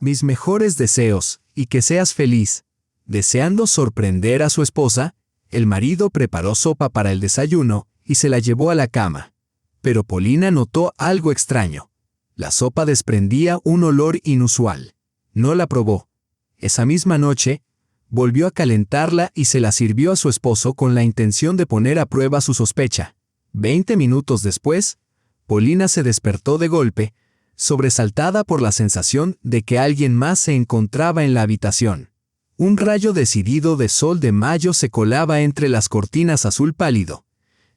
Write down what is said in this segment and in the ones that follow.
Mis mejores deseos, y que seas feliz. Deseando sorprender a su esposa, el marido preparó sopa para el desayuno y se la llevó a la cama. Pero Polina notó algo extraño. La sopa desprendía un olor inusual. No la probó. Esa misma noche, volvió a calentarla y se la sirvió a su esposo con la intención de poner a prueba su sospecha. 20 minutos después, Polina se despertó de golpe, sobresaltada por la sensación de que alguien más se encontraba en la habitación. Un rayo decidido de sol de mayo se colaba entre las cortinas azul pálido,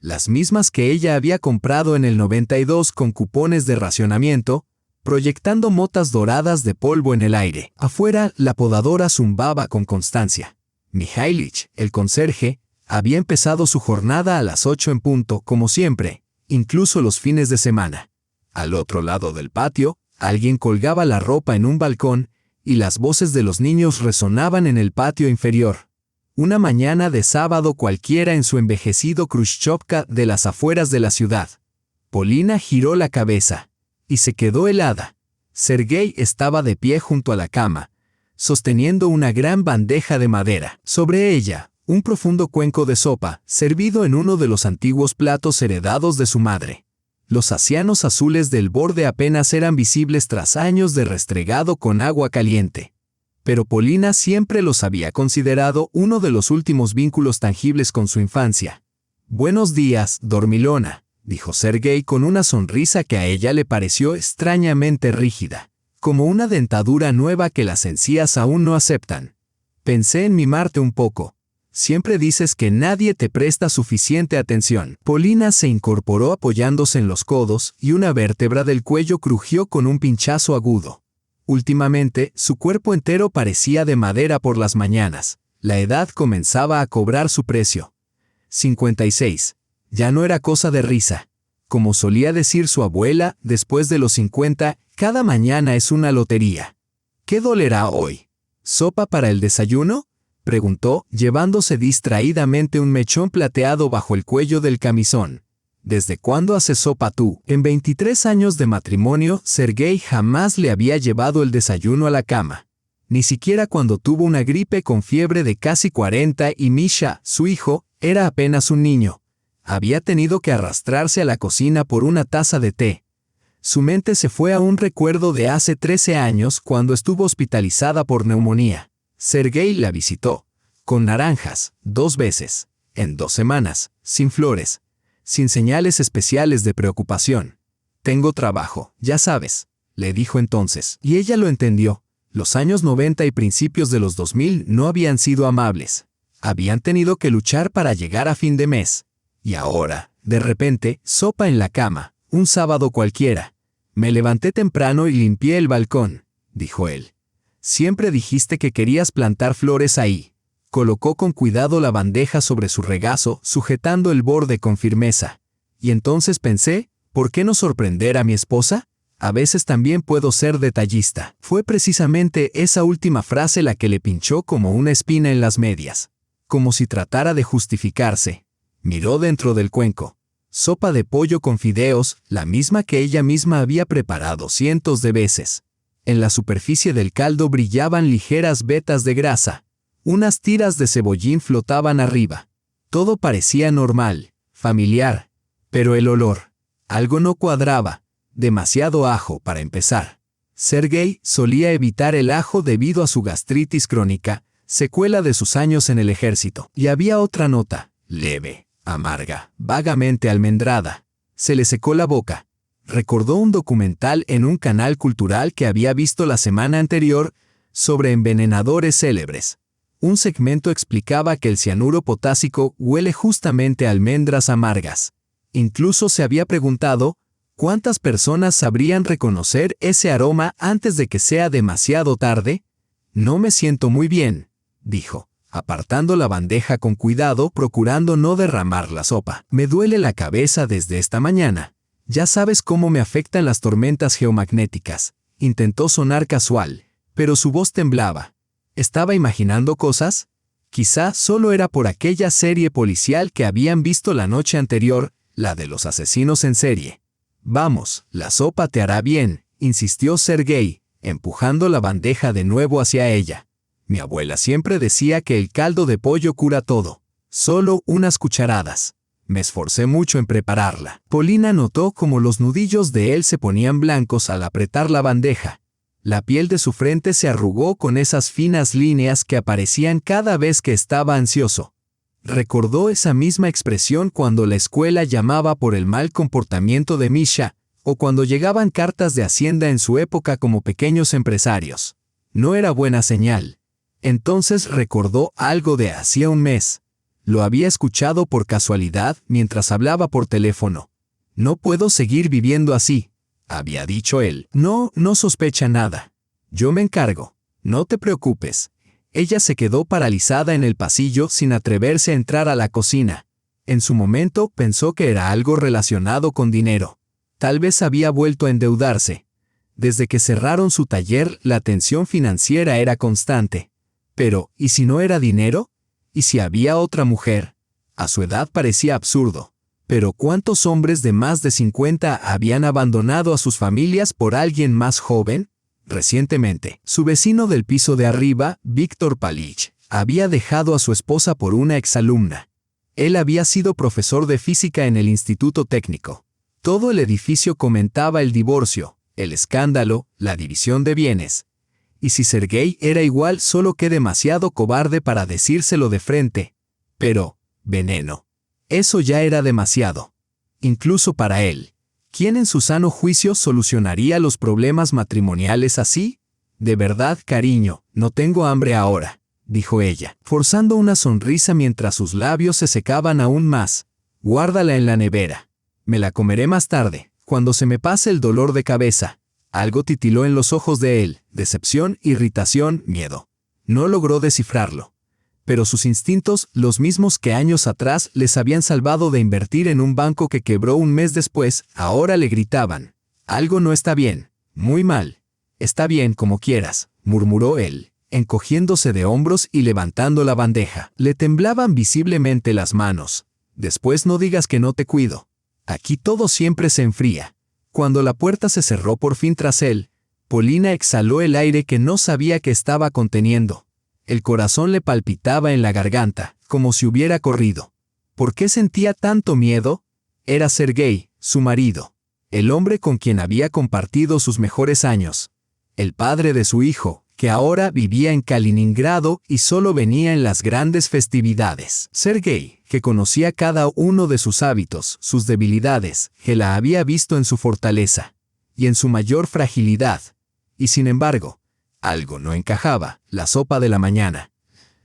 las mismas que ella había comprado en el 92 con cupones de racionamiento, proyectando motas doradas de polvo en el aire. Afuera, la podadora zumbaba con constancia. Mihailych, el conserje, había empezado su jornada a las 8 en punto, como siempre, incluso los fines de semana. Al otro lado del patio, alguien colgaba la ropa en un balcón y las voces de los niños resonaban en el patio inferior. Una mañana de sábado cualquiera en su envejecido Khrushchevka de las afueras de la ciudad. Polina giró la cabeza y se quedó helada. Sergei estaba de pie junto a la cama, sosteniendo una gran bandeja de madera. Sobre ella, un profundo cuenco de sopa, servido en uno de los antiguos platos heredados de su madre. Los acianos azules del borde apenas eran visibles tras años de restregado con agua caliente. Pero Polina siempre los había considerado uno de los últimos vínculos tangibles con su infancia. «Buenos días, dormilona», dijo Sergei con una sonrisa que a ella le pareció extrañamente rígida, como una dentadura nueva que las encías aún no aceptan. «Pensé en mimarte un poco. Siempre dices que nadie te presta suficiente atención». Polina se incorporó apoyándose en los codos y una vértebra del cuello crujió con un pinchazo agudo. Últimamente, su cuerpo entero parecía de madera por las mañanas. La edad comenzaba a cobrar su precio. 56. Ya no era cosa de risa. Como solía decir su abuela, después de los 50, cada mañana es una lotería. ¿Qué dolerá hoy? ¿Sopa para el desayuno?, preguntó, llevándose distraídamente un mechón plateado bajo el cuello del camisón. ¿Desde cuándo haces sopa tú? En 23 años de matrimonio, Sergei jamás le había llevado el desayuno a la cama. Ni siquiera cuando tuvo una gripe con fiebre de casi 40 y Misha, su hijo, era apenas un niño. Había tenido que arrastrarse a la cocina por una taza de té. Su mente se fue a un recuerdo de hace 13 años cuando estuvo hospitalizada por neumonía. Sergei la visitó, con naranjas, 2 veces, en 2 semanas, sin flores, sin señales especiales de preocupación. «Tengo trabajo, ya sabes», le dijo entonces, y ella lo entendió. Los años 90 y principios de los 2000 no habían sido amables. Habían tenido que luchar para llegar a fin de mes. Y ahora, de repente, sopa en la cama, un sábado cualquiera. «Me levanté temprano y limpié el balcón», dijo él. «Siempre dijiste que querías plantar flores ahí». Colocó con cuidado la bandeja sobre su regazo, sujetando el borde con firmeza. Y entonces pensé, ¿por qué no sorprender a mi esposa? A veces también puedo ser detallista. Fue precisamente esa última frase la que le pinchó como una espina en las medias. Como si tratara de justificarse. Miró dentro del cuenco. Sopa de pollo con fideos, la misma que ella misma había preparado cientos de veces. En la superficie del caldo brillaban ligeras vetas de grasa. Unas tiras de cebollín flotaban arriba. Todo parecía normal, familiar. Pero el olor. Algo no cuadraba. Demasiado ajo para empezar. Sergei solía evitar el ajo debido a su gastritis crónica, secuela de sus años en el ejército. Y había otra nota, leve, amarga, vagamente almendrada. Se le secó la boca. Recordó un documental en un canal cultural que había visto la semana anterior sobre envenenadores célebres. Un segmento explicaba que el cianuro potásico huele justamente a almendras amargas. Incluso se había preguntado, ¿cuántas personas sabrían reconocer ese aroma antes de que sea demasiado tarde? «No me siento muy bien», dijo, apartando la bandeja con cuidado, procurando no derramar la sopa. «Me duele la cabeza desde esta mañana. Ya sabes cómo me afectan las tormentas geomagnéticas». Intentó sonar casual, pero su voz temblaba. ¿Estaba imaginando cosas? Quizá solo era por aquella serie policial que habían visto la noche anterior, la de los asesinos en serie. «Vamos, la sopa te hará bien», insistió Sergei, empujando la bandeja de nuevo hacia ella. Mi abuela siempre decía que el caldo de pollo cura todo. Solo unas cucharadas. Me esforcé mucho en prepararla. Polina notó cómo los nudillos de él se ponían blancos al apretar la bandeja. La piel de su frente se arrugó con esas finas líneas que aparecían cada vez que estaba ansioso. Recordó esa misma expresión cuando la escuela llamaba por el mal comportamiento de Misha, o cuando llegaban cartas de Hacienda en su época como pequeños empresarios. No era buena señal. Entonces recordó algo de hacía un mes. Lo había escuchado por casualidad mientras hablaba por teléfono. «No puedo seguir viviendo así», había dicho él. «No sospecha nada. Yo me encargo. No te preocupes». Ella se quedó paralizada en el pasillo sin atreverse a entrar a la cocina. En su momento pensó que era algo relacionado con dinero. Tal vez había vuelto a endeudarse. Desde que cerraron su taller, la tensión financiera era constante. Pero, ¿y si no era dinero? ¿Y si había otra mujer? A su edad parecía absurdo. Pero ¿cuántos hombres de más de 50 habían abandonado a sus familias por alguien más joven? Recientemente, su vecino del piso de arriba, Víctor Palich, había dejado a su esposa por una exalumna. Él había sido profesor de física en el Instituto Técnico. Todo el edificio comentaba el divorcio, el escándalo, la división de bienes. Y si Sergei era igual, solo que demasiado cobarde para decírselo de frente. Pero, veneno. Eso ya era demasiado. Incluso para él. ¿Quién en su sano juicio solucionaría los problemas matrimoniales así? De verdad, cariño, no tengo hambre ahora, dijo ella, forzando una sonrisa mientras sus labios se secaban aún más. Guárdala en la nevera. Me la comeré más tarde, cuando se me pase el dolor de cabeza. Algo titiló en los ojos de él, decepción, irritación, miedo. No logró descifrarlo. Pero sus instintos, los mismos que años atrás les habían salvado de invertir en un banco que quebró un mes después, ahora le gritaban. Algo no está bien, muy mal. Está bien como quieras, murmuró él, encogiéndose de hombros y levantando la bandeja. Le temblaban visiblemente las manos. Después no digas que no te cuido. Aquí todo siempre se enfría. Cuando la puerta se cerró por fin tras él, Polina exhaló el aire que no sabía que estaba conteniendo. El corazón le palpitaba en la garganta, como si hubiera corrido. ¿Por qué sentía tanto miedo? Era Sergei, su marido, el hombre con quien había compartido sus mejores años, el padre de su hijo, que ahora vivía en Kaliningrado y solo venía en las grandes festividades. Sergei, que conocía cada uno de sus hábitos, sus debilidades, que la había visto en su fortaleza y en su mayor fragilidad. Y sin embargo, algo no encajaba, la sopa de la mañana,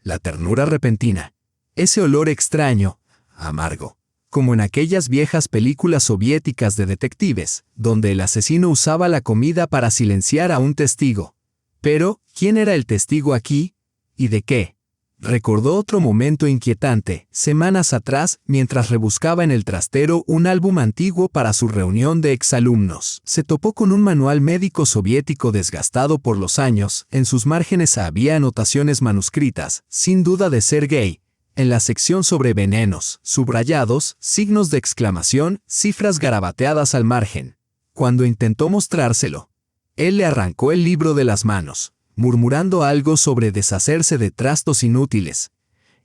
la ternura repentina, ese olor extraño, amargo, como en aquellas viejas películas soviéticas de detectives, donde el asesino usaba la comida para silenciar a un testigo. Pero, ¿quién era el testigo aquí? ¿Y de qué? Recordó otro momento inquietante, semanas atrás, mientras rebuscaba en el trastero un álbum antiguo para su reunión de exalumnos. Se topó con un manual médico soviético desgastado por los años. En sus márgenes había anotaciones manuscritas, sin duda de Sergei. En la sección sobre venenos, subrayados, signos de exclamación, cifras garabateadas al margen. Cuando intentó mostrárselo, él le arrancó el libro de las manos, murmurando algo sobre deshacerse de trastos inútiles.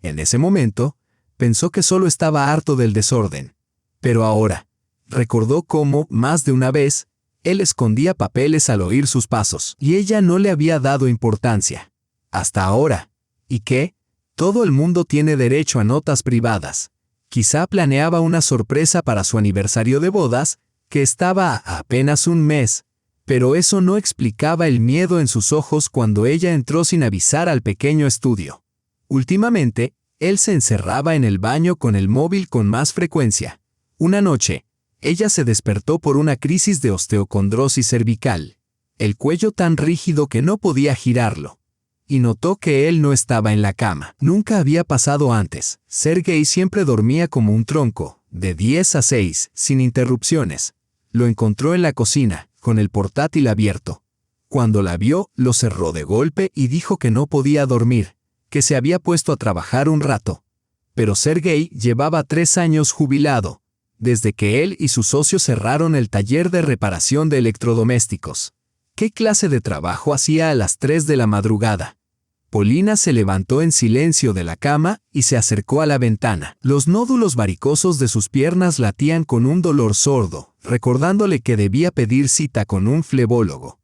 En ese momento, pensó que solo estaba harto del desorden. Pero ahora, recordó cómo, más de una vez, él escondía papeles al oír sus pasos, y ella no le había dado importancia. Hasta ahora. ¿Y qué? Todo el mundo tiene derecho a notas privadas. Quizá planeaba una sorpresa para su aniversario de bodas, que estaba a apenas un mes. Pero eso no explicaba el miedo en sus ojos cuando ella entró sin avisar al pequeño estudio. Últimamente, él se encerraba en el baño con el móvil con más frecuencia. Una noche, ella se despertó por una crisis de osteocondrosis cervical, el cuello tan rígido que no podía girarlo. Y notó que él no estaba en la cama. Nunca había pasado antes. Sergei siempre dormía como un tronco, de 10 a 6, sin interrupciones. Lo encontró en la cocina, con el portátil abierto. Cuando la vio, lo cerró de golpe y dijo que no podía dormir, que se había puesto a trabajar un rato. Pero Sergei llevaba 3 años jubilado, desde que él y su socio cerraron el taller de reparación de electrodomésticos. ¿Qué clase de trabajo hacía a las 3 de la madrugada? Polina se levantó en silencio de la cama y se acercó a la ventana. Los nódulos varicosos de sus piernas latían con un dolor sordo, recordándole que debía pedir cita con un flebólogo.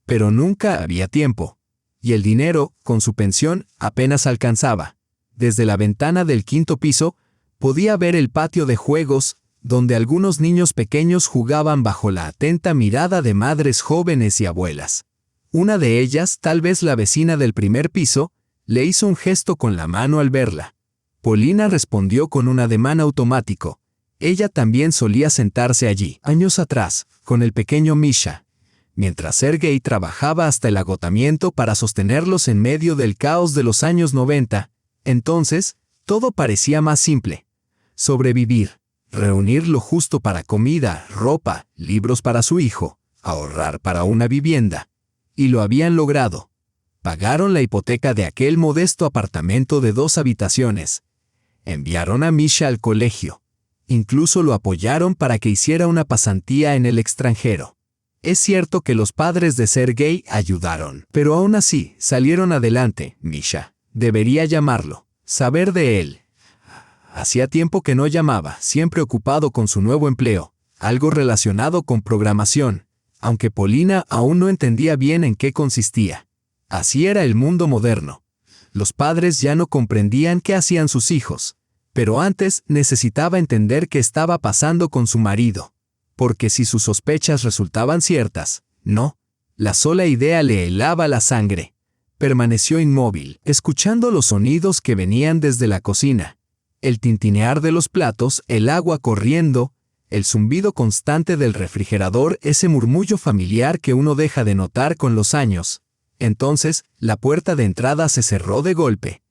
Pero nunca había tiempo. Y el dinero, con su pensión, apenas alcanzaba. Desde la ventana del 5º piso, podía ver el patio de juegos, donde algunos niños pequeños jugaban bajo la atenta mirada de madres jóvenes y abuelas. Una de ellas, tal vez la vecina del 1er piso, le hizo un gesto con la mano al verla. Polina respondió con un ademán automático. Ella también solía sentarse allí, años atrás, con el pequeño Misha, mientras Sergei trabajaba hasta el agotamiento para sostenerlos en medio del caos de los años 90. Entonces, todo parecía más simple. Sobrevivir, reunir lo justo para comida, ropa, libros para su hijo, ahorrar para una vivienda. Y lo habían logrado. Pagaron la hipoteca de aquel modesto apartamento de 2 habitaciones. Enviaron a Misha al colegio. Incluso lo apoyaron para que hiciera una pasantía en el extranjero. Es cierto que los padres de Sergei ayudaron, pero aún así salieron adelante. Misha, debería llamarlo, saber de él. Hacía tiempo que no llamaba, siempre ocupado con su nuevo empleo, algo relacionado con programación, aunque Polina aún no entendía bien en qué consistía. Así era el mundo moderno. Los padres ya no comprendían qué hacían sus hijos, pero antes necesitaba entender qué estaba pasando con su marido, porque si sus sospechas resultaban ciertas, no, la sola idea le helaba la sangre. Permaneció inmóvil, escuchando los sonidos que venían desde la cocina. El tintinear de los platos, el agua corriendo, el zumbido constante del refrigerador, ese murmullo familiar que uno deja de notar con los años. Entonces, la puerta de entrada se cerró de golpe.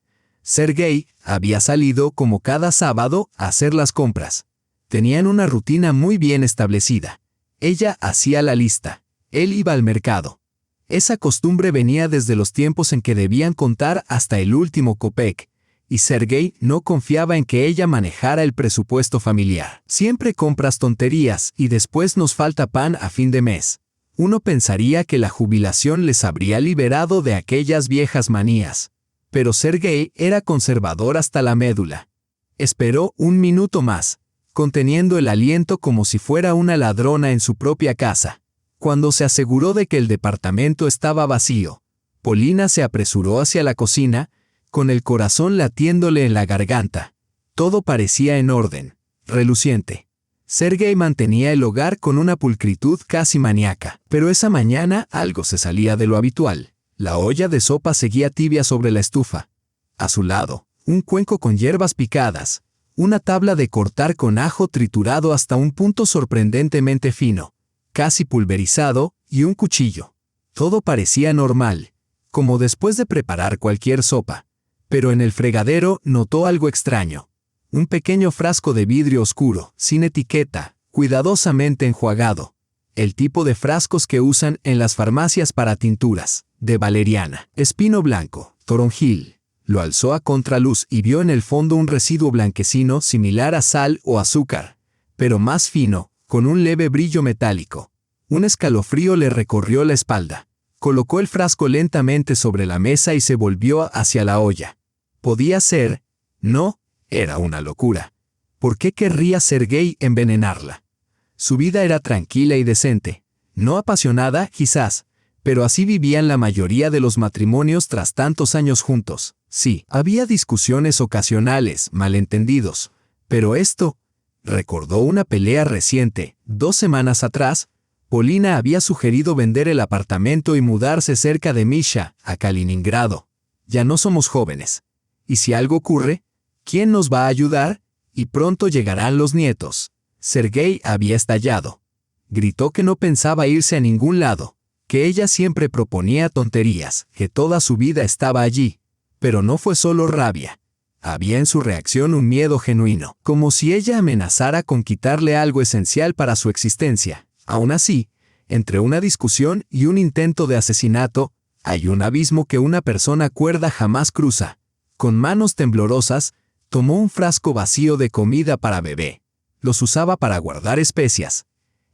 Sergei había salido, como cada sábado, a hacer las compras. Tenían una rutina muy bien establecida. Ella hacía la lista. Él iba al mercado. Esa costumbre venía desde los tiempos en que debían contar hasta el último kopek. Y Sergei no confiaba en que ella manejara el presupuesto familiar. Siempre compras tonterías y después nos falta pan a fin de mes. Uno pensaría que la jubilación les habría liberado de aquellas viejas manías. Pero Sergei era conservador hasta la médula. Esperó un minuto más, conteniendo el aliento como si fuera una ladrona en su propia casa. Cuando se aseguró de que el departamento estaba vacío, Polina se apresuró hacia la cocina, con el corazón latiéndole en la garganta. Todo parecía en orden, reluciente. Sergei mantenía el hogar con una pulcritud casi maníaca, pero esa mañana algo se salía de lo habitual. La olla de sopa seguía tibia sobre la estufa. A su lado, un cuenco con hierbas picadas, una tabla de cortar con ajo triturado hasta un punto sorprendentemente fino, casi pulverizado, y un cuchillo. Todo parecía normal, como después de preparar cualquier sopa. Pero en el fregadero notó algo extraño. Un pequeño frasco de vidrio oscuro, sin etiqueta, cuidadosamente enjuagado. El tipo de frascos que usan en las farmacias para tinturas, de valeriana, espino blanco, toronjil. Lo alzó a contraluz y vio en el fondo un residuo blanquecino similar a sal o azúcar, pero más fino, con un leve brillo metálico. Un escalofrío le recorrió la espalda. Colocó el frasco lentamente sobre la mesa y se volvió hacia la olla. ¿Podía ser? No, era una locura. ¿Por qué querría Sergei envenenarla? Su vida era tranquila y decente. No apasionada, quizás, pero así vivían la mayoría de los matrimonios tras tantos años juntos. Sí, había discusiones ocasionales, malentendidos. Pero esto, recordó una pelea reciente, 2 semanas atrás. Polina había sugerido vender el apartamento y mudarse cerca de Misha, a Kaliningrado. Ya no somos jóvenes. Y si algo ocurre, ¿quién nos va a ayudar? Y pronto llegarán los nietos. Sergei había estallado. Gritó que no pensaba irse a ningún lado, que ella siempre proponía tonterías, que toda su vida estaba allí. Pero no fue solo rabia. Había en su reacción un miedo genuino, como si ella amenazara con quitarle algo esencial para su existencia. Aún así, entre una discusión y un intento de asesinato, hay un abismo que una persona cuerda jamás cruza. Con manos temblorosas, tomó un frasco vacío de comida para bebé. Los usaba para guardar especias.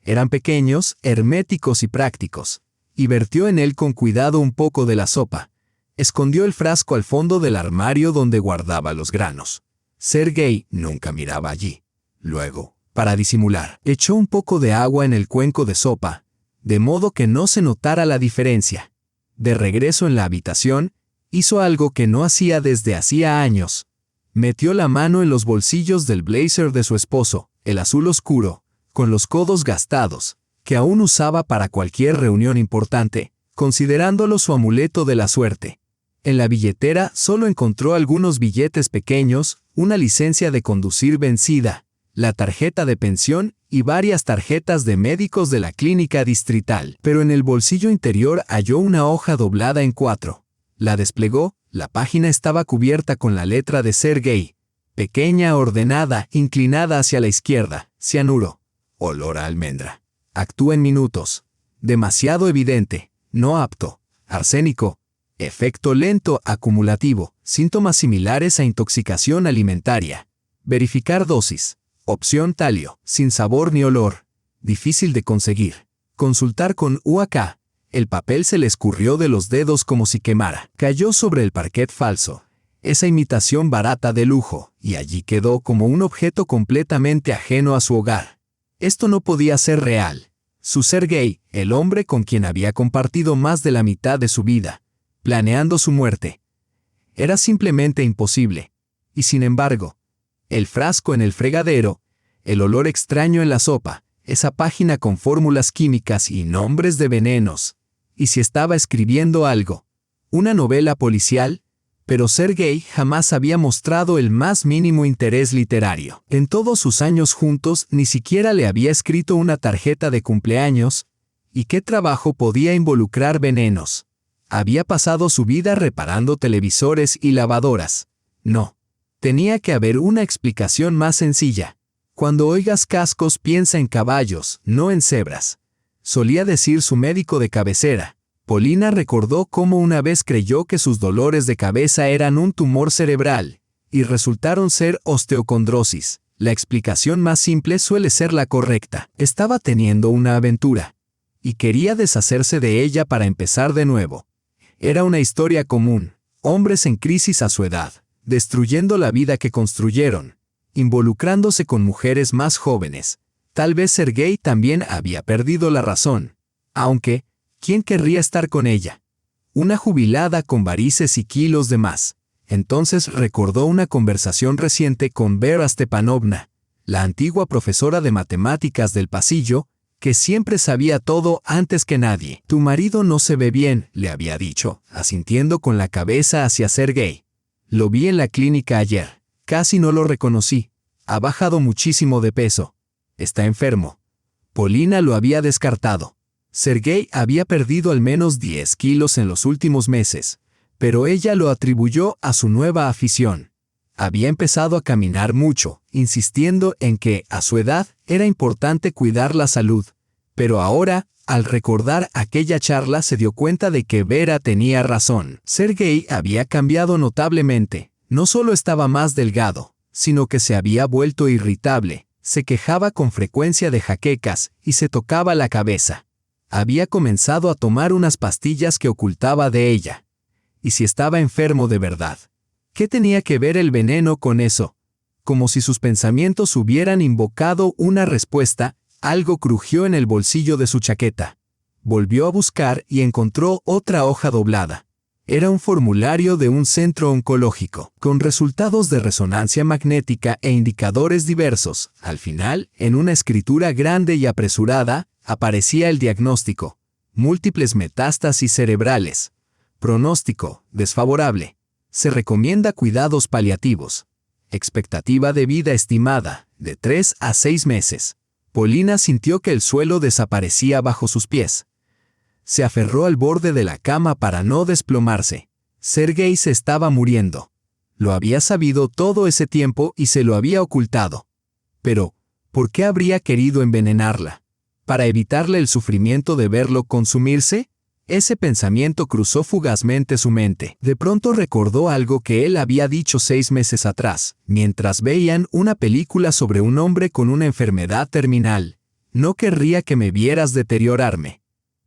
Eran pequeños, herméticos y prácticos. y vertió en él con cuidado un poco de la sopa. Escondió el frasco al fondo del armario donde guardaba los granos. Sergei nunca miraba allí. Luego, para disimular, echó un poco de agua en el cuenco de sopa, de modo que no se notara la diferencia. De regreso en la habitación, hizo algo que no hacía desde hacía años. Metió la mano en los bolsillos del blazer de su esposo, el azul oscuro, con los codos gastados, que aún usaba para cualquier reunión importante, considerándolo su amuleto de la suerte. En la billetera solo encontró algunos billetes pequeños, una licencia de conducir vencida, la tarjeta de pensión y varias tarjetas de médicos de la clínica distrital. Pero en el bolsillo interior halló una hoja doblada en 4. La desplegó, la página estaba cubierta con la letra de Sergei, pequeña, ordenada, inclinada hacia la izquierda, cianuro, olor a almendra. Actúa en minutos. Demasiado evidente, no apto, arsénico, efecto lento acumulativo, síntomas similares a intoxicación alimentaria. Verificar dosis. Opción talio, sin sabor ni olor, difícil de conseguir. Consultar con UAK. El papel se le escurrió de los dedos como si quemara. Cayó sobre el parquet falso, esa imitación barata de lujo, y allí quedó como un objeto completamente ajeno a su hogar. Esto no podía ser real. Su Sergei, el hombre con quien había compartido más de la mitad de su vida, planeando su muerte, era simplemente imposible. Y sin embargo, el frasco en el fregadero, el olor extraño en la sopa, esa página con fórmulas químicas y nombres de venenos. ¿Y si estaba escribiendo algo? ¿Una novela policial? Pero Sergei jamás había mostrado el más mínimo interés literario. En todos sus años juntos ni siquiera le había escrito una tarjeta de cumpleaños. ¿Y qué trabajo podía involucrar venenos? Había pasado su vida reparando televisores y lavadoras. No. Tenía que haber una explicación más sencilla. Cuando oigas cascos, piensa en caballos, no en cebras. Solía decir su médico de cabecera. Polina recordó cómo una vez creyó que sus dolores de cabeza eran un tumor cerebral, y resultaron ser osteocondrosis. La explicación más simple suele ser la correcta. Estaba teniendo una aventura, y quería deshacerse de ella para empezar de nuevo. Era una historia común. Hombres en crisis a su edad, destruyendo la vida que construyeron, involucrándose con mujeres más jóvenes. Tal vez Sergei también había perdido la razón. Aunque, ¿quién querría estar con ella? Una jubilada con varices y kilos de más. Entonces recordó una conversación reciente con Vera Stepanovna, la antigua profesora de matemáticas del pasillo, que siempre sabía todo antes que nadie. Tu marido no se ve bien, le había dicho, asintiendo con la cabeza hacia Sergei. Lo vi en la clínica ayer. Casi no lo reconocí. Ha bajado muchísimo de peso. Está enfermo. Polina lo había descartado. Sergei había perdido al menos 10 kilos en los últimos meses, pero ella lo atribuyó a su nueva afición. Había empezado a caminar mucho, insistiendo en que, a su edad, era importante cuidar la salud. Pero ahora, al recordar aquella charla, se dio cuenta de que Vera tenía razón. Sergei había cambiado notablemente. No solo estaba más delgado, sino que se había vuelto irritable. Se quejaba con frecuencia de jaquecas y se tocaba la cabeza. Había comenzado a tomar unas pastillas que ocultaba de ella. ¿Y si estaba enfermo de verdad? ¿Qué tenía que ver el veneno con eso? Como si sus pensamientos hubieran invocado una respuesta, algo crujió en el bolsillo de su chaqueta. Volvió a buscar y encontró otra hoja doblada. Era un formulario de un centro oncológico, con resultados de resonancia magnética e indicadores diversos. Al final, en una escritura grande y apresurada, aparecía el diagnóstico: múltiples metástasis cerebrales. Pronóstico: desfavorable. Se recomienda cuidados paliativos. Expectativa de vida estimada, de 3 a 6 meses. Polina sintió que el suelo desaparecía bajo sus pies. Se aferró al borde de la cama para no desplomarse. Sergei se estaba muriendo. Lo había sabido todo ese tiempo y se lo había ocultado. Pero, ¿por qué habría querido envenenarla? ¿Para evitarle el sufrimiento de verlo consumirse? Ese pensamiento cruzó fugazmente su mente. De pronto recordó algo que él había dicho 6 meses atrás, mientras veían una película sobre un hombre con una enfermedad terminal. No querría que me vieras deteriorarme.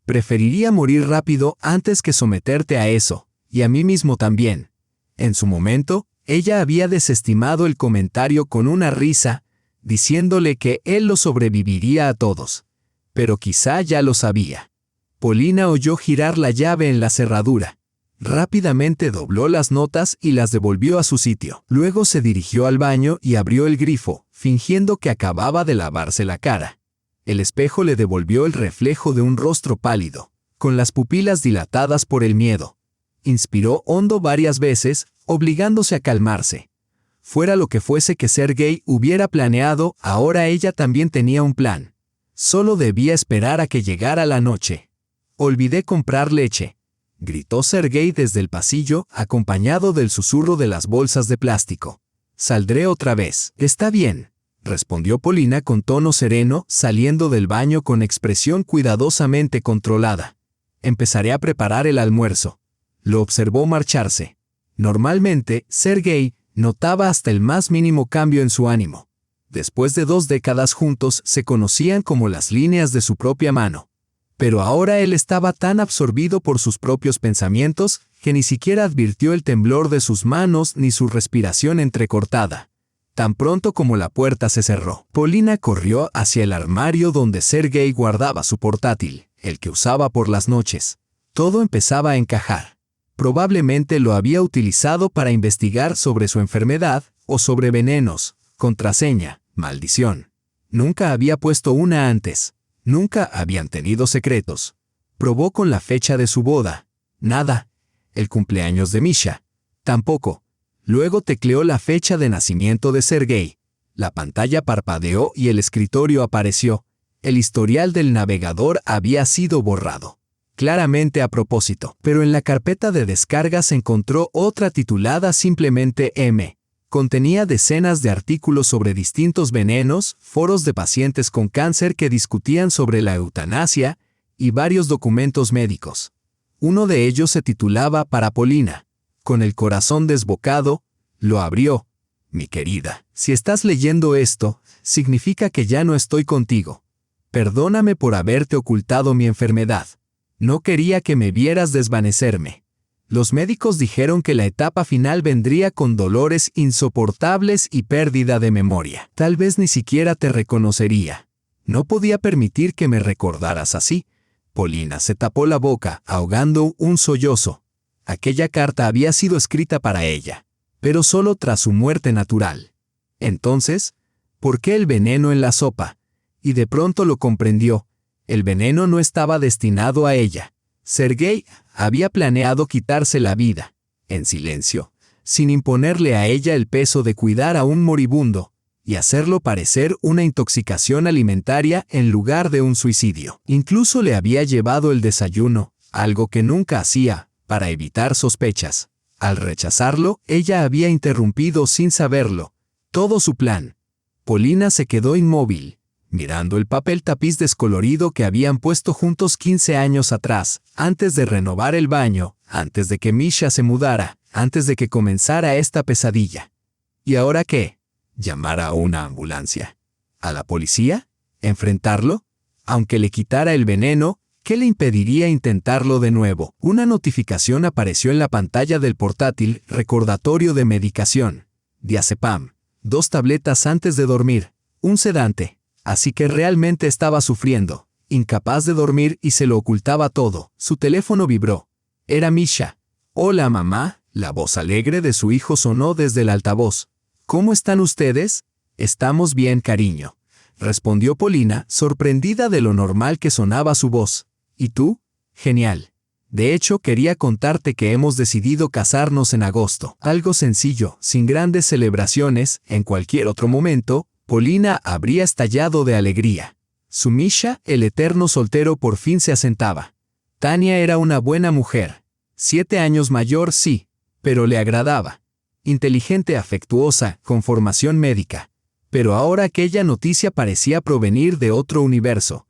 Preferiría morir rápido antes que someterte a eso, y a mí mismo también. En su momento, ella había desestimado el comentario con una risa, diciéndole que él lo sobreviviría a todos. Pero quizá ya lo sabía. Polina oyó girar la llave en la cerradura. Rápidamente dobló las notas y las devolvió a su sitio. Luego se dirigió al baño y abrió el grifo, fingiendo que acababa de lavarse la cara. El espejo le devolvió el reflejo de un rostro pálido, con las pupilas dilatadas por el miedo. Inspiró hondo varias veces, obligándose a calmarse. Fuera lo que fuese que Sergei hubiera planeado, ahora ella también tenía un plan. Solo debía esperar a que llegara la noche. «Olvidé comprar leche», gritó Sergei desde el pasillo, acompañado del susurro de las bolsas de plástico. «Saldré otra vez». «Está bien», respondió Polina con tono sereno, saliendo del baño con expresión cuidadosamente controlada. «Empezaré a preparar el almuerzo». Lo observó marcharse. Normalmente, Sergei notaba hasta el más mínimo cambio en su ánimo. Después de 2 décadas juntos, se conocían como las líneas de su propia mano. Pero ahora él estaba tan absorbido por sus propios pensamientos que ni siquiera advirtió el temblor de sus manos ni su respiración entrecortada. Tan pronto como la puerta se cerró, Polina corrió hacia el armario donde Sergei guardaba su portátil, el que usaba por las noches. Todo empezaba a encajar. Probablemente lo había utilizado para investigar sobre su enfermedad o sobre venenos, contraseña, maldición. Nunca había puesto una antes. Nunca habían tenido secretos. Probó con la fecha de su boda. Nada. El cumpleaños de Misha. Tampoco. Luego tecleó la fecha de nacimiento de Sergei. La pantalla parpadeó y el escritorio apareció. El historial del navegador había sido borrado. Claramente a propósito. Pero en la carpeta de descargas encontró otra titulada simplemente M. Contenía decenas de artículos sobre distintos venenos, foros de pacientes con cáncer que discutían sobre la eutanasia, y varios documentos médicos. Uno de ellos se titulaba Para Polina. Con el corazón desbocado, lo abrió. «Mi querida, si estás leyendo esto, significa que ya no estoy contigo. Perdóname por haberte ocultado mi enfermedad. No quería que me vieras desvanecerme. Los médicos dijeron que la etapa final vendría con dolores insoportables y pérdida de memoria. Tal vez ni siquiera te reconocería. No podía permitir que me recordaras así». Polina se tapó la boca, ahogando un sollozo. Aquella carta había sido escrita para ella, pero solo tras su muerte natural. Entonces, ¿por qué el veneno en la sopa? Y de pronto lo comprendió. El veneno no estaba destinado a ella. Sergei había planeado quitarse la vida, en silencio, sin imponerle a ella el peso de cuidar a un moribundo, y hacerlo parecer una intoxicación alimentaria en lugar de un suicidio. Incluso le había llevado el desayuno, algo que nunca hacía, para evitar sospechas. Al rechazarlo, ella había interrumpido sin saberlo todo su plan. Polina se quedó inmóvil, mirando el papel tapiz descolorido que habían puesto juntos 15 años atrás, antes de renovar el baño, antes de que Misha se mudara, antes de que comenzara esta pesadilla. ¿Y ahora qué? ¿Llamar a una ambulancia? ¿A la policía? ¿Enfrentarlo? Aunque le quitara el veneno, ¿qué le impediría intentarlo de nuevo? Una notificación apareció en la pantalla del portátil, recordatorio de medicación. Diazepam. 2 tabletas antes de dormir. Un sedante. Así que realmente estaba sufriendo, incapaz de dormir y se lo ocultaba todo. Su teléfono vibró. Era Misha. «Hola, mamá», la voz alegre de su hijo sonó desde el altavoz. «¿Cómo están ustedes?» «Estamos bien, cariño», respondió Polina, sorprendida de lo normal que sonaba su voz. «¿Y tú?» «Genial. De hecho, quería contarte que hemos decidido casarnos en agosto. Algo sencillo, sin grandes celebraciones, en cualquier otro momento». Polina habría estallado de alegría. Su Misha, el eterno soltero, por fin se asentaba. Tania era una buena mujer. 7 años mayor, sí, pero le agradaba. Inteligente, afectuosa, con formación médica. Pero ahora aquella noticia parecía provenir de otro universo.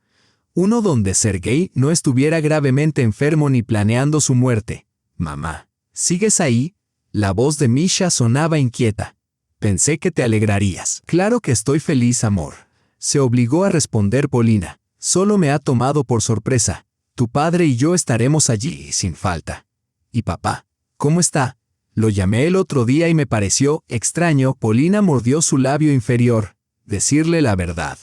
Uno donde Sergei no estuviera gravemente enfermo ni planeando su muerte. «Mamá, ¿sigues ahí?» La voz de Misha sonaba inquieta. «Pensé que te alegrarías». «Claro que estoy feliz, amor», se obligó a responder Polina. «Solo me ha tomado por sorpresa. Tu padre y yo estaremos allí, sin falta. ¿Y papá? ¿Cómo está? Lo llamé el otro día y me pareció extraño. Polina mordió su labio inferior. Decirle la verdad.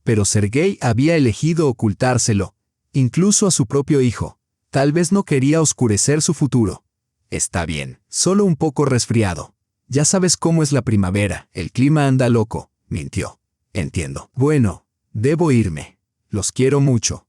Pero Sergei había elegido ocultárselo, incluso a su propio hijo. Tal vez no quería oscurecer su futuro. Está bien, solo un poco resfriado. Ya sabes cómo es la primavera, el clima anda loco, mintió. Entiendo. Bueno, debo irme. Los quiero mucho.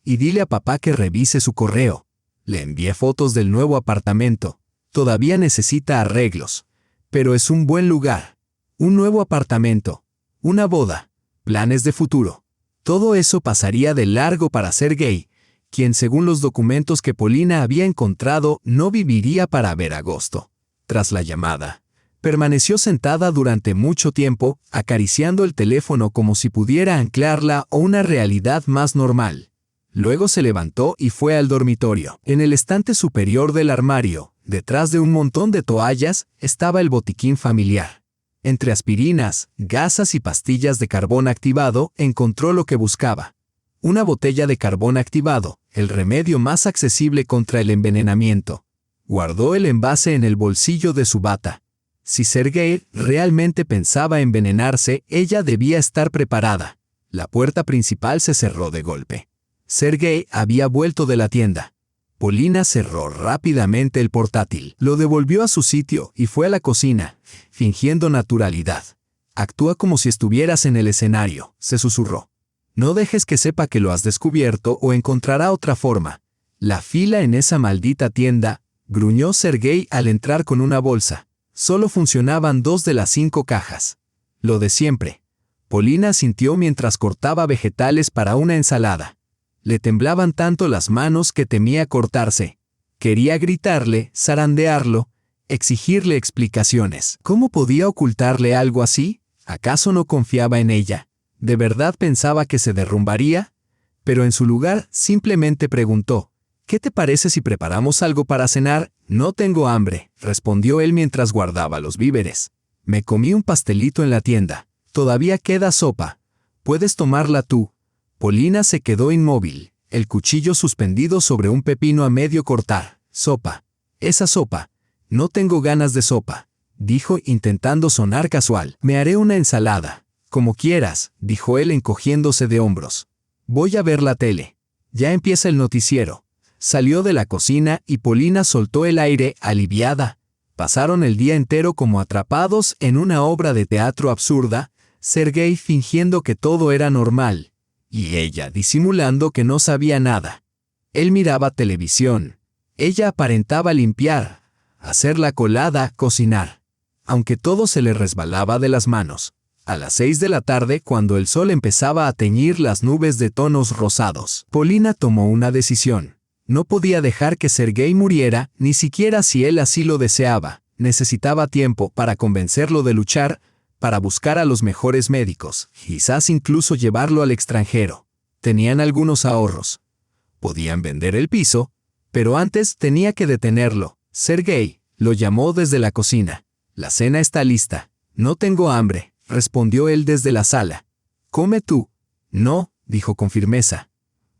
Y dile a papá que revise su correo. Le envié fotos del nuevo apartamento. Todavía necesita arreglos. Pero es un buen lugar. Un nuevo apartamento. Una boda. Planes de futuro. Todo eso pasaría de largo para Sergei, quien según los documentos que Polina había encontrado no viviría para ver agosto. Tras la llamada, permaneció sentada durante mucho tiempo, acariciando el teléfono como si pudiera anclarla a una realidad más normal. Luego se levantó y fue al dormitorio. En el estante superior del armario, detrás de un montón de toallas, estaba el botiquín familiar. Entre aspirinas, gasas y pastillas de carbón activado, encontró lo que buscaba. Una botella de carbón activado, el remedio más accesible contra el envenenamiento. Guardó el envase en el bolsillo de su bata. Si Sergei realmente pensaba envenenarse, ella debía estar preparada. La puerta principal se cerró de golpe. Sergei había vuelto de la tienda. Polina cerró rápidamente el portátil, lo devolvió a su sitio y fue a la cocina, fingiendo naturalidad. Actúa como si estuvieras en el escenario, se susurró. No dejes que sepa que lo has descubierto o encontrará otra forma. La fila en esa maldita tienda, gruñó Sergei al entrar con una bolsa. Solo funcionaban 2 de las 5 cajas. Lo de siempre. Polina sintió mientras cortaba vegetales para una ensalada. Le temblaban tanto las manos que temía cortarse. Quería gritarle, zarandearlo, exigirle explicaciones. ¿Cómo podía ocultarle algo así? ¿Acaso no confiaba en ella? ¿De verdad pensaba que se derrumbaría? Pero en su lugar simplemente preguntó, ¿qué te parece si preparamos algo para cenar? No tengo hambre, respondió él mientras guardaba los víveres. Me comí un pastelito en la tienda. Todavía queda sopa. Puedes tomarla tú. Polina se quedó inmóvil, el cuchillo suspendido sobre un pepino a medio cortar. Sopa. Esa sopa. No tengo ganas de sopa, dijo intentando sonar casual. Me haré una ensalada. Como quieras, dijo él encogiéndose de hombros. Voy a ver la tele. Ya empieza el noticiero. Salió de la cocina y Polina soltó el aire, aliviada. Pasaron el día entero como atrapados en una obra de teatro absurda, Sergei fingiendo que todo era normal, y ella disimulando que no sabía nada. Él miraba televisión. Ella aparentaba limpiar, hacer la colada, cocinar. Aunque todo se le resbalaba de las manos. A las 6 de la tarde, cuando el sol empezaba a teñir las nubes de tonos rosados, Polina tomó una decisión. No podía dejar que Sergei muriera, ni siquiera si él así lo deseaba. Necesitaba tiempo para convencerlo de luchar, para buscar a los mejores médicos, quizás incluso llevarlo al extranjero. Tenían algunos ahorros. Podían vender el piso, pero antes tenía que detenerlo. Sergei lo llamó desde la cocina. La cena está lista. No tengo hambre, respondió él desde la sala. Come tú. No, dijo con firmeza.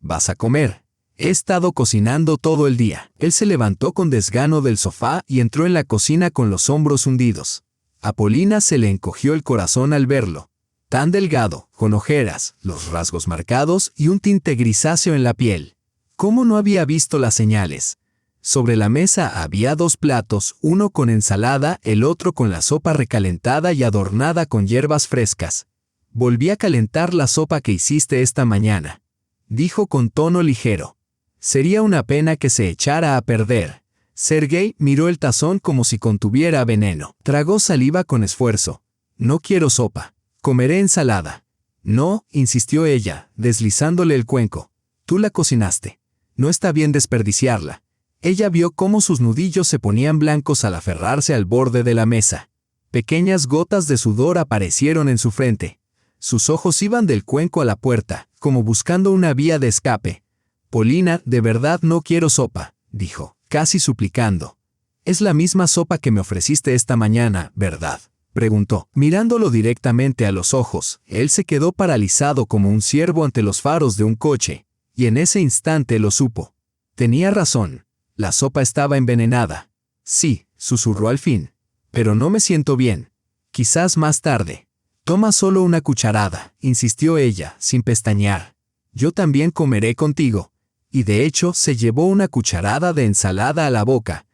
Vas a comer. He estado cocinando todo el día. Él se levantó con desgano del sofá y entró en la cocina con los hombros hundidos. A Polina se le encogió el corazón al verlo. Tan delgado, con ojeras, los rasgos marcados y un tinte grisáceo en la piel. ¿Cómo no había visto las señales? Sobre la mesa había 2 platos, uno con ensalada, el otro con la sopa recalentada y adornada con hierbas frescas. Volví a calentar la sopa que hiciste esta mañana, dijo con tono ligero. Sería una pena que se echara a perder. Sergei miró el tazón como si contuviera veneno. Tragó saliva con esfuerzo. No quiero sopa. Comeré ensalada. No, insistió ella, deslizándole el cuenco. Tú la cocinaste. No está bien desperdiciarla. Ella vio cómo sus nudillos se ponían blancos al aferrarse al borde de la mesa. Pequeñas gotas de sudor aparecieron en su frente. Sus ojos iban del cuenco a la puerta, como buscando una vía de escape. Polina, de verdad no quiero sopa, dijo, casi suplicando. Es la misma sopa que me ofreciste esta mañana, ¿verdad? Preguntó. Mirándolo directamente a los ojos, él se quedó paralizado como un ciervo ante los faros de un coche, y en ese instante lo supo. Tenía razón. La sopa estaba envenenada. Sí, susurró al fin. Pero no me siento bien. Quizás más tarde. Toma solo una cucharada, insistió ella, sin pestañear. Yo también comeré contigo. Y de hecho se llevó una cucharada de ensalada a la boca.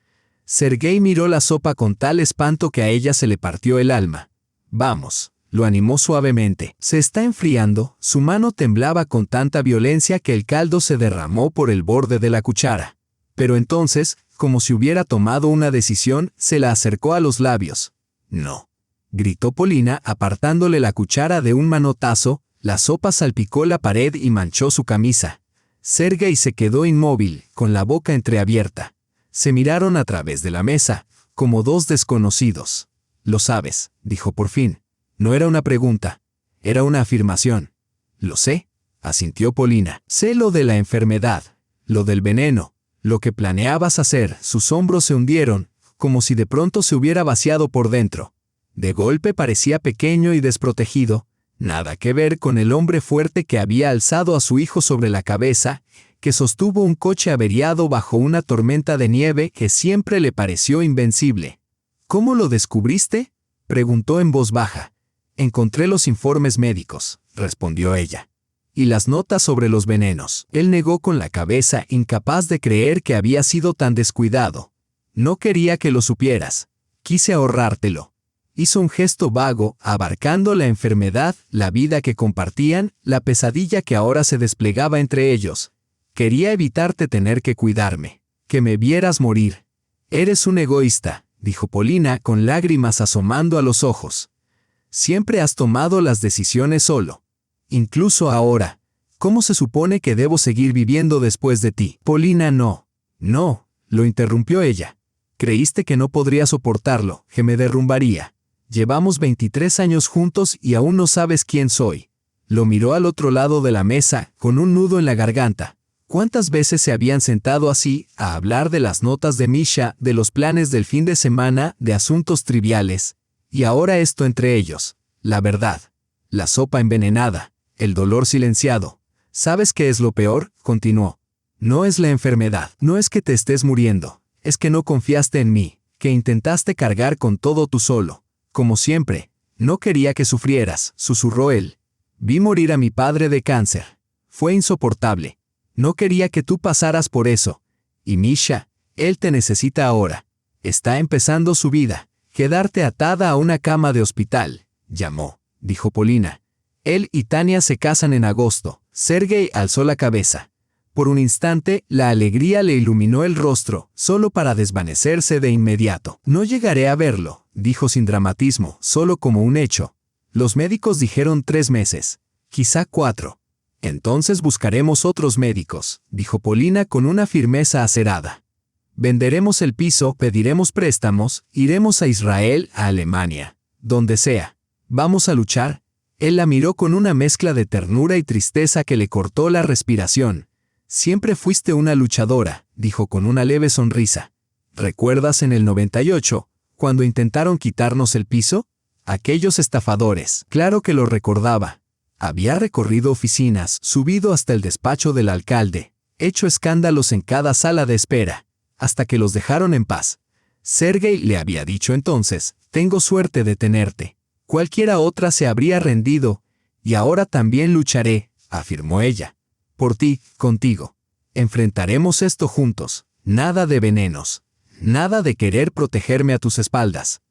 Sergei miró la sopa con tal espanto que a ella se le partió el alma. Vamos, lo animó suavemente. Se está enfriando. Su mano temblaba con tanta violencia que el caldo se derramó por el borde de la cuchara. Pero entonces, como si hubiera tomado una decisión, se la acercó a los labios. No, gritó Polina apartándole la cuchara de un manotazo. La sopa salpicó la pared y manchó su camisa. Sergei se quedó inmóvil, con la boca entreabierta. Se miraron a través de la mesa, como dos desconocidos. Lo sabes, dijo por fin. No era una pregunta, era una afirmación. Lo sé, asintió Polina. Sé lo de la enfermedad, lo del veneno, lo que planeabas hacer. Sus hombros se hundieron, como si de pronto se hubiera vaciado por dentro. De golpe parecía pequeño y desprotegido, nada que ver con el hombre fuerte que había alzado a su hijo sobre la cabeza, que sostuvo un coche averiado bajo una tormenta de nieve que siempre le pareció invencible. ¿Cómo lo descubriste?, preguntó en voz baja. Encontré los informes médicos, respondió ella. Y las notas sobre los venenos. Él negó con la cabeza, incapaz de creer que había sido tan descuidado. No quería que lo supieras. Quise ahorrártelo. Hizo un gesto vago, abarcando la enfermedad, la vida que compartían, la pesadilla que ahora se desplegaba entre ellos. Quería evitarte tener que cuidarme, que me vieras morir. Eres un egoísta, dijo Polina con lágrimas asomando a los ojos. Siempre has tomado las decisiones solo. Incluso ahora. ¿Cómo se supone que debo seguir viviendo después de ti? Polina, no. No, lo interrumpió ella. Creíste que no podría soportarlo, que me derrumbaría. Llevamos 23 años juntos y aún no sabes quién soy. Lo miró al otro lado de la mesa, con un nudo en la garganta. ¿Cuántas veces se habían sentado así, a hablar de las notas de Misha, de los planes del fin de semana, de asuntos triviales? Y ahora esto entre ellos. La verdad. La sopa envenenada. El dolor silenciado. ¿Sabes qué es lo peor?, continuó. No es la enfermedad. No es que te estés muriendo. Es que no confiaste en mí, que intentaste cargar con todo tú solo. Como siempre. No quería que sufrieras, susurró él. Vi morir a mi padre de cáncer. Fue insoportable. No quería que tú pasaras por eso. Y Misha, él te necesita ahora. Está empezando su vida. Quedarte atada a una cama de hospital. Llamó, dijo Polina. Él y Tania se casan en agosto. Sergei alzó la cabeza. Por un instante, la alegría le iluminó el rostro, solo para desvanecerse de inmediato. No llegaré a verlo, dijo sin dramatismo, solo como un hecho. Los médicos dijeron 3 meses, quizá 4. Entonces buscaremos otros médicos, dijo Polina con una firmeza acerada. Venderemos el piso, pediremos préstamos, iremos a Israel, a Alemania, donde sea. ¿Vamos a luchar? Él la miró con una mezcla de ternura y tristeza que le cortó la respiración. Siempre fuiste una luchadora, dijo con una leve sonrisa. ¿Recuerdas en el 98, cuando intentaron quitarnos el piso? Aquellos estafadores. Claro que lo recordaba. Había recorrido oficinas, subido hasta el despacho del alcalde, hecho escándalos en cada sala de espera, hasta que los dejaron en paz. Sergei le había dicho entonces, tengo suerte de tenerte. Cualquiera otra se habría rendido, y ahora también lucharé, afirmó ella. Por ti, contigo. Enfrentaremos esto juntos, nada de venenos, nada de querer protegerme a tus espaldas.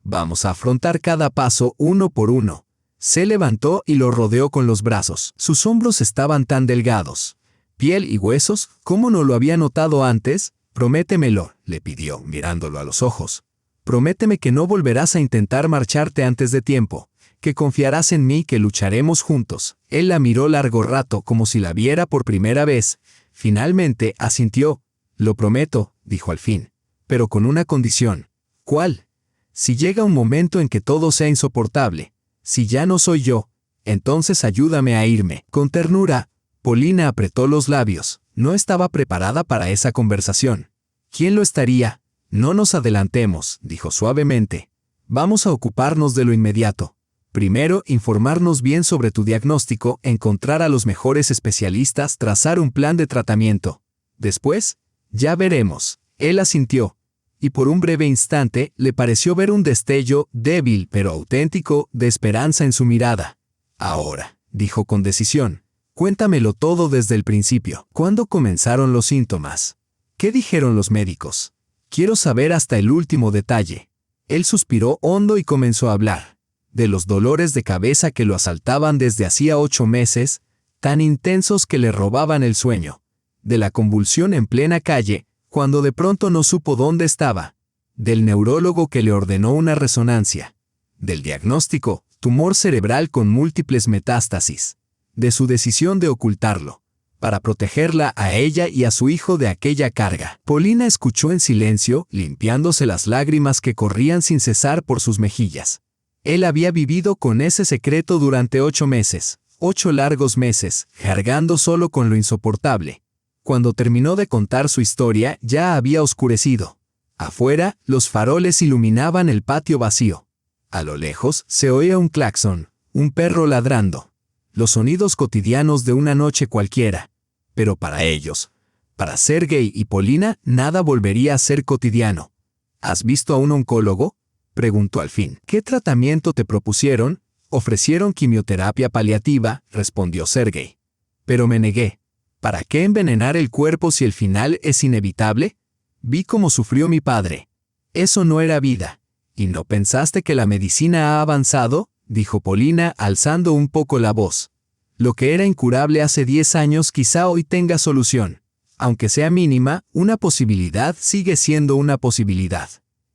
Vamos a afrontar cada paso uno por uno. Se levantó y lo rodeó con los brazos. Sus hombros estaban tan delgados. Piel y huesos, ¿cómo no lo había notado antes? Prométemelo, le pidió, mirándolo a los ojos. Prométeme que no volverás a intentar marcharte antes de tiempo, que confiarás en mí, que lucharemos juntos. Él la miró largo rato como si la viera por primera vez. Finalmente asintió. Lo prometo, dijo al fin, pero con una condición. ¿Cuál? Si llega un momento en que todo sea insoportable, si ya no soy yo, entonces ayúdame a irme. Con ternura, Polina apretó los labios. No estaba preparada para esa conversación. ¿Quién lo estaría? No nos adelantemos, dijo suavemente. Vamos a ocuparnos de lo inmediato. Primero, informarnos bien sobre tu diagnóstico, encontrar a los mejores especialistas, trazar un plan de tratamiento. Después, ya veremos. Él asintió, y por un breve instante le pareció ver un destello, débil pero auténtico, de esperanza en su mirada. Ahora, dijo con decisión, cuéntamelo todo desde el principio. ¿Cuándo comenzaron los síntomas? ¿Qué dijeron los médicos? Quiero saber hasta el último detalle. Él suspiró hondo y comenzó a hablar. De los dolores de cabeza que lo asaltaban desde hacía 8 meses, tan intensos que le robaban el sueño. De la convulsión en plena calle, cuando de pronto no supo dónde estaba. Del neurólogo que le ordenó una resonancia. Del diagnóstico, tumor cerebral con múltiples metástasis. De su decisión de ocultarlo, para protegerla a ella y a su hijo de aquella carga. Polina escuchó en silencio, limpiándose las lágrimas que corrían sin cesar por sus mejillas. Él había vivido con ese secreto durante 8 meses, 8 largos meses, cargando solo con lo insoportable. Cuando terminó de contar su historia, ya había oscurecido. Afuera, los faroles iluminaban el patio vacío. A lo lejos, se oía un claxon, un perro ladrando. Los sonidos cotidianos de una noche cualquiera. Pero para ellos, para Sergei y Polina, nada volvería a ser cotidiano. ¿Has visto a un oncólogo?, preguntó al fin. ¿Qué tratamiento te propusieron? Ofrecieron quimioterapia paliativa, respondió Sergei. Pero me negué. ¿Para qué envenenar el cuerpo si el final es inevitable? Vi cómo sufrió mi padre. Eso no era vida. ¿Y no pensaste que la medicina ha avanzado?, dijo Polina, alzando un poco la voz. Lo que era incurable hace 10 años quizá hoy tenga solución. Aunque sea mínima, una posibilidad sigue siendo una posibilidad.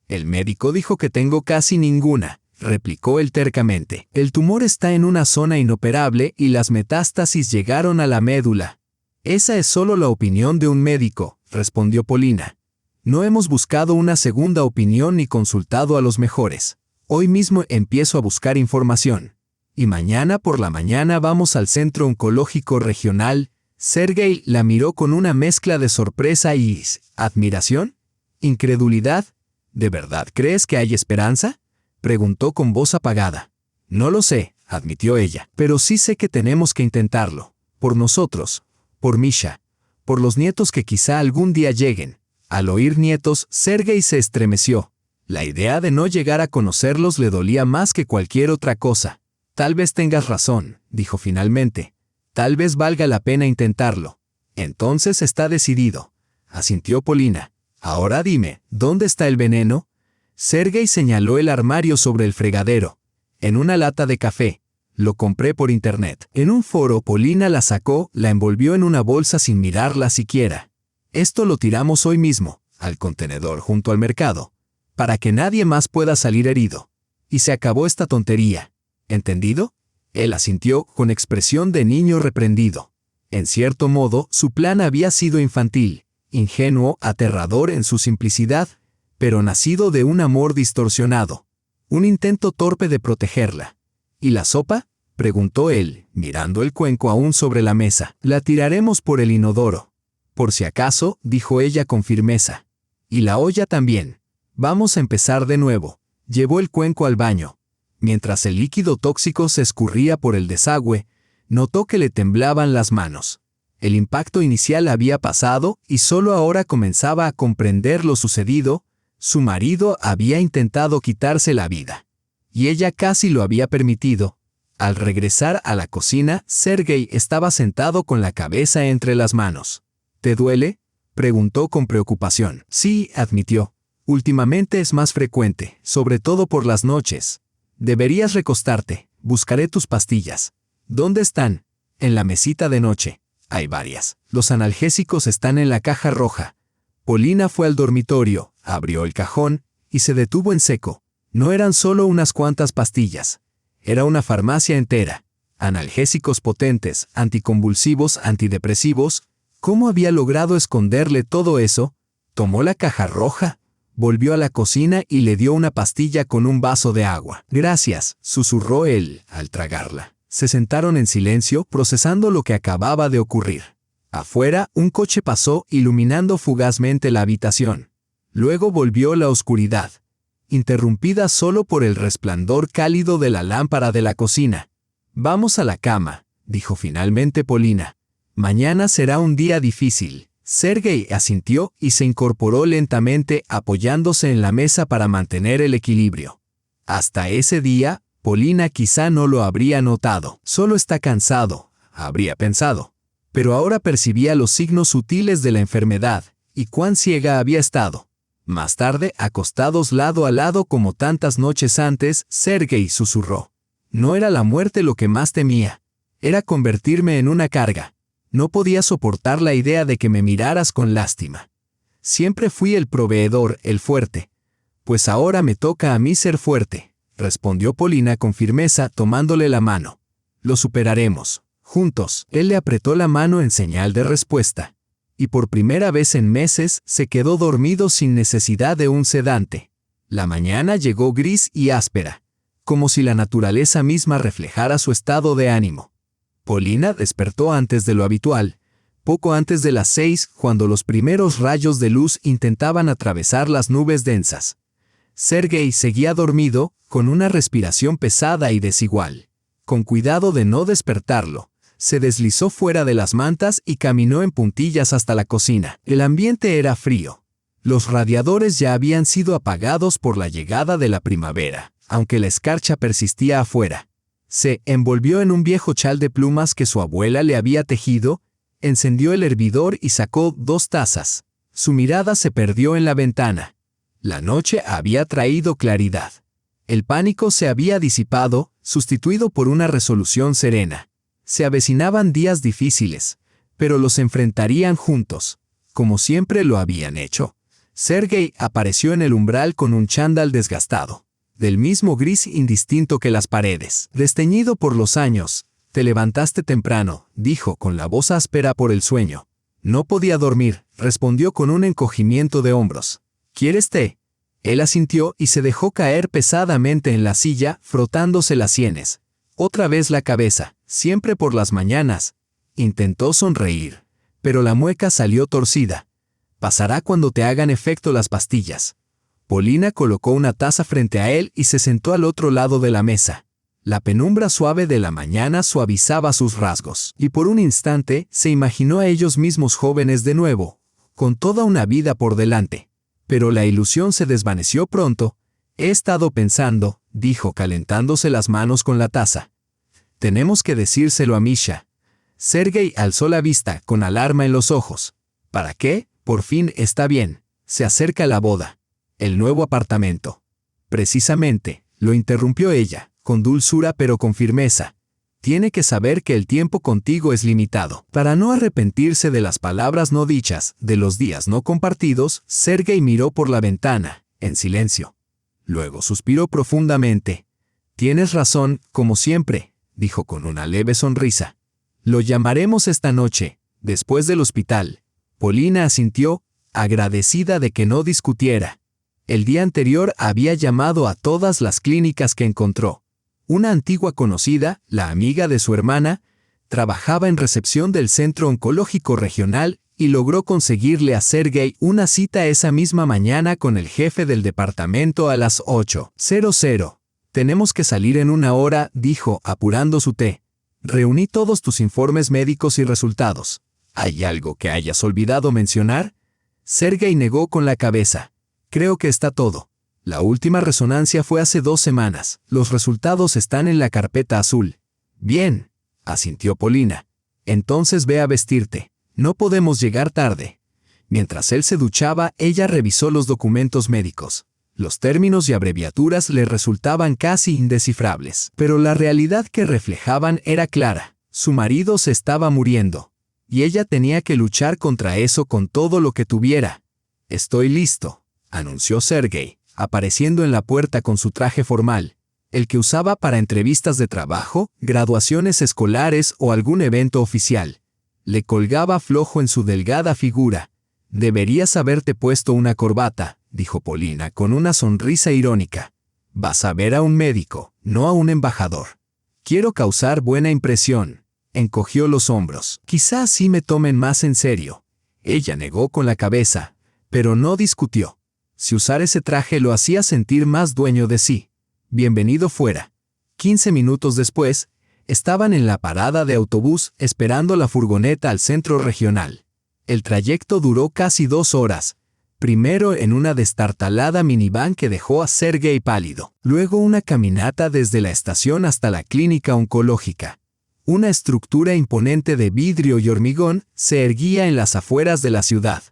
El médico dijo que tengo casi ninguna, replicó él tercamente. El tumor está en una zona inoperable y las metástasis llegaron a la médula. Esa es solo la opinión de un médico, respondió Polina. No hemos buscado una segunda opinión ni consultado a los mejores. Hoy mismo empiezo a buscar información. Y mañana por la mañana vamos al Centro Oncológico Regional. Sergei la miró con una mezcla de sorpresa y admiración, incredulidad. ¿De verdad crees que hay esperanza?, preguntó con voz apagada. No lo sé, admitió ella, pero sí sé que tenemos que intentarlo. Por nosotros, por Misha, por los nietos que quizá algún día lleguen. Al oír nietos, Sergei se estremeció. La idea de no llegar a conocerlos le dolía más que cualquier otra cosa. Tal vez tengas razón, dijo finalmente. Tal vez valga la pena intentarlo. Entonces está decidido, asintió Polina. Ahora dime, ¿dónde está el veneno? Sergei señaló el armario sobre el fregadero. En una lata de café. Lo compré por internet. En un foro, Polina la sacó, la envolvió en una bolsa sin mirarla siquiera. Esto lo tiramos hoy mismo, al contenedor junto al mercado, para que nadie más pueda salir herido. Y se acabó esta tontería. ¿Entendido? Él asintió con expresión de niño reprendido. En cierto modo, su plan había sido infantil, ingenuo, aterrador en su simplicidad, pero nacido de un amor distorsionado. Un intento torpe de protegerla. ¿Y la sopa?, preguntó él, mirando el cuenco aún sobre la mesa. La tiraremos por el inodoro. Por si acaso, dijo ella con firmeza. Y la olla también. Vamos a empezar de nuevo. Llevó el cuenco al baño. Mientras el líquido tóxico se escurría por el desagüe, notó que le temblaban las manos. El impacto inicial había pasado y solo ahora comenzaba a comprender lo sucedido. Su marido había intentado quitarse la vida. Y ella casi lo había permitido. Al regresar a la cocina, Sergei estaba sentado con la cabeza entre las manos. ¿Te duele?, preguntó con preocupación. Sí, admitió. Últimamente es más frecuente, sobre todo por las noches. Deberías recostarte. Buscaré tus pastillas. ¿Dónde están? En la mesita de noche. Hay varias. Los analgésicos están en la caja roja. Polina fue al dormitorio, abrió el cajón y se detuvo en seco. No eran solo unas cuantas pastillas. Era una farmacia entera. Analgésicos potentes, anticonvulsivos, antidepresivos. ¿Cómo había logrado esconderle todo eso? Tomó la caja roja, volvió a la cocina y le dio una pastilla con un vaso de agua. Gracias, susurró él, al tragarla. Se sentaron en silencio, procesando lo que acababa de ocurrir. Afuera, un coche pasó, iluminando fugazmente la habitación. Luego volvió la oscuridad. interrumpida solo por el resplandor cálido de la lámpara de la cocina. «Vamos a la cama», dijo finalmente Polina. «Mañana será un día difícil». Sergei asintió y se incorporó lentamente, apoyándose en la mesa para mantener el equilibrio. Hasta ese día, Polina quizá no lo habría notado. Solo está cansado, habría pensado. Pero ahora percibía los signos sutiles de la enfermedad, y cuán ciega había estado. Más tarde, acostados lado a lado como tantas noches antes, Sergei susurró. No era la muerte lo que más temía. Era convertirme en una carga. No podía soportar la idea de que me miraras con lástima. Siempre fui el proveedor, el fuerte. Pues ahora me toca a mí ser fuerte, respondió Polina con firmeza, tomándole la mano. Lo superaremos, juntos. Él le apretó la mano en señal de respuesta. Y por primera vez en meses se quedó dormido sin necesidad de un sedante. La mañana llegó gris y áspera, como si la naturaleza misma reflejara su estado de ánimo. Polina despertó antes de lo habitual, poco antes de las 6, cuando los primeros rayos de luz intentaban atravesar las nubes densas. Sergei seguía dormido, con una respiración pesada y desigual. Con cuidado de no despertarlo, se deslizó fuera de las mantas y caminó en puntillas hasta la cocina. El ambiente era frío. Los radiadores ya habían sido apagados por la llegada de la primavera, aunque la escarcha persistía afuera. Se envolvió en un viejo chal de plumas que su abuela le había tejido, encendió el hervidor y sacó 2 tazas. Su mirada se perdió en la ventana. La noche había traído claridad. El pánico se había disipado, sustituido por una resolución serena. Se avecinaban días difíciles, pero los enfrentarían juntos, como siempre lo habían hecho. Sergei apareció en el umbral con un chándal desgastado, del mismo gris indistinto que las paredes. Desteñido por los años, «Te levantaste temprano», dijo con la voz áspera por el sueño. «No podía dormir», respondió con un encogimiento de hombros. «¿Quieres té?» Él asintió y se dejó caer pesadamente en la silla, frotándose las sienes. Otra vez la cabeza, siempre por las mañanas. Intentó sonreír, pero la mueca salió torcida. «Pasará cuando te hagan efecto las pastillas». Polina colocó una taza frente a él y se sentó al otro lado de la mesa. La penumbra suave de la mañana suavizaba sus rasgos, y por un instante se imaginó a ellos mismos jóvenes de nuevo, con toda una vida por delante. Pero la ilusión se desvaneció pronto. «He estado pensando», dijo calentándose las manos con la taza. «Tenemos que decírselo a Misha». Sergei alzó la vista, con alarma en los ojos. «¿Para qué? Por fin está bien. Se acerca la boda. El nuevo apartamento». «Precisamente», lo interrumpió ella, con dulzura pero con firmeza. «Tiene que saber que el tiempo contigo es limitado». Para no arrepentirse de las palabras no dichas, de los días no compartidos, Sergei miró por la ventana, en silencio. Luego suspiró profundamente. «Tienes razón, como siempre», dijo con una leve sonrisa. «Lo llamaremos esta noche, después del hospital». Polina asintió, agradecida de que no discutiera. El día anterior había llamado a todas las clínicas que encontró. Una antigua conocida, la amiga de su hermana, trabajaba en recepción del Centro Oncológico Regional y logró conseguirle a Sergei una cita esa misma mañana con el jefe del departamento a las 8:00. «Tenemos que salir en 1 hora», dijo, apurando su té. «Reuní todos tus informes médicos y resultados. ¿Hay algo que hayas olvidado mencionar?» Sergei negó con la cabeza. «Creo que está todo. La última resonancia fue hace 2 semanas. Los resultados están en la carpeta azul». «Bien», asintió Polina. «Entonces ve a vestirte. No podemos llegar tarde». Mientras él se duchaba, ella revisó los documentos médicos. Los términos y abreviaturas le resultaban casi indescifrables, pero la realidad que reflejaban era clara. Su marido se estaba muriendo, y ella tenía que luchar contra eso con todo lo que tuviera. «Estoy listo», anunció Sergei, apareciendo en la puerta con su traje formal, el que usaba para entrevistas de trabajo, graduaciones escolares o algún evento oficial. Le colgaba flojo en su delgada figura. «Deberías haberte puesto una corbata», dijo Polina con una sonrisa irónica. «Vas a ver a un médico, no a un embajador». «Quiero causar buena impresión», encogió los hombros. «Quizá así me tomen más en serio». Ella negó con la cabeza, pero no discutió. Si usar ese traje lo hacía sentir más dueño de sí. Bienvenido fuera. 15 minutos después, estaban en la parada de autobús esperando la furgoneta al centro regional. El trayecto duró casi 2 horas. Primero en una destartalada minivan que dejó a Sergei pálido. Luego una caminata desde la estación hasta la clínica oncológica. Una estructura imponente de vidrio y hormigón se erguía en las afueras de la ciudad.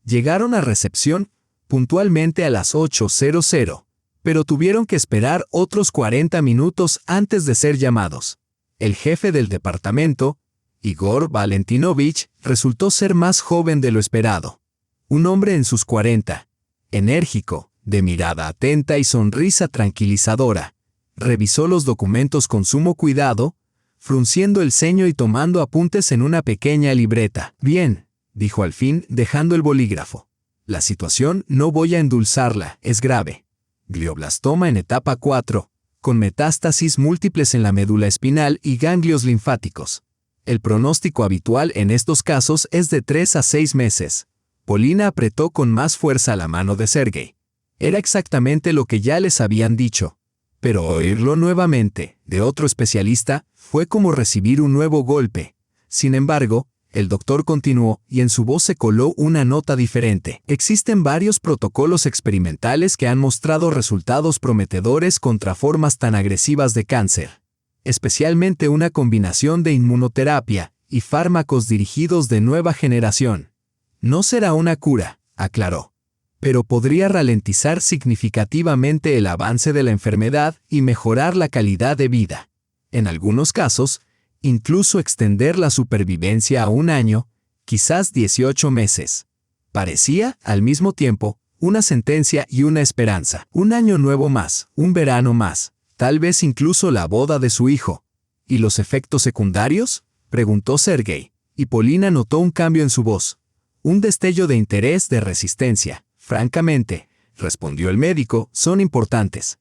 Llegaron a recepción puntualmente a las 8:00, pero tuvieron que esperar otros 40 minutos antes de ser llamados. El jefe del departamento, Igor Valentinovich, resultó ser más joven de lo esperado. Un hombre en sus 40, enérgico, de mirada atenta y sonrisa tranquilizadora. Revisó los documentos con sumo cuidado, frunciendo el ceño y tomando apuntes en una pequeña libreta. Bien, dijo al fin, dejando el bolígrafo. La situación no voy a endulzarla, es grave. Glioblastoma en etapa 4, con metástasis múltiples en la médula espinal y ganglios linfáticos. El pronóstico habitual en estos casos es de 3 a 6 meses. Polina apretó con más fuerza la mano de Sergei. Era exactamente lo que ya les habían dicho. Pero oírlo nuevamente, de otro especialista, fue como recibir un nuevo golpe. Sin embargo, el doctor continuó y en su voz se coló una nota diferente. Existen varios protocolos experimentales que han mostrado resultados prometedores contra formas tan agresivas de cáncer. Especialmente una combinación de inmunoterapia y fármacos dirigidos de nueva generación. No será una cura, aclaró, pero podría ralentizar significativamente el avance de la enfermedad y mejorar la calidad de vida. En algunos casos, incluso extender la supervivencia a 1 año, quizás 18 meses. Parecía, al mismo tiempo, una sentencia y una esperanza. Un año nuevo más, un verano más, tal vez incluso la boda de su hijo. ¿Y los efectos secundarios?, preguntó Sergei, y Polina notó un cambio en su voz. Un destello de interés, de resistencia. Francamente, respondió el médico, son importantes.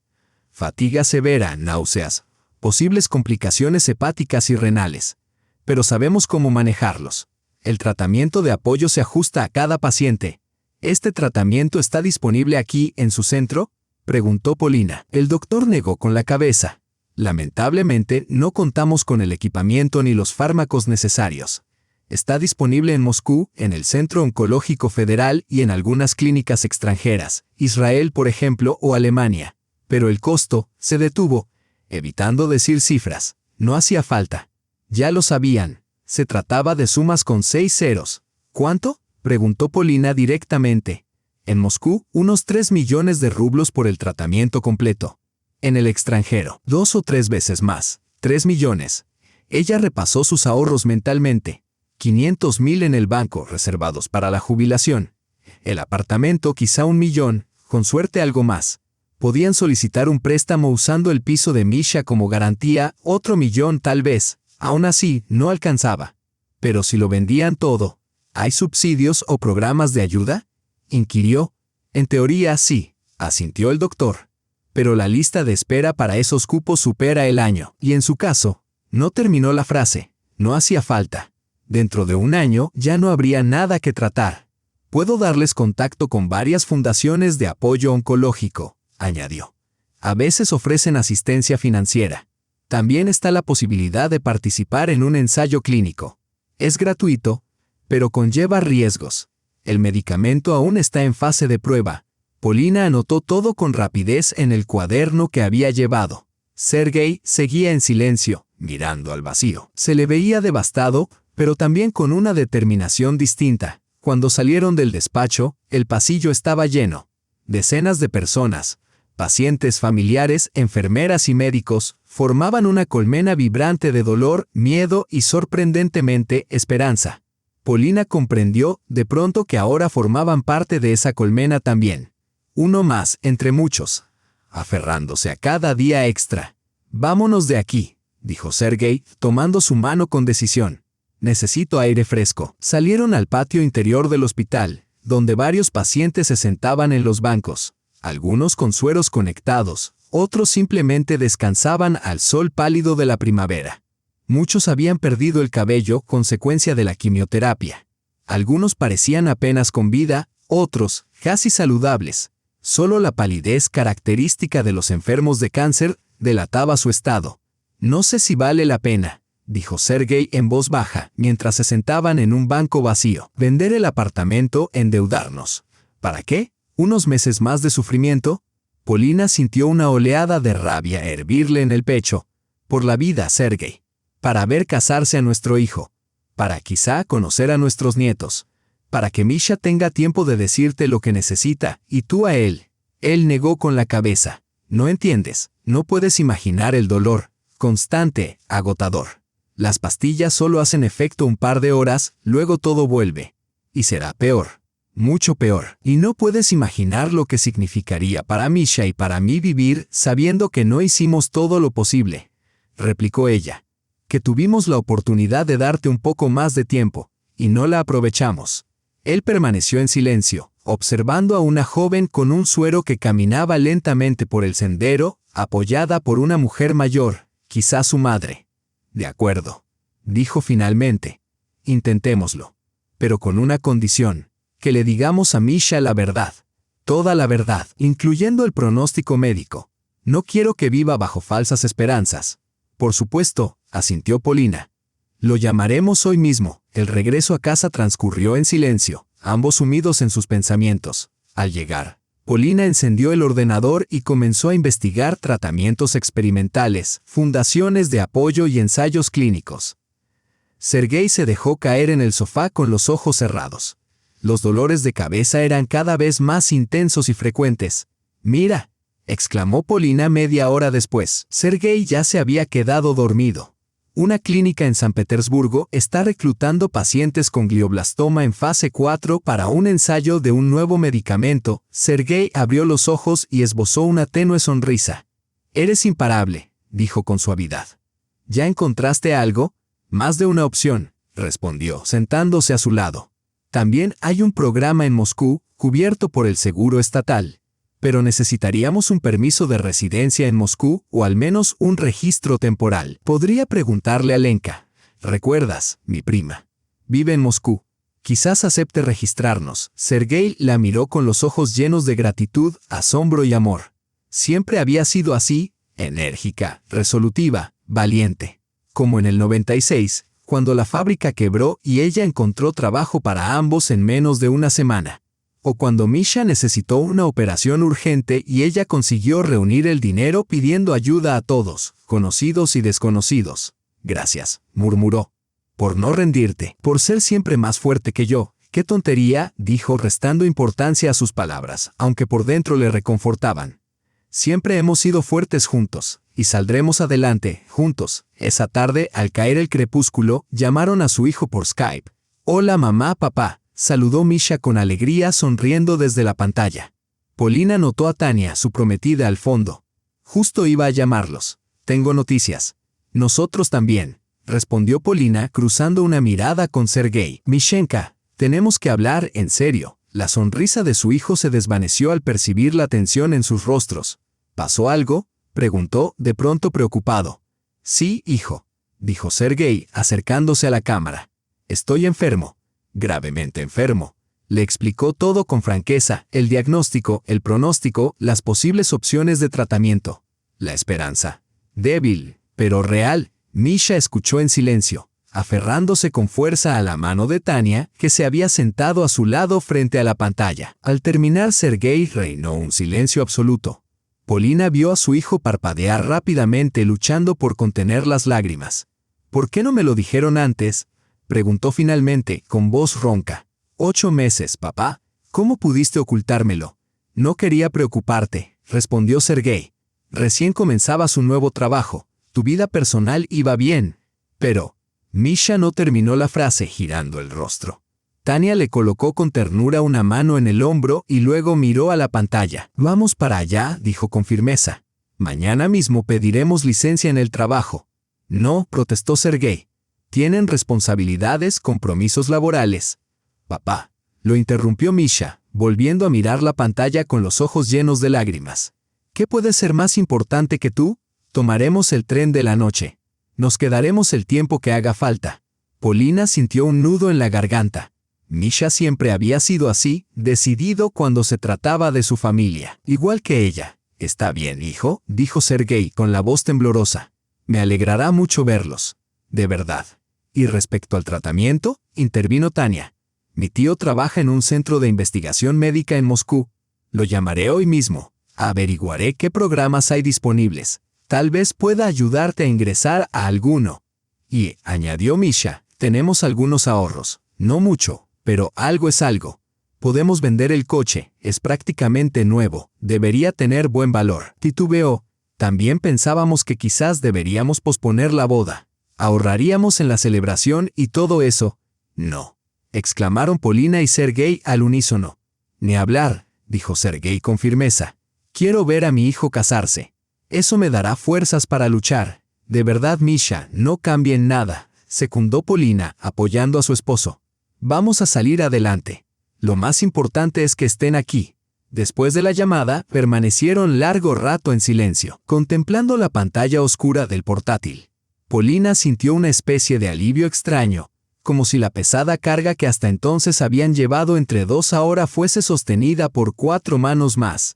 Fatiga severa, náuseas, posibles complicaciones hepáticas y renales. Pero sabemos cómo manejarlos. El tratamiento de apoyo se ajusta a cada paciente. ¿Este tratamiento está disponible aquí, en su centro?, preguntó Polina. El doctor negó con la cabeza. Lamentablemente, no contamos con el equipamiento ni los fármacos necesarios. Está disponible en Moscú, en el Centro Oncológico Federal y en algunas clínicas extranjeras, Israel por ejemplo o Alemania. Pero el costo se detuvo, evitando decir cifras. No hacía falta. Ya lo sabían. Se trataba de sumas con 6 ceros. ¿Cuánto?, preguntó Polina directamente. En Moscú, unos 3 millones de rublos por el tratamiento completo. En el extranjero, 2 o 3 veces más. 3 millones. Ella repasó sus ahorros mentalmente. 500.000 en el banco, reservados para la jubilación. El apartamento quizá 1 millón, con suerte algo más. Podían solicitar un préstamo usando el piso de Misha como garantía, otro 1 millón tal vez. Aún así, no alcanzaba. Pero si lo vendían todo, ¿hay subsidios o programas de ayuda?, inquirió. En teoría sí, asintió el doctor. Pero la lista de espera para esos cupos supera el año. Y en su caso, no terminó la frase. No hacía falta. Dentro de 1 año ya no habría nada que tratar. Puedo darles contacto con varias fundaciones de apoyo oncológico, añadió. A veces ofrecen asistencia financiera. También está la posibilidad de participar en un ensayo clínico. Es gratuito, pero conlleva riesgos. El medicamento aún está en fase de prueba. Polina anotó todo con rapidez en el cuaderno que había llevado. Sergei seguía en silencio, mirando al vacío. Se le veía devastado, pero también con una determinación distinta. Cuando salieron del despacho, el pasillo estaba lleno. Decenas de personas, pacientes, familiares, enfermeras y médicos, formaban una colmena vibrante de dolor, miedo y sorprendentemente esperanza. Polina comprendió de pronto que ahora formaban parte de esa colmena también. Uno más, entre muchos, aferrándose a cada día extra. «Vámonos de aquí», dijo Sergei, tomando su mano con decisión. «Necesito aire fresco». Salieron al patio interior del hospital, donde varios pacientes se sentaban en los bancos, algunos con sueros conectados, otros simplemente descansaban al sol pálido de la primavera. Muchos habían perdido el cabello, consecuencia de la quimioterapia. Algunos parecían apenas con vida, otros, casi saludables, Solo la palidez característica de los enfermos de cáncer delataba su estado. «No sé si vale la pena», dijo Sergei en voz baja, mientras se sentaban en un banco vacío. «Vender el apartamento, endeudarnos. ¿Para qué? ¿Unos meses más de sufrimiento?» Polina sintió una oleada de rabia hervirle en el pecho. «Por la vida, Sergei. Para ver casarse a nuestro hijo. Para quizá conocer a nuestros nietos. Para que Misha tenga tiempo de decirte lo que necesita, y tú a él». Él negó con la cabeza. «No entiendes, no puedes imaginar el dolor. Constante, agotador. Las pastillas solo hacen efecto un par de horas, luego todo vuelve. Y será peor. Mucho peor. Y no puedes imaginar lo que significaría para Misha y para mí vivir sabiendo que no hicimos todo lo posible», replicó ella. «Que tuvimos la oportunidad de darte un poco más de tiempo, y no la aprovechamos». Él permaneció en silencio, observando a una joven con un suero que caminaba lentamente por el sendero, apoyada por una mujer mayor, quizá su madre. «De acuerdo», dijo finalmente. «Intentémoslo. Pero con una condición, que le digamos a Misha la verdad. Toda la verdad, incluyendo el pronóstico médico. No quiero que viva bajo falsas esperanzas». «Por supuesto», asintió Polina. «Lo llamaremos hoy mismo». El regreso a casa transcurrió en silencio, ambos sumidos en sus pensamientos. Al llegar, Polina encendió el ordenador y comenzó a investigar tratamientos experimentales, fundaciones de apoyo y ensayos clínicos. Sergei se dejó caer en el sofá con los ojos cerrados. Los dolores de cabeza eran cada vez más intensos y frecuentes. «Mira», exclamó Polina media hora después. Sergei ya se había quedado dormido. «Una clínica en San Petersburgo está reclutando pacientes con glioblastoma en fase 4 para un ensayo de un nuevo medicamento». Sergei abrió los ojos y esbozó una tenue sonrisa. «Eres imparable», dijo con suavidad. «¿Ya encontraste algo?» «Más de una opción», respondió, sentándose a su lado. «También hay un programa en Moscú, cubierto por el seguro estatal. Pero necesitaríamos un permiso de residencia en Moscú o al menos un registro temporal. Podría preguntarle a Lenka. ¿Recuerdas, mi prima? Vive en Moscú. Quizás acepte registrarnos». Sergei la miró con los ojos llenos de gratitud, asombro y amor. Siempre había sido así, enérgica, resolutiva, valiente. Como en el 96, cuando la fábrica quebró y ella encontró trabajo para ambos en menos de una semana. O cuando Misha necesitó una operación urgente y ella consiguió reunir el dinero pidiendo ayuda a todos, conocidos y desconocidos. «Gracias», murmuró. «Por no rendirte, por ser siempre más fuerte que yo». «Qué tontería», dijo restando importancia a sus palabras, aunque por dentro le reconfortaban. «Siempre hemos sido fuertes juntos, y saldremos adelante, juntos». Esa tarde, al caer el crepúsculo, llamaron a su hijo por Skype. «Hola mamá, papá», saludó Misha con alegría sonriendo desde la pantalla. Polina notó a Tania, su prometida, al fondo. «Justo iba a llamarlos. Tengo noticias». «Nosotros también», respondió Polina cruzando una mirada con Sergei. «Mishenka, tenemos que hablar en serio». La sonrisa de su hijo se desvaneció al percibir la tensión en sus rostros. «¿Pasó algo?», preguntó, de pronto preocupado. «Sí, hijo», dijo Sergei, acercándose a la cámara. «Estoy enfermo. Gravemente enfermo». Le explicó todo con franqueza, el diagnóstico, el pronóstico, las posibles opciones de tratamiento. La esperanza. Débil, pero real. Misha escuchó en silencio, aferrándose con fuerza a la mano de Tania, que se había sentado a su lado frente a la pantalla. Al terminar, Sergei reinó un silencio absoluto. Polina vio a su hijo parpadear rápidamente luchando por contener las lágrimas. «¿Por qué no me lo dijeron antes?», preguntó finalmente, con voz ronca. «8 meses, papá. ¿Cómo pudiste ocultármelo?» «No quería preocuparte», respondió Sergei. «Recién comenzaba su nuevo trabajo. Tu vida personal iba bien. Pero…». Misha no terminó la frase, girando el rostro. Tania le colocó con ternura una mano en el hombro y luego miró a la pantalla. «Vamos para allá», dijo con firmeza. «Mañana mismo pediremos licencia en el trabajo». «No», protestó Sergei. «Tienen responsabilidades, compromisos laborales». «Papá», lo interrumpió Misha, volviendo a mirar la pantalla con los ojos llenos de lágrimas. «¿Qué puede ser más importante que tú? Tomaremos el tren de la noche. Nos quedaremos el tiempo que haga falta». Polina sintió un nudo en la garganta. Misha siempre había sido así, decidido cuando se trataba de su familia, igual que ella. «Está bien, hijo», dijo Sergei con la voz temblorosa. «Me alegrará mucho verlos. De verdad». «Y respecto al tratamiento», intervino Tania. «Mi tío trabaja en un centro de investigación médica en Moscú. Lo llamaré hoy mismo. Averiguaré qué programas hay disponibles. Tal vez pueda ayudarte a ingresar a alguno». Y, añadió Misha, «tenemos algunos ahorros. No mucho, pero algo es algo. Podemos vender el coche, es prácticamente nuevo, debería tener buen valor». Titubeó. «También pensábamos que quizás deberíamos posponer la boda. Ahorraríamos en la celebración y todo eso». «No», exclamaron Polina y Sergei al unísono. «Ni hablar», dijo Sergei con firmeza. «Quiero ver a mi hijo casarse. Eso me dará fuerzas para luchar». «De verdad, Misha, no cambien nada», secundó Polina, apoyando a su esposo. «Vamos a salir adelante. Lo más importante es que estén aquí». Después de la llamada, permanecieron largo rato en silencio, contemplando la pantalla oscura del portátil. Polina sintió una especie de alivio extraño, como si la pesada carga que hasta entonces habían llevado entre dos ahora fuese sostenida por 4 manos más.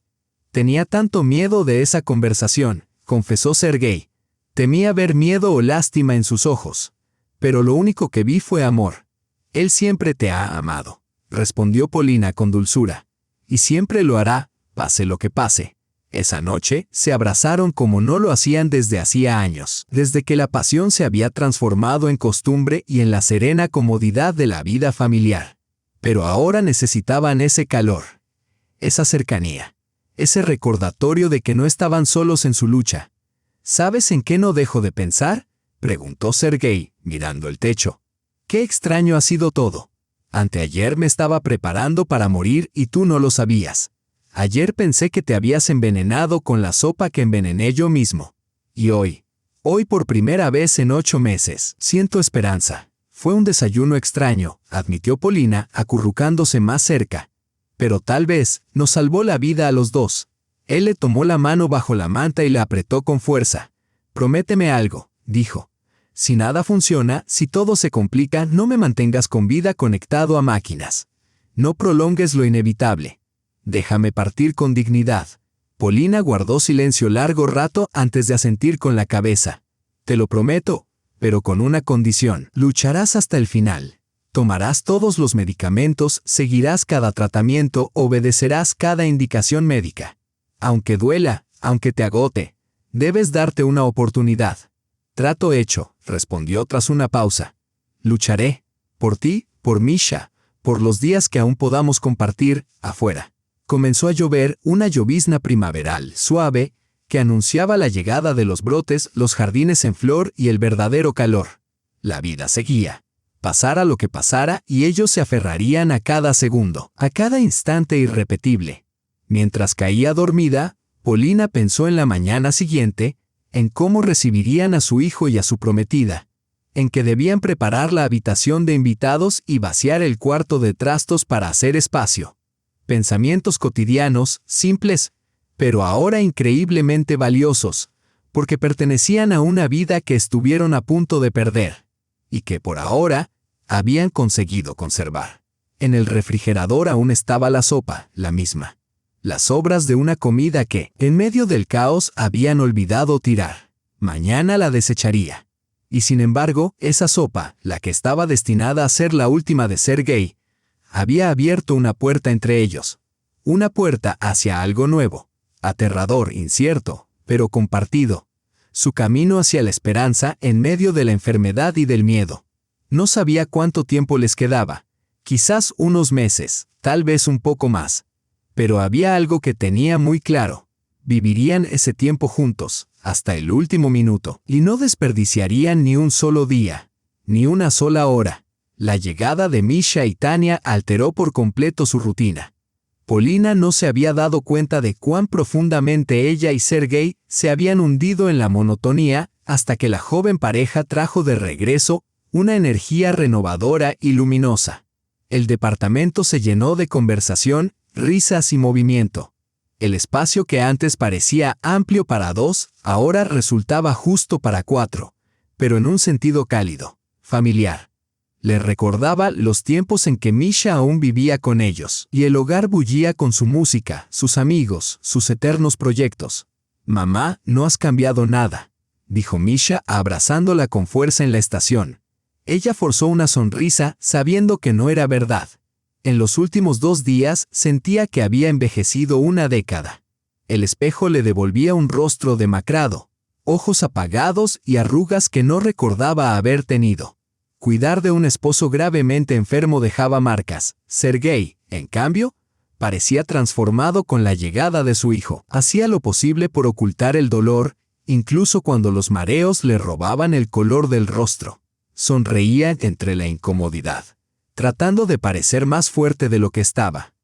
«Tenía tanto miedo de esa conversación», confesó Sergei. «Temía ver miedo o lástima en sus ojos. Pero lo único que vi fue amor». «Él siempre te ha amado», respondió Polina con dulzura. «Y siempre lo hará, pase lo que pase». Esa noche se abrazaron como no lo hacían desde hacía años, desde que la pasión se había transformado en costumbre y en la serena comodidad de la vida familiar. Pero ahora necesitaban ese calor, esa cercanía, ese recordatorio de que no estaban solos en su lucha. «¿Sabes en qué no dejo de pensar?», preguntó Sergei, mirando el techo. «Qué extraño ha sido todo. Anteayer me estaba preparando para morir y tú no lo sabías. Ayer pensé que te habías envenenado con la sopa que envenené yo mismo. Y hoy por primera vez en 8 meses, siento esperanza». «Fue un desayuno extraño», admitió Polina, acurrucándose más cerca. «Pero tal vez nos salvó la vida a los dos». Él le tomó la mano bajo la manta y la apretó con fuerza. «Prométeme algo», dijo. «Si nada funciona, si todo se complica, no me mantengas con vida conectado a máquinas. No prolongues lo inevitable. Déjame partir con dignidad». Polina guardó silencio largo rato antes de asentir con la cabeza. «Te lo prometo, pero con una condición. Lucharás hasta el final. Tomarás todos los medicamentos, seguirás cada tratamiento, obedecerás cada indicación médica. Aunque duela, aunque te agote, debes darte una oportunidad». «Trato hecho», respondió tras una pausa. «Lucharé. Por ti, por Misha, por los días que aún podamos compartir, afuera». Comenzó a llover, una llovizna primaveral, suave, que anunciaba la llegada de los brotes, los jardines en flor y el verdadero calor. La vida seguía. Pasara lo que pasara, y ellos se aferrarían a cada segundo, a cada instante irrepetible. Mientras caía dormida, Polina pensó en la mañana siguiente, en cómo recibirían a su hijo y a su prometida, en que debían preparar la habitación de invitados y vaciar el cuarto de trastos para hacer espacio. Pensamientos cotidianos, simples, pero ahora increíblemente valiosos, porque pertenecían a una vida que estuvieron a punto de perder, y que por ahora habían conseguido conservar. En el refrigerador aún estaba la sopa, la misma. Las sobras de una comida que, en medio del caos, habían olvidado tirar. Mañana la desecharía. Y sin embargo, esa sopa, la que estaba destinada a ser la última de Sergei, había abierto una puerta entre ellos. Una puerta hacia algo nuevo, aterrador, incierto, pero compartido. Su camino hacia la esperanza en medio de la enfermedad y del miedo. No sabía cuánto tiempo les quedaba. Quizás unos meses, tal vez un poco más. Pero había algo que tenía muy claro. Vivirían ese tiempo juntos, hasta el último minuto, y no desperdiciarían ni un solo día, ni una sola hora. La llegada de Misha y Tania alteró por completo su rutina. Polina no se había dado cuenta de cuán profundamente ella y Sergei se habían hundido en la monotonía hasta que la joven pareja trajo de regreso una energía renovadora y luminosa. El departamento se llenó de conversación, risas y movimiento. El espacio que antes parecía amplio para 2, ahora resultaba justo para 4, pero en un sentido cálido, familiar. Le recordaba los tiempos en que Misha aún vivía con ellos, y el hogar bullía con su música, sus amigos, sus eternos proyectos. «Mamá, no has cambiado nada», dijo Misha abrazándola con fuerza en la estación. Ella forzó una sonrisa, sabiendo que no era verdad. En los últimos 2 días sentía que había envejecido una década. El espejo le devolvía un rostro demacrado, ojos apagados y arrugas que no recordaba haber tenido. Cuidar de un esposo gravemente enfermo dejaba marcas. Sergei, en cambio, parecía transformado con la llegada de su hijo. Hacía lo posible por ocultar el dolor, incluso cuando los mareos le robaban el color del rostro. Sonreía entre la incomodidad, tratando de parecer más fuerte de lo que estaba.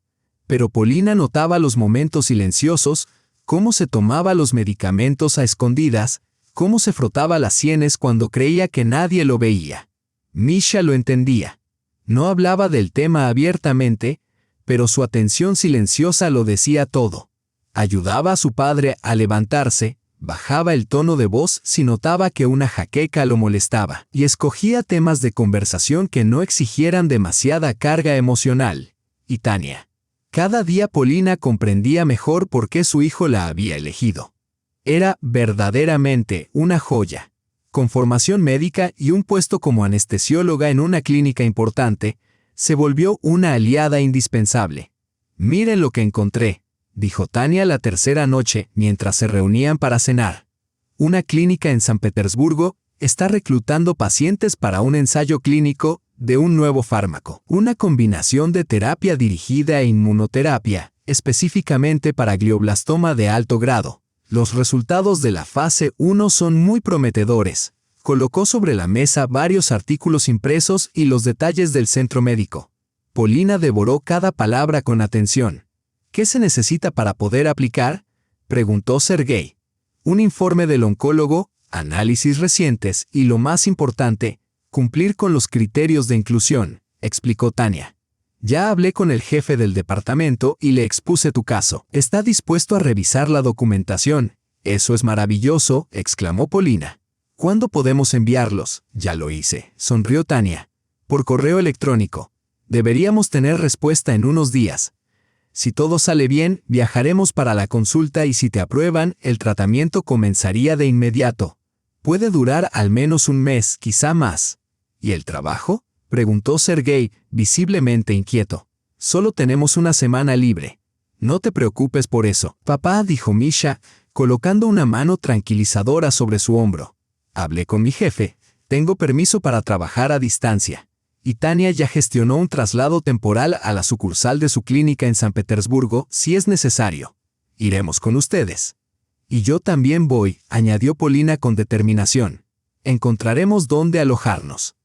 Pero Polina notaba los momentos silenciosos, cómo se tomaba los medicamentos a escondidas, cómo se frotaba las sienes cuando creía que nadie lo veía. Misha lo entendía. No hablaba del tema abiertamente, pero su atención silenciosa lo decía todo. Ayudaba a su padre a levantarse, bajaba el tono de voz si notaba que una jaqueca lo molestaba, y escogía temas de conversación que no exigieran demasiada carga emocional. Y Tania. Cada día Polina comprendía mejor por qué su hijo la había elegido. Era verdaderamente una joya. Con formación médica y un puesto como anestesióloga en una clínica importante, se volvió una aliada indispensable. «Miren lo que encontré», dijo Tania la tercera noche mientras se reunían para cenar. «Una clínica en San Petersburgo está reclutando pacientes para un ensayo clínico de un nuevo fármaco, una combinación de terapia dirigida e inmunoterapia, específicamente para glioblastoma de alto grado. Los resultados de la fase 1 son muy prometedores». Colocó sobre la mesa varios artículos impresos y los detalles del centro médico. Polina devoró cada palabra con atención. «¿Qué se necesita para poder aplicar?», preguntó Sergei. «Un informe del oncólogo, análisis recientes y, lo más importante, cumplir con los criterios de inclusión», explicó Tania. «Ya hablé con el jefe del departamento y le expuse tu caso. Está dispuesto a revisar la documentación». «Eso es maravilloso», exclamó Polina. «¿Cuándo podemos enviarlos?». «Ya lo hice», sonrió Tania. «Por correo electrónico. Deberíamos tener respuesta en unos días. Si todo sale bien, viajaremos para la consulta y si te aprueban, el tratamiento comenzaría de inmediato. Puede durar al menos un mes, quizá más». «¿Y el trabajo?», preguntó Sergei, visiblemente inquieto. «Solo tenemos una semana libre». «No te preocupes por eso, papá», dijo Misha, colocando una mano tranquilizadora sobre su hombro. «Hablé con mi jefe, tengo permiso para trabajar a distancia. Y Tania ya gestionó un traslado temporal a la sucursal de su clínica en San Petersburgo si es necesario. Iremos con ustedes». «Y yo también voy», añadió Polina con determinación. «Encontraremos dónde alojarnos».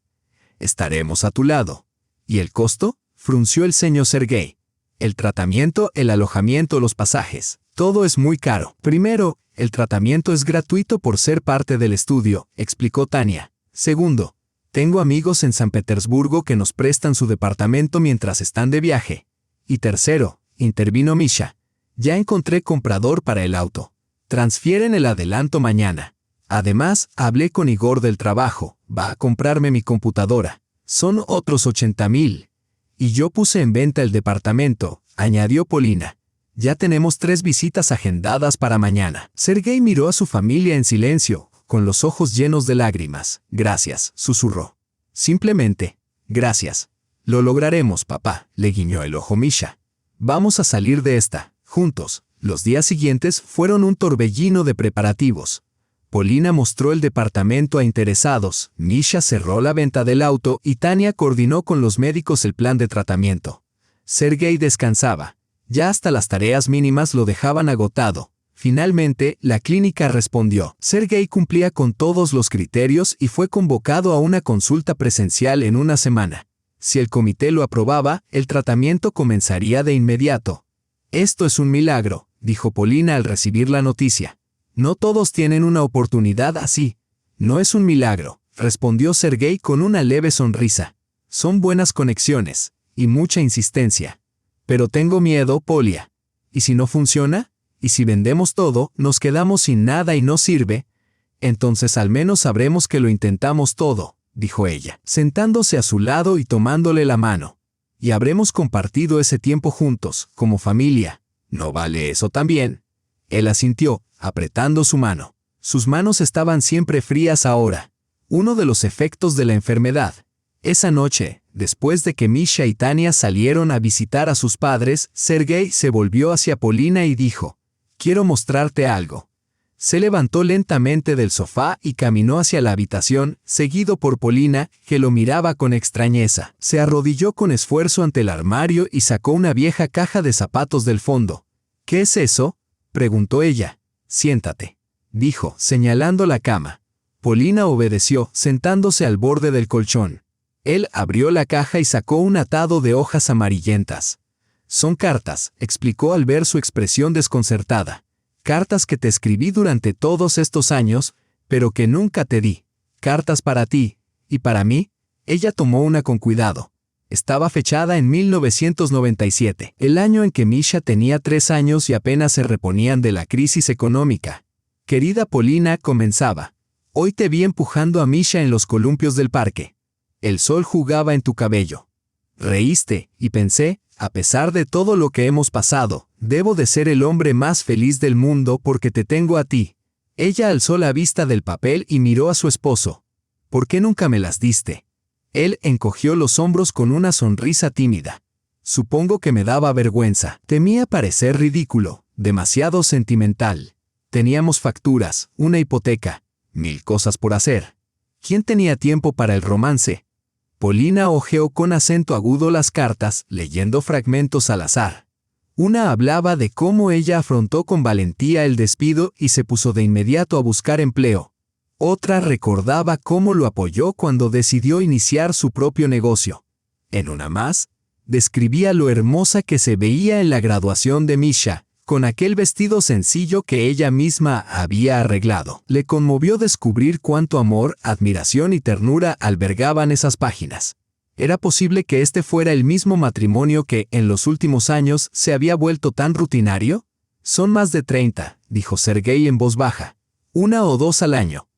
«Estaremos a tu lado». «¿Y el costo?», frunció el ceño Sergei. «El tratamiento, el alojamiento, los pasajes. Todo es muy caro». «Primero, el tratamiento es gratuito por ser parte del estudio», explicó Tania. «Segundo, tengo amigos en San Petersburgo que nos prestan su departamento mientras están de viaje. Y tercero», intervino Misha, «ya encontré comprador para el auto. Transfieren el adelanto mañana. Además, hablé con Igor del trabajo, va a comprarme mi computadora. Son otros 80,000. Y yo puse en venta el departamento», añadió Polina. «Ya tenemos 3 visitas agendadas para mañana». Sergei miró a su familia en silencio, con los ojos llenos de lágrimas. «Gracias», susurró. «Simplemente, gracias». «Lo lograremos, papá», le guiñó el ojo Misha. «Vamos a salir de esta, juntos». Los días siguientes fueron un torbellino de preparativos. Polina mostró el departamento a interesados, Misha cerró la venta del auto y Tania coordinó con los médicos el plan de tratamiento. Sergei descansaba. Ya hasta las tareas mínimas lo dejaban agotado. Finalmente, la clínica respondió. Sergei cumplía con todos los criterios y fue convocado a una consulta presencial en una semana. Si el comité lo aprobaba, el tratamiento comenzaría de inmediato. «Esto es un milagro», dijo Polina al recibir la noticia. «No todos tienen una oportunidad así». «No es un milagro», respondió Sergei con una leve sonrisa. «Son buenas conexiones y mucha insistencia. Pero tengo miedo, Polia. ¿Y si no funciona? ¿Y si vendemos todo, nos quedamos sin nada y no sirve? Entonces al menos sabremos que lo intentamos todo», dijo ella, sentándose a su lado y tomándole la mano. Y habremos compartido ese tiempo juntos, como familia. ¿No vale eso también? Él asintió, apretando su mano. Sus manos estaban siempre frías ahora. Uno de los efectos de la enfermedad. Esa noche, después de que Misha y Tania salieron a visitar a sus padres, Sergei se volvió hacia Polina y dijo: «Quiero mostrarte algo». Se levantó lentamente del sofá y caminó hacia la habitación, seguido por Polina, que lo miraba con extrañeza. Se arrodilló con esfuerzo ante el armario y sacó una vieja caja de zapatos del fondo. «¿Qué es eso?», preguntó ella. «Siéntate», dijo, señalando la cama. Polina obedeció, sentándose al borde del colchón. Él abrió la caja y sacó un atado de hojas amarillentas. «Son cartas», explicó al ver su expresión desconcertada. «Cartas que te escribí durante todos estos años, pero que nunca te di. Cartas para ti, y para mí». Ella tomó una con cuidado. Estaba fechada en 1997, el año en que Misha tenía 3 años y apenas se reponían de la crisis económica. «Querida Polina», comenzaba. «Hoy te vi empujando a Misha en los columpios del parque. El sol jugaba en tu cabello. Reíste, y pensé, a pesar de todo lo que hemos pasado, debo de ser el hombre más feliz del mundo porque te tengo a ti». Ella alzó la vista del papel y miró a su esposo. «¿Por qué nunca me las diste?». Él encogió los hombros con una sonrisa tímida. «Supongo que me daba vergüenza. Temía parecer ridículo, demasiado sentimental. Teníamos facturas, una hipoteca, 1000 cosas por hacer. ¿Quién tenía tiempo para el romance?». Polina hojeó con acento agudo las cartas, leyendo fragmentos al azar. Una hablaba de cómo ella afrontó con valentía el despido y se puso de inmediato a buscar empleo. Otra recordaba cómo lo apoyó cuando decidió iniciar su propio negocio. En una más, describía lo hermosa que se veía en la graduación de Misha, con aquel vestido sencillo que ella misma había arreglado. Le conmovió descubrir cuánto amor, admiración y ternura albergaban esas páginas. ¿Era posible que este fuera el mismo matrimonio que, en los últimos años, se había vuelto tan rutinario? «Son más de 30», dijo Sergei en voz baja. «1 o 2 al año.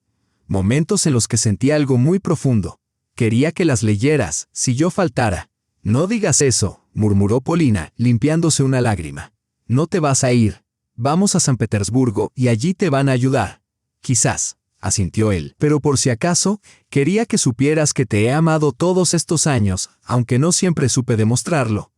Momentos en los que sentía algo muy profundo. Quería que las leyeras, si yo faltara». «No digas eso», murmuró Polina, limpiándose una lágrima. «No te vas a ir. Vamos a San Petersburgo y allí te van a ayudar». «Quizás», asintió él, «pero por si acaso, quería que supieras que te he amado todos estos años, aunque no siempre supe demostrarlo».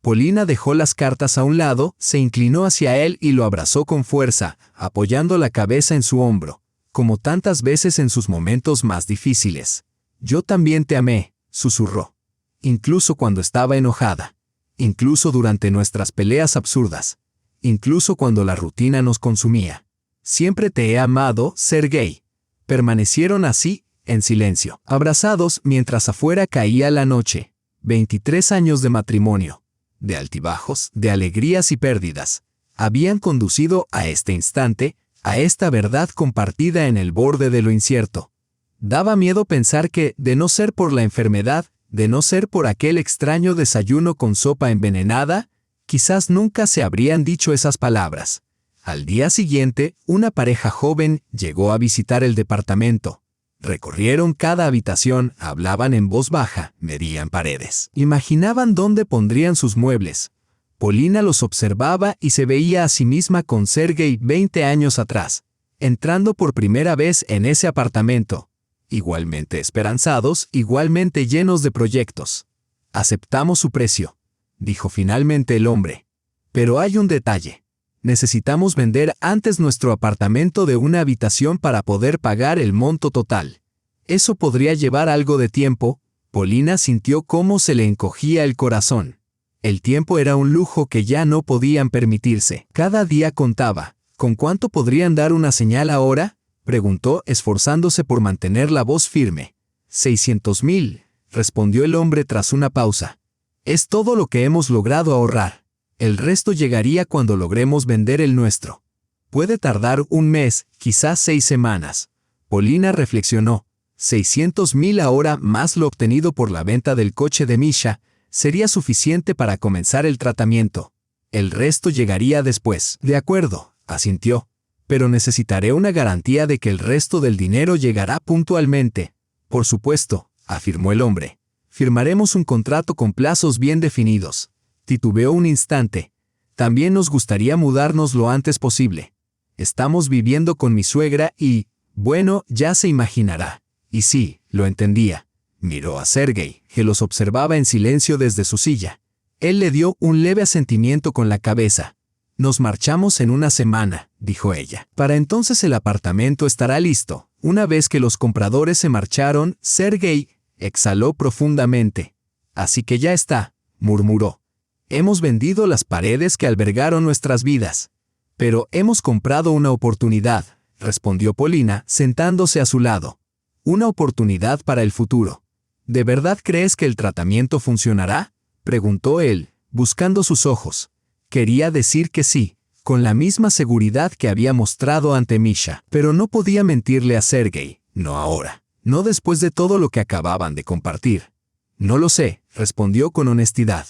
Polina dejó las cartas a un lado, se inclinó hacia él y lo abrazó con fuerza, apoyando la cabeza en su hombro, como tantas veces en sus momentos más difíciles. «Yo también te amé», susurró. «Incluso cuando estaba enojada. Incluso durante nuestras peleas absurdas. Incluso cuando la rutina nos consumía. Siempre te he amado, Sergei». Permanecieron así, en silencio, abrazados mientras afuera caía la noche. 23 años de matrimonio, de altibajos, de alegrías y pérdidas, habían conducido a este instante, a esta verdad compartida en el borde de lo incierto. Daba miedo pensar que, de no ser por la enfermedad, de no ser por aquel extraño desayuno con sopa envenenada, quizás nunca se habrían dicho esas palabras. Al día siguiente, una pareja joven llegó a visitar el departamento. Recorrieron cada habitación, hablaban en voz baja, medían paredes. Imaginaban dónde pondrían sus muebles. Polina los observaba y se veía a sí misma con Sergei 20 años atrás, entrando por primera vez en ese apartamento. Igualmente esperanzados, igualmente llenos de proyectos. «Aceptamos su precio», dijo finalmente el hombre. «Pero hay un detalle. Necesitamos vender antes nuestro apartamento de una habitación para poder pagar el monto total. Eso podría llevar algo de tiempo». Polina sintió cómo se le encogía el corazón. El tiempo era un lujo que ya no podían permitirse. Cada día contaba. ¿Con cuánto podrían dar una señal ahora?, preguntó, esforzándose por mantener la voz firme. 600,000, respondió el hombre tras una pausa. «Es todo lo que hemos logrado ahorrar. El resto llegaría cuando logremos vender el nuestro. Puede tardar 1 mes, quizás 6 semanas». Polina reflexionó. 600,000 ahora más lo obtenido por la venta del coche de Misha sería suficiente para comenzar el tratamiento. El resto llegaría después. «De acuerdo», asintió. «Pero necesitaré una garantía de que el resto del dinero llegará puntualmente». «Por supuesto», afirmó el hombre. Firmaremos un contrato con plazos bien definidos. Titubeó un instante. También nos gustaría mudarnos lo antes posible. Estamos viviendo con mi suegra y, bueno, ya se imaginará. Y sí, lo entendía. Miró a Sergei, que los observaba en silencio desde su silla. Él le dio un leve asentimiento con la cabeza. Nos marchamos en una semana, dijo ella. Para entonces el apartamento estará listo. Una vez que los compradores se marcharon, Sergei exhaló profundamente. Así que ya está, murmuró. Hemos vendido las paredes que albergaron nuestras vidas. Pero hemos comprado una oportunidad, respondió Polina, sentándose a su lado. Una oportunidad para el futuro. ¿De verdad crees que el tratamiento funcionará?, preguntó él, buscando sus ojos. Quería decir que sí, con la misma seguridad que había mostrado ante Misha, pero no podía mentirle a Sergei, no ahora, no después de todo lo que acababan de compartir. No lo sé, respondió con honestidad.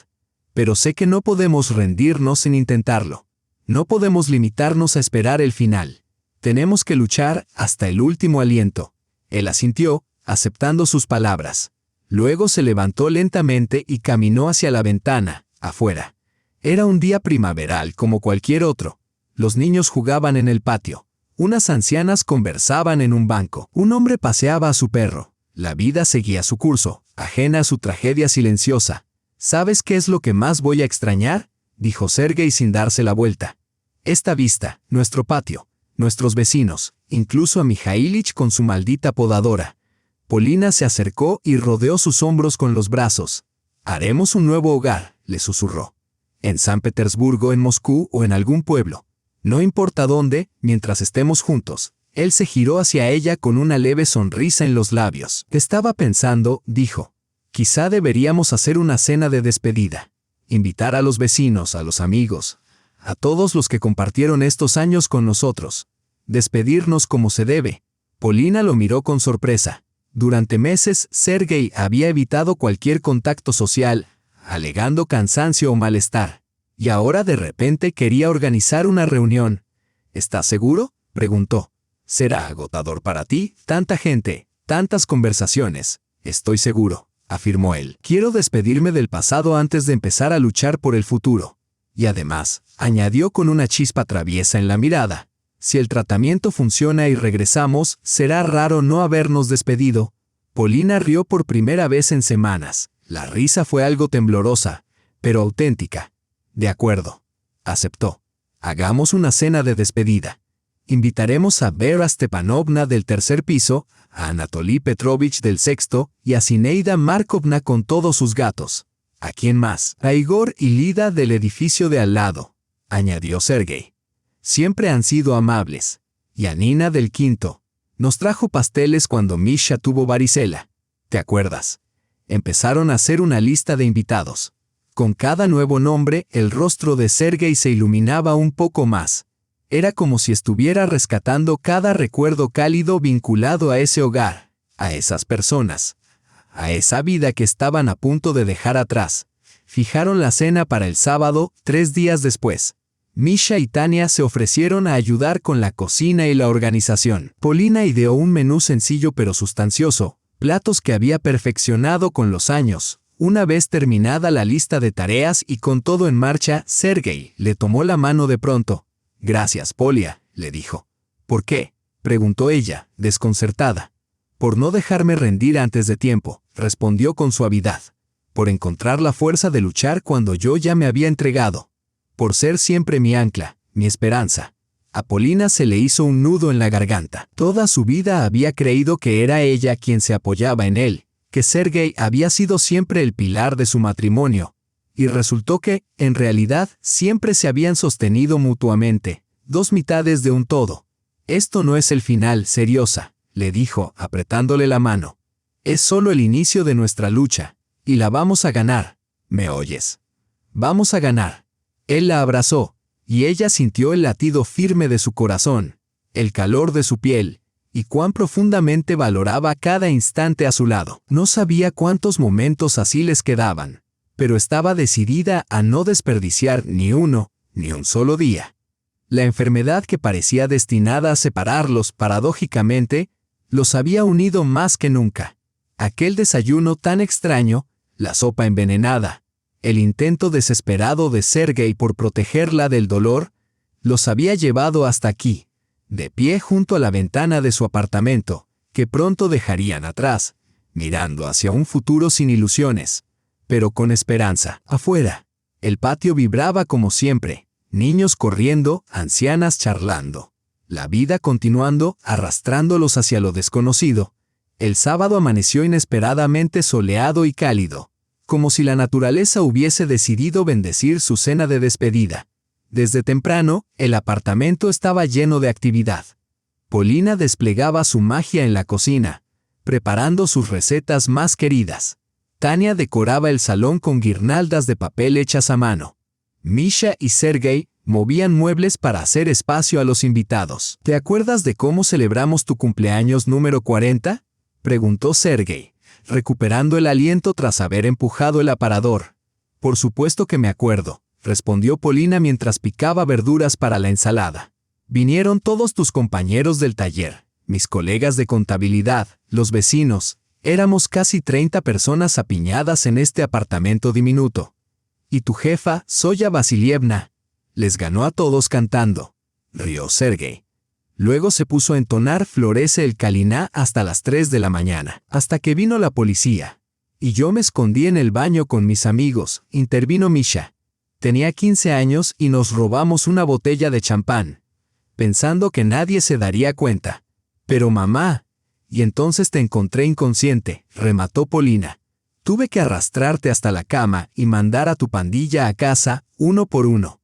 Pero sé que no podemos rendirnos sin intentarlo. No podemos limitarnos a esperar el final. Tenemos que luchar hasta el último aliento. Él asintió, aceptando sus palabras. Luego se levantó lentamente y caminó hacia la ventana, afuera. Era un día primaveral como cualquier otro. Los niños jugaban en el patio. Unas ancianas conversaban en un banco. Un hombre paseaba a su perro. La vida seguía su curso, ajena a su tragedia silenciosa. ¿Sabes qué es lo que más voy a extrañar?, dijo Sergei sin darse la vuelta. Esta vista, nuestro patio, nuestros vecinos, incluso a Mikhailich con su maldita podadora. Polina se acercó y rodeó sus hombros con los brazos. Haremos un nuevo hogar, le susurró. En San Petersburgo, en Moscú o en algún pueblo. No importa dónde, mientras estemos juntos. Él se giró hacia ella con una leve sonrisa en los labios. Estaba pensando, dijo. Quizá deberíamos hacer una cena de despedida. Invitar a los vecinos, a los amigos, a todos los que compartieron estos años con nosotros. Despedirnos como se debe. Polina lo miró con sorpresa. Durante meses, Sergei había evitado cualquier contacto social, alegando cansancio o malestar. Y ahora de repente quería organizar una reunión. ¿Estás seguro?, preguntó. Será agotador para ti, tanta gente, tantas conversaciones. Estoy seguro, afirmó él. Quiero despedirme del pasado antes de empezar a luchar por el futuro. Y además, añadió con una chispa traviesa en la mirada, si el tratamiento funciona y regresamos, será raro no habernos despedido. Polina rió por primera vez en semanas. La risa fue algo temblorosa, pero auténtica. De acuerdo, aceptó. Hagamos una cena de despedida. Invitaremos a Vera Stepanovna del tercer piso, a Anatoly Petrovich del sexto y a Zineida Markovna con todos sus gatos. ¿A quién más? A Igor y Lida del edificio de al lado, añadió Sergei. Siempre han sido amables. Y a Nina del quinto. Nos trajo pasteles cuando Misha tuvo varicela. ¿Te acuerdas? Empezaron a hacer una lista de invitados. Con cada nuevo nombre, el rostro de Sergei se iluminaba un poco más. Era como si estuviera rescatando cada recuerdo cálido vinculado a ese hogar, a esas personas, a esa vida que estaban a punto de dejar atrás. Fijaron la cena para el sábado, 3 días después. Misha y Tania se ofrecieron a ayudar con la cocina y la organización. Polina ideó un menú sencillo pero sustancioso, platos que había perfeccionado con los años. Una vez terminada la lista de tareas y con todo en marcha, Sergei le tomó la mano de pronto. «Gracias, Polia», le dijo. «¿Por qué?», preguntó ella, desconcertada. «Por no dejarme rendir antes de tiempo», respondió con suavidad. «Por encontrar la fuerza de luchar cuando yo ya me había entregado. Por ser siempre mi ancla, mi esperanza». A Polina se le hizo un nudo en la garganta. Toda su vida había creído que era ella quien se apoyaba en él, que Sergei había sido siempre el pilar de su matrimonio. Y resultó que, en realidad, siempre se habían sostenido mutuamente, 2 mitades de un todo. «Esto no es el final, Seriosa», le dijo, apretándole la mano. «Es solo el inicio de nuestra lucha, y la vamos a ganar. ¿Me oyes? Vamos a ganar». Él la abrazó, y ella sintió el latido firme de su corazón, el calor de su piel, y cuán profundamente valoraba cada instante a su lado. No sabía cuántos momentos así les quedaban, pero estaba decidida a no desperdiciar ni uno, ni un solo día. La enfermedad que parecía destinada a separarlos paradójicamente, los había unido más que nunca. Aquel desayuno tan extraño, la sopa envenenada, el intento desesperado de Sergei por protegerla del dolor, los había llevado hasta aquí, de pie junto a la ventana de su apartamento, que pronto dejarían atrás, mirando hacia un futuro sin ilusiones, pero con esperanza. Afuera, el patio vibraba como siempre, niños corriendo, ancianas charlando. La vida continuando, arrastrándolos hacia lo desconocido. El sábado amaneció inesperadamente soleado y cálido, como si la naturaleza hubiese decidido bendecir su cena de despedida. Desde temprano, el apartamento estaba lleno de actividad. Polina desplegaba su magia en la cocina, preparando sus recetas más queridas. Tania decoraba el salón con guirnaldas de papel hechas a mano. Misha y Sergei movían muebles para hacer espacio a los invitados. ¿Te acuerdas de cómo celebramos tu cumpleaños número 40? Preguntó Sergei, recuperando el aliento tras haber empujado el aparador. Por supuesto que me acuerdo, respondió Polina mientras picaba verduras para la ensalada. Vinieron todos tus compañeros del taller, mis colegas de contabilidad, los vecinos. Éramos casi 30 personas apiñadas en este apartamento diminuto. Y tu jefa, Zoya Vasilievna, les ganó a todos cantando. Rió Sergei. Luego se puso a entonar Florece el Kaliná hasta las 3 de la mañana, hasta que vino la policía. Y yo me escondí en el baño con mis amigos, intervino Misha. Tenía 15 años y nos robamos una botella de champán, pensando que nadie se daría cuenta. Pero mamá, y entonces te encontré inconsciente, remató Polina. Tuve que arrastrarte hasta la cama y mandar a tu pandilla a casa, uno por uno.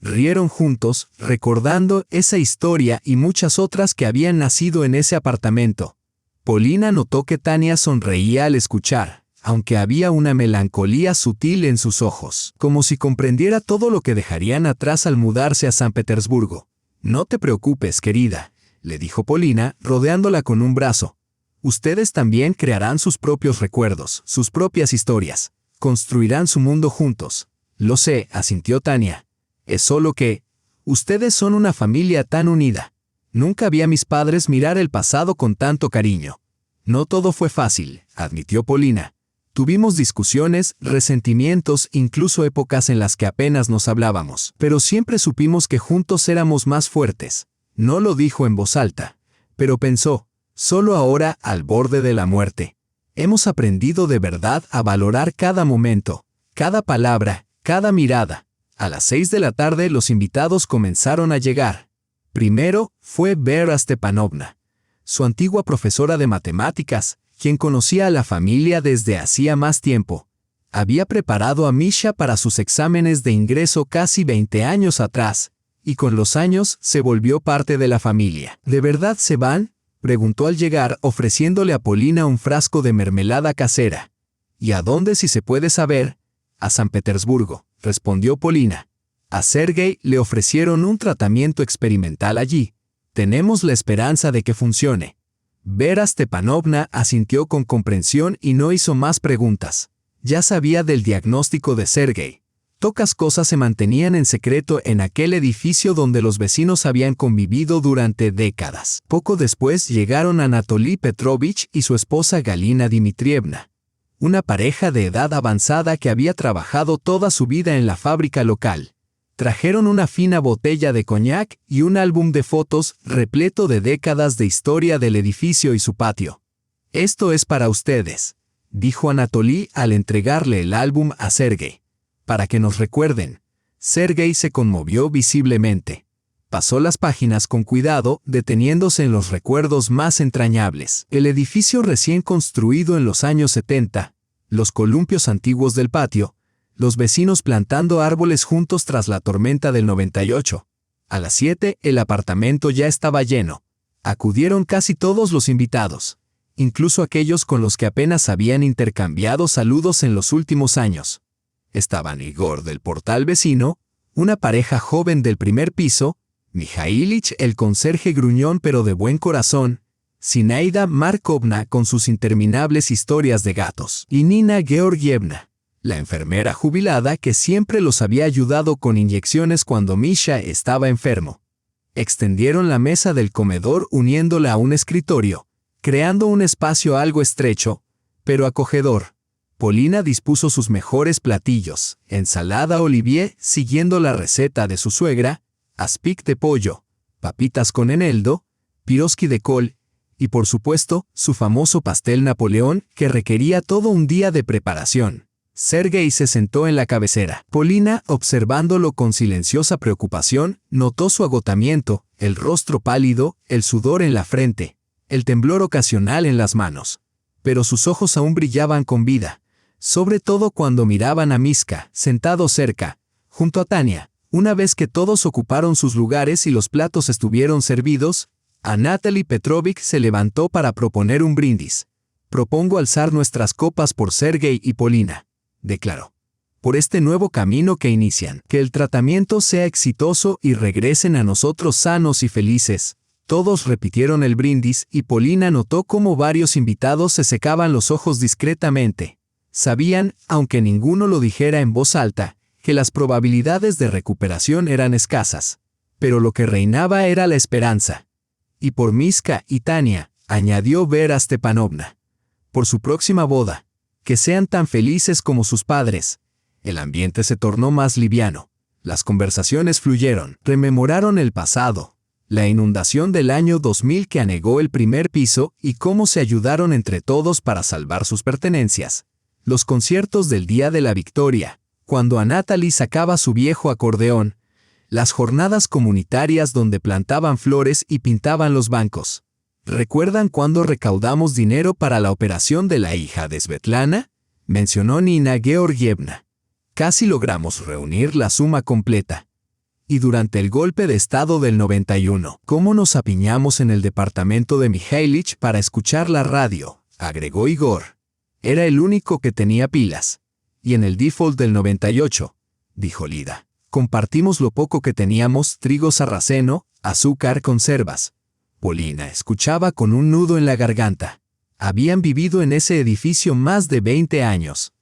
Rieron juntos, recordando esa historia y muchas otras que habían nacido en ese apartamento. Polina notó que Tania sonreía al escuchar, aunque había una melancolía sutil en sus ojos, como si comprendiera todo lo que dejarían atrás al mudarse a San Petersburgo. No te preocupes, querida, le dijo Polina, rodeándola con un brazo. Ustedes también crearán sus propios recuerdos, sus propias historias. Construirán su mundo juntos. Lo sé, asintió Tania. Es solo que, ustedes son una familia tan unida. Nunca vi a mis padres mirar el pasado con tanto cariño. No todo fue fácil, admitió Polina. Tuvimos discusiones, resentimientos, incluso épocas en las que apenas nos hablábamos. Pero siempre supimos que juntos éramos más fuertes. No lo dijo en voz alta, pero pensó, solo ahora, al borde de la muerte. Hemos aprendido de verdad a valorar cada momento, cada palabra, cada mirada. A las 6 de la tarde los invitados comenzaron a llegar. Primero fue Vera Stepanovna, su antigua profesora de matemáticas, quien conocía a la familia desde hacía más tiempo. Había preparado a Misha para sus exámenes de ingreso casi 20 años atrás, y con los años se volvió parte de la familia. ¿De verdad se van?, preguntó al llegar, ofreciéndole a Polina un frasco de mermelada casera. ¿Y a dónde, si se puede saber? A San Petersburgo, respondió Polina. A Sergei le ofrecieron un tratamiento experimental allí. Tenemos la esperanza de que funcione. Vera Stepanovna asintió con comprensión y no hizo más preguntas. Ya sabía del diagnóstico de Sergei. Pocas cosas se mantenían en secreto en aquel edificio donde los vecinos habían convivido durante décadas. Poco después llegaron Anatoly Petrovich y su esposa Galina Dmitrievna, una pareja de edad avanzada que había trabajado toda su vida en la fábrica local. Trajeron una fina botella de coñac y un álbum de fotos repleto de décadas de historia del edificio y su patio. «Esto es para ustedes», dijo Anatoly al entregarle el álbum a Sergei. «Para que nos recuerden». Sergei se conmovió visiblemente. Pasó las páginas con cuidado, deteniéndose en los recuerdos más entrañables. El edificio recién construido en los años 70, los columpios antiguos del patio, los vecinos plantando árboles juntos tras la tormenta del 98. A las 7, el apartamento ya estaba lleno. Acudieron casi todos los invitados, incluso aquellos con los que apenas habían intercambiado saludos en los últimos años. Estaban Igor del portal vecino, una pareja joven del primer piso, Mijailich, el conserje gruñón pero de buen corazón, Zinaida Markovna con sus interminables historias de gatos, y Nina Georgievna, la enfermera jubilada que siempre los había ayudado con inyecciones cuando Misha estaba enfermo. Extendieron la mesa del comedor uniéndola a un escritorio, creando un espacio algo estrecho, pero acogedor. Polina dispuso sus mejores platillos, ensalada Olivier siguiendo la receta de su suegra, aspic de pollo, papitas con eneldo, piroski de col, y por supuesto, su famoso pastel Napoleón que requería todo un día de preparación. Sergei se sentó en la cabecera. Polina, observándolo con silenciosa preocupación, notó su agotamiento, el rostro pálido, el sudor en la frente, el temblor ocasional en las manos. Pero sus ojos aún brillaban con vida, sobre todo cuando miraban a Miska, sentado cerca, junto a Tania. Una vez que todos ocuparon sus lugares y los platos estuvieron servidos, a Natalie Petrovic se levantó para proponer un brindis. «Propongo alzar nuestras copas por Sergei y Polina», declaró. «Por este nuevo camino que inician. Que el tratamiento sea exitoso y regresen a nosotros sanos y felices». Todos repitieron el brindis y Polina notó cómo varios invitados se secaban los ojos discretamente. Sabían, aunque ninguno lo dijera en voz alta, que las probabilidades de recuperación eran escasas. Pero lo que reinaba era la esperanza. Y por Miska y Tania, añadió Vera Stepanovna. Por su próxima boda, que sean tan felices como sus padres. El ambiente se tornó más liviano. Las conversaciones fluyeron, rememoraron el pasado, la inundación del año 2000 que anegó el primer piso y cómo se ayudaron entre todos para salvar sus pertenencias. Los conciertos del Día de la Victoria, cuando a Natalie sacaba su viejo acordeón, las jornadas comunitarias donde plantaban flores y pintaban los bancos. ¿Recuerdan cuando recaudamos dinero para la operación de la hija de Svetlana?, mencionó Nina Georgievna. Casi logramos reunir la suma completa. Y durante el golpe de estado del 91, ¿cómo nos apiñamos en el departamento de Mikhailich para escuchar la radio?, agregó Igor. Era el único que tenía pilas. Y en el default del 98, dijo Lida, compartimos lo poco que teníamos: trigo sarraceno, azúcar, conservas. Polina escuchaba con un nudo en la garganta. Habían vivido en ese edificio más de 20 años.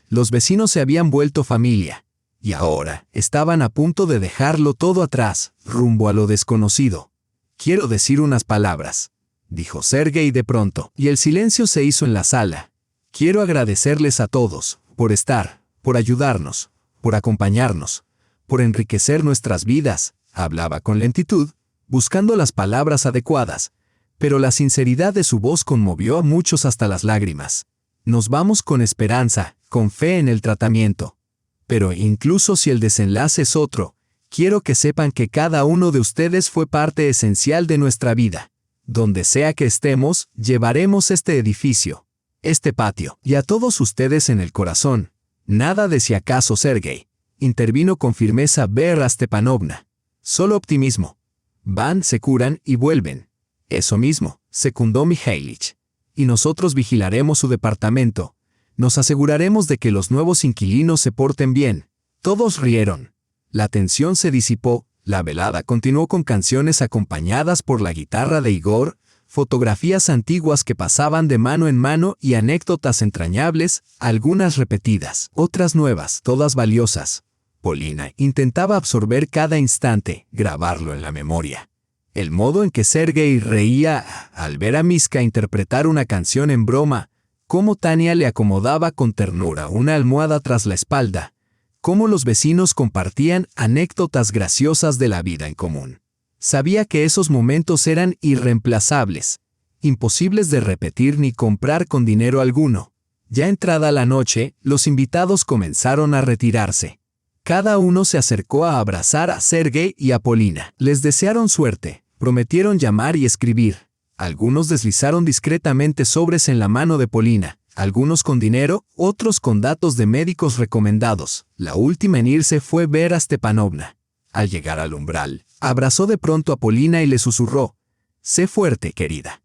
Los vecinos se habían vuelto familia. Y ahora estaban a punto de dejarlo todo atrás, rumbo a lo desconocido. «Quiero decir unas palabras», dijo Sergei de pronto, y el silencio se hizo en la sala. «Quiero agradecerles a todos, por estar, por ayudarnos, por acompañarnos, por enriquecer nuestras vidas», hablaba con lentitud, buscando las palabras adecuadas, pero la sinceridad de su voz conmovió a muchos hasta las lágrimas. «Nos vamos con esperanza, con fe en el tratamiento. Pero incluso si el desenlace es otro, quiero que sepan que cada uno de ustedes fue parte esencial de nuestra vida. Donde sea que estemos, llevaremos este edificio, este patio, y a todos ustedes en el corazón». «Nada de si acaso, Sergei», intervino con firmeza Vera Stepanovna. «Solo optimismo. Van, se curan y vuelven». «Eso mismo», secundó Mikhailich. «Y nosotros vigilaremos su departamento. Nos aseguraremos de que los nuevos inquilinos se porten bien». Todos rieron. La tensión se disipó. La velada continuó con canciones acompañadas por la guitarra de Igor, fotografías antiguas que pasaban de mano en mano y anécdotas entrañables, algunas repetidas, otras nuevas, todas valiosas. Polina intentaba absorber cada instante, grabarlo en la memoria. El modo en que Sergei reía al ver a Miska interpretar una canción en broma, cómo Tania le acomodaba con ternura una almohada tras la espalda, cómo los vecinos compartían anécdotas graciosas de la vida en común. Sabía que esos momentos eran irreemplazables, imposibles de repetir ni comprar con dinero alguno. Ya entrada la noche, los invitados comenzaron a retirarse. Cada uno se acercó a abrazar a Sergei y a Polina. Les desearon suerte, prometieron llamar y escribir. Algunos deslizaron discretamente sobres en la mano de Polina, algunos con dinero, otros con datos de médicos recomendados. La última en irse fue Vera Stepanovna. Al llegar al umbral, abrazó de pronto a Polina y le susurró: «Sé fuerte, querida.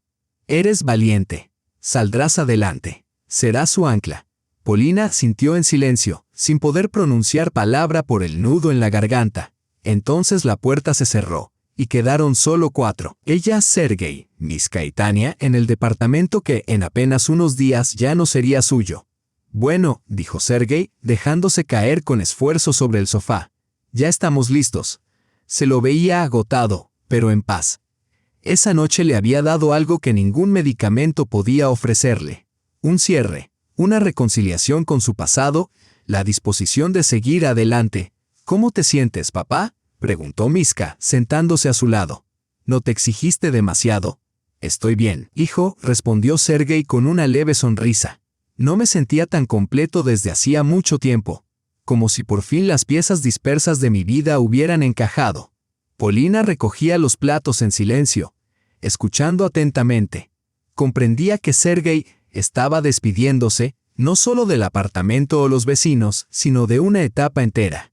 Eres valiente. Saldrás adelante. Serás su ancla». Polina sintió en silencio, sin poder pronunciar palabra por el nudo en la garganta. Entonces la puerta se cerró, y quedaron solo 4. Ella, Sergei, Miska y Tania en el departamento que en apenas unos días ya no sería suyo. «Bueno», dijo Sergei, dejándose caer con esfuerzo sobre el sofá. «Ya estamos listos». Se lo veía agotado, pero en paz. Esa noche le había dado algo que ningún medicamento podía ofrecerle: Un cierre, una reconciliación con su pasado, la disposición de seguir adelante. ¿Cómo te sientes, papá?, preguntó Miska, sentándose a su lado. ¿No te exigiste demasiado? Estoy bien, hijo, respondió Sergei con una leve sonrisa. No me sentía tan completo desde hacía mucho tiempo, como si por fin las piezas dispersas de mi vida hubieran encajado. Polina recogía los platos en silencio, escuchando atentamente. Comprendía que Sergei estaba despidiéndose, no solo del apartamento o los vecinos, sino de una etapa entera.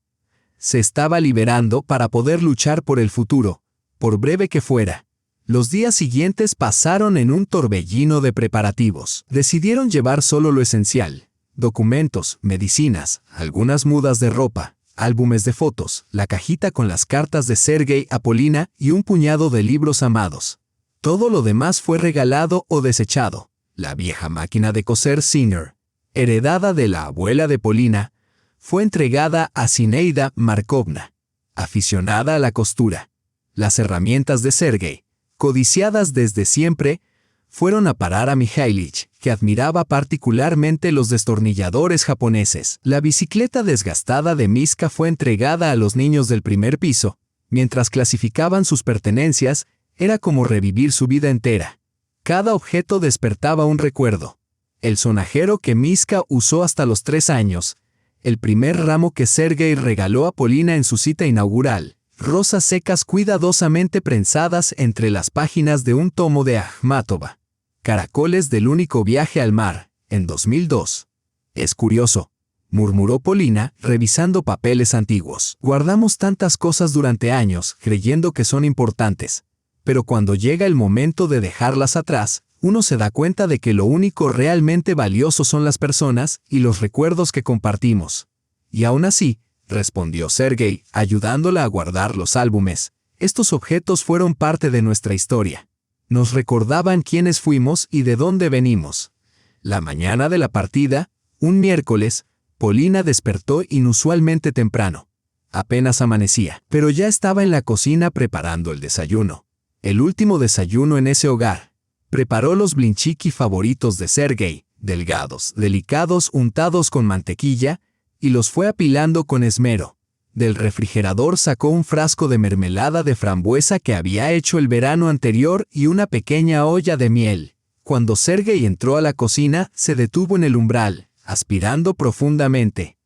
Se estaba liberando para poder luchar por el futuro, por breve que fuera. Los días siguientes pasaron en un torbellino de preparativos. Decidieron llevar solo lo esencial: documentos, medicinas, algunas mudas de ropa, álbumes de fotos, la cajita con las cartas de Sergei a Polina y un puñado de libros amados. Todo lo demás fue regalado o desechado. La vieja máquina de coser Singer, heredada de la abuela de Polina, fue entregada a Zinaida Markovna, aficionada a la costura. Las herramientas de Sergei, codiciadas desde siempre, fueron a parar a Mikhailich, que admiraba particularmente los destornilladores japoneses. La bicicleta desgastada de Miska fue entregada a los niños del primer piso. Mientras clasificaban sus pertenencias, era como revivir su vida entera. Cada objeto despertaba un recuerdo. El sonajero que Miska usó hasta los 3 años, el primer ramo que Sergei regaló a Polina en su cita inaugural, rosas secas cuidadosamente prensadas entre las páginas de un tomo de Akhmatova, caracoles del único viaje al mar, en 2002. Es curioso, murmuró Polina, revisando papeles antiguos. Guardamos tantas cosas durante años, creyendo que son importantes, pero cuando llega el momento de dejarlas atrás, uno se da cuenta de que lo único realmente valioso son las personas y los recuerdos que compartimos. Y aún así, respondió Sergei, ayudándola a guardar los álbumes, estos objetos fueron parte de nuestra historia. Nos recordaban quiénes fuimos y de dónde venimos. La mañana de la partida, un miércoles, Polina despertó inusualmente temprano. Apenas amanecía, pero ya estaba en la cocina preparando el desayuno. El último desayuno en ese hogar. Preparó los blinchiki favoritos de Sergei, delgados, delicados, untados con mantequilla, y los fue apilando con esmero. Del refrigerador sacó un frasco de mermelada de frambuesa que había hecho el verano anterior y una pequeña olla de miel. Cuando Sergei entró a la cocina, se detuvo en el umbral, aspirando profundamente.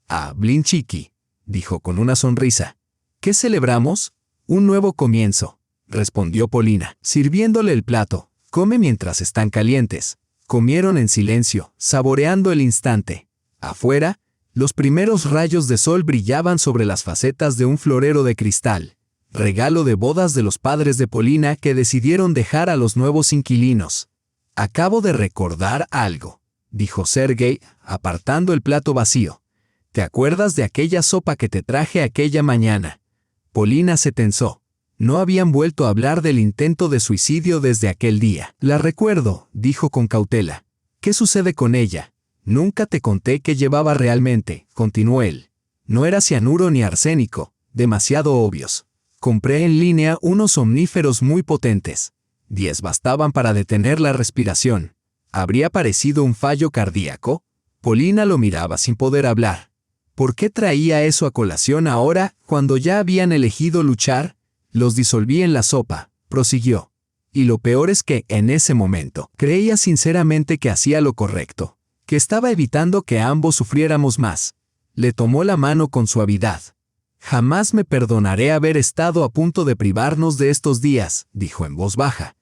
«Ah, blinchiki», dijo con una sonrisa. «¿Qué celebramos?» «Un nuevo comienzo», respondió Polina, sirviéndole el plato. «Come mientras están calientes». Comieron en silencio, saboreando el instante. Afuera, los primeros rayos de sol brillaban sobre las facetas de un florero de cristal, regalo de bodas de los padres de Polina que decidieron dejar a los nuevos inquilinos. «Acabo de recordar algo», dijo Sergei, apartando el plato vacío. «¿Te acuerdas de aquella sopa que te traje aquella mañana?» Polina se tensó. No habían vuelto a hablar del intento de suicidio desde aquel día. «La recuerdo», dijo con cautela. «¿Qué sucede con ella?» «Nunca te conté qué llevaba realmente», continuó él. «No era cianuro ni arsénico, demasiado obvios. Compré en línea unos somníferos muy potentes. 10 bastaban para detener la respiración. ¿Habría parecido un fallo cardíaco?» Polina lo miraba sin poder hablar. ¿Por qué traía eso a colación ahora, cuando ya habían elegido luchar? «Los disolví en la sopa», prosiguió. «Y lo peor es que, en ese momento, creía sinceramente que hacía lo correcto, que estaba evitando que ambos sufriéramos más». Le tomó la mano con suavidad. «Jamás me perdonaré haber estado a punto de privarnos de estos días», dijo en voz baja.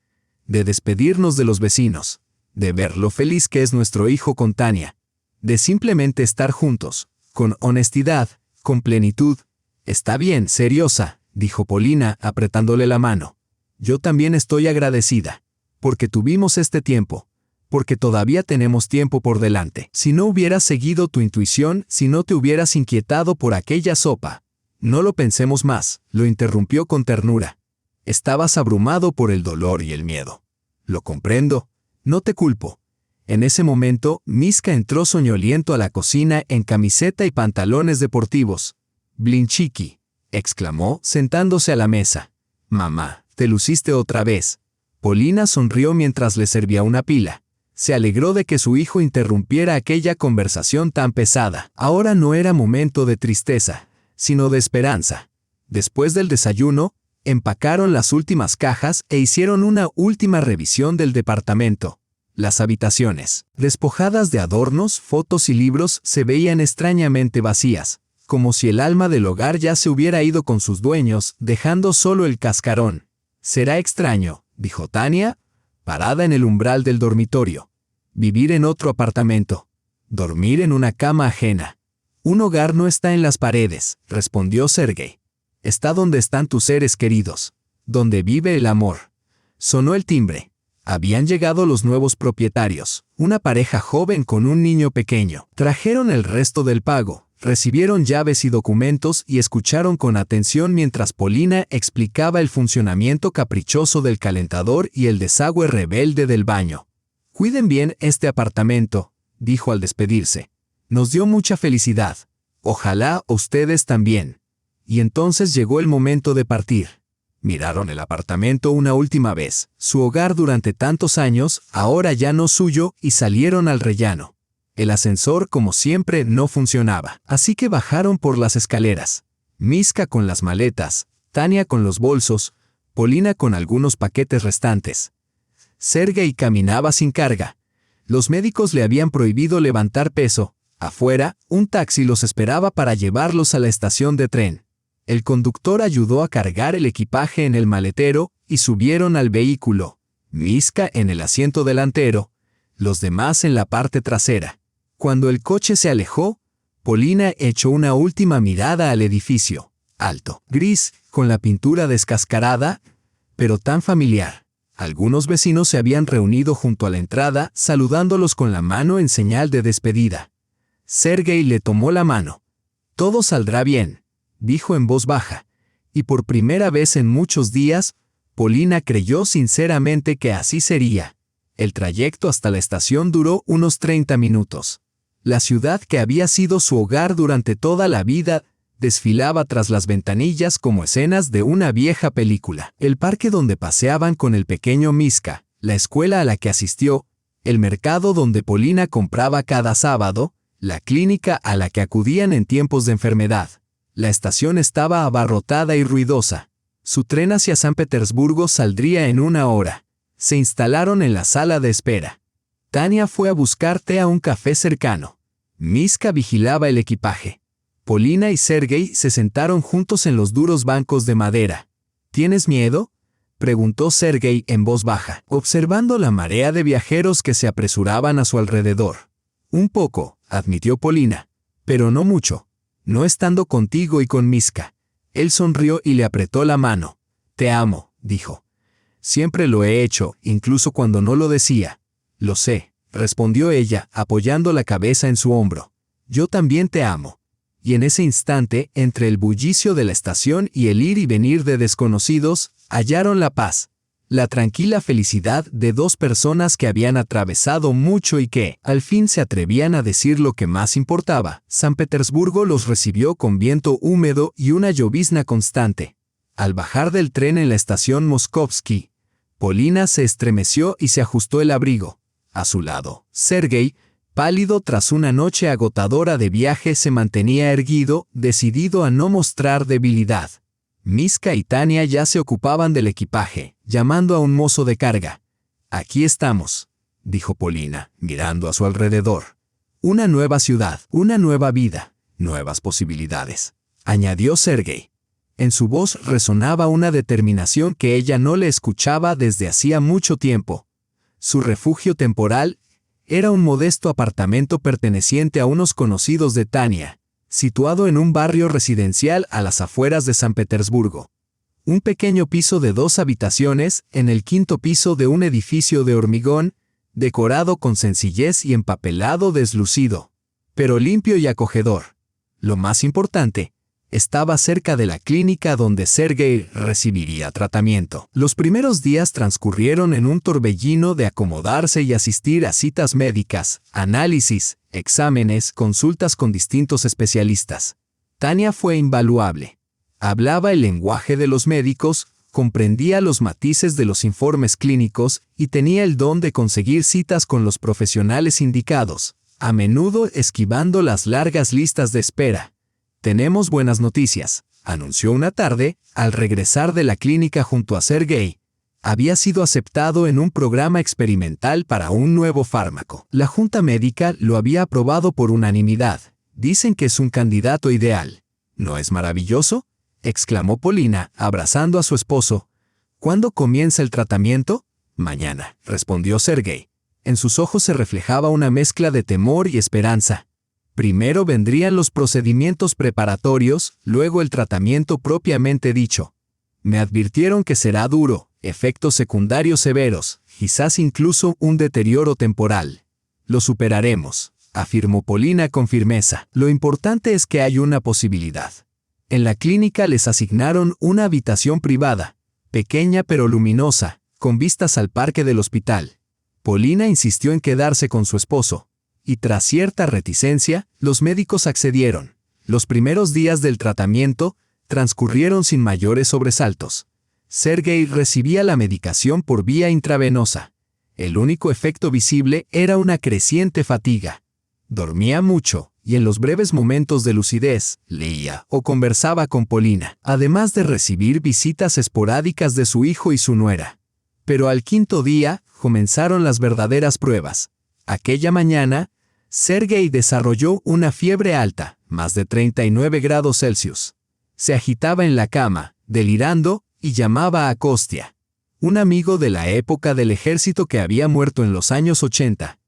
«De despedirnos de los vecinos, de ver lo feliz que es nuestro hijo con Tania, de simplemente estar juntos, con honestidad, con plenitud». «Está bien, seriosa», dijo Polina, apretándole la mano. «Yo también estoy agradecida, porque tuvimos este tiempo, porque todavía tenemos tiempo por delante. Si no hubieras seguido tu intuición, si no te hubieras inquietado por aquella sopa». «No lo pensemos más», lo interrumpió con ternura. «Estabas abrumado por el dolor y el miedo. Lo comprendo, no te culpo». En ese momento, Miska entró soñoliento a la cocina en camiseta y pantalones deportivos. «Blinchiki», exclamó, sentándose a la mesa. «Mamá, te luciste otra vez». Polina sonrió mientras le servía una pila. Se alegró de que su hijo interrumpiera aquella conversación tan pesada. Ahora no era momento de tristeza, sino de esperanza. Después del desayuno, empacaron las últimas cajas e hicieron una última revisión del departamento. Las habitaciones, despojadas de adornos, fotos y libros, se veían extrañamente vacías, como si el alma del hogar ya se hubiera ido con sus dueños, dejando solo el cascarón. «Será extraño», dijo Tania, parada en el umbral del dormitorio. «Vivir en otro apartamento. Dormir en una cama ajena». «Un hogar no está en las paredes», respondió Sergei. «Está donde están tus seres queridos, donde vive el amor». Sonó el timbre. Habían llegado los nuevos propietarios, una pareja joven con un niño pequeño. Trajeron el resto del pago, recibieron llaves y documentos y escucharon con atención mientras Polina explicaba el funcionamiento caprichoso del calentador y el desagüe rebelde del baño. «Cuiden bien este apartamento», dijo al despedirse. «Nos dio mucha felicidad. Ojalá ustedes también». Y entonces llegó el momento de partir. Miraron el apartamento una última vez, su hogar durante tantos años, ahora ya no suyo, y salieron al rellano. El ascensor, como siempre, no funcionaba, así que bajaron por las escaleras. Miska con las maletas, Tania con los bolsos, Polina con algunos paquetes restantes. Sergei caminaba sin carga. Los médicos le habían prohibido levantar peso. Afuera, un taxi los esperaba para llevarlos a la estación de tren. El conductor ayudó a cargar el equipaje en el maletero y subieron al vehículo. Miska en el asiento delantero, los demás en la parte trasera. Cuando el coche se alejó, Polina echó una última mirada al edificio, alto, gris, con la pintura descascarada, pero tan familiar. Algunos vecinos se habían reunido junto a la entrada, saludándolos con la mano en señal de despedida. Sergei le tomó la mano. «Todo saldrá bien», dijo en voz baja, y por primera vez en muchos días, Polina creyó sinceramente que así sería. El trayecto hasta la estación duró unos 30 minutos. La ciudad que había sido su hogar durante toda la vida desfilaba tras las ventanillas como escenas de una vieja película. El parque donde paseaban con el pequeño Miska, la escuela a la que asistió, el mercado donde Polina compraba cada sábado, la clínica a la que acudían en tiempos de enfermedad. La estación estaba abarrotada y ruidosa. Su tren hacia San Petersburgo saldría en 1 hora. Se instalaron en la sala de espera. Tania fue a buscar té a un café cercano. Miska vigilaba el equipaje. Polina y Sergei se sentaron juntos en los duros bancos de madera. «¿Tienes miedo?», preguntó Sergei en voz baja, observando la marea de viajeros que se apresuraban a su alrededor. «Un poco», admitió Polina, «pero no mucho. No estando contigo y con Miska». Él sonrió y le apretó la mano. «Te amo», dijo. «Siempre lo he hecho, incluso cuando no lo decía». «Lo sé», respondió ella, apoyando la cabeza en su hombro. «Yo también te amo». Y en ese instante, entre el bullicio de la estación y el ir y venir de desconocidos, hallaron la paz, la tranquila felicidad de dos personas que habían atravesado mucho y que, al fin, se atrevían a decir lo que más importaba. San Petersburgo los recibió con viento húmedo y una llovizna constante. Al bajar del tren en la estación Moskovsky, Polina se estremeció y se ajustó el abrigo. A su lado, Sergei, pálido tras una noche agotadora de viaje, se mantenía erguido, decidido a no mostrar debilidad. Miska y Tania ya se ocupaban del equipaje, llamando a un mozo de carga. «Aquí estamos», dijo Polina, mirando a su alrededor. «Una nueva ciudad, una nueva vida, nuevas posibilidades», añadió Sergei. En su voz resonaba una determinación que ella no le escuchaba desde hacía mucho tiempo. Su refugio temporal era un modesto apartamento perteneciente a unos conocidos de Tania, situado en un barrio residencial a las afueras de San Petersburgo. Un pequeño piso de 2 habitaciones en el 5º piso de un edificio de hormigón, decorado con sencillez y empapelado deslucido, pero limpio y acogedor. Lo más importante, estaba cerca de la clínica donde Sergei recibiría tratamiento. Los primeros días transcurrieron en un torbellino de acomodarse y asistir a citas médicas, análisis, exámenes, consultas con distintos especialistas. Tania fue invaluable. Hablaba el lenguaje de los médicos, comprendía los matices de los informes clínicos y tenía el don de conseguir citas con los profesionales indicados, a menudo esquivando las largas listas de espera. «Tenemos buenas noticias», anunció una tarde, al regresar de la clínica junto a Sergei. Había sido aceptado en un programa experimental para un nuevo fármaco. La junta médica lo había aprobado por unanimidad. Dicen que es un candidato ideal. ¿No es maravilloso?, exclamó Polina, abrazando a su esposo. «¿Cuándo comienza el tratamiento?» «Mañana», respondió Sergei. En sus ojos se reflejaba una mezcla de temor y esperanza. Primero vendrían los procedimientos preparatorios, luego el tratamiento propiamente dicho. «Me advirtieron que será duro, efectos secundarios severos, quizás incluso un deterioro temporal. Lo superaremos», afirmó Polina con firmeza. «Lo importante es que hay una posibilidad». En la clínica les asignaron una habitación privada, pequeña pero luminosa, con vistas al parque del hospital. Polina insistió en quedarse con su esposo, y tras cierta reticencia, los médicos accedieron. Los primeros días del tratamiento transcurrieron sin mayores sobresaltos. Sergei recibía la medicación por vía intravenosa. El único efecto visible era una creciente fatiga. Dormía mucho, y en los breves momentos de lucidez, leía o conversaba con Polina, además de recibir visitas esporádicas de su hijo y su nuera. Pero al quinto día, comenzaron las verdaderas pruebas. Aquella mañana, Sergei desarrolló una fiebre alta, más de 39 grados Celsius. Se agitaba en la cama, delirando, y llamaba a Kostia, un amigo de la época del ejército que había muerto en los años 80.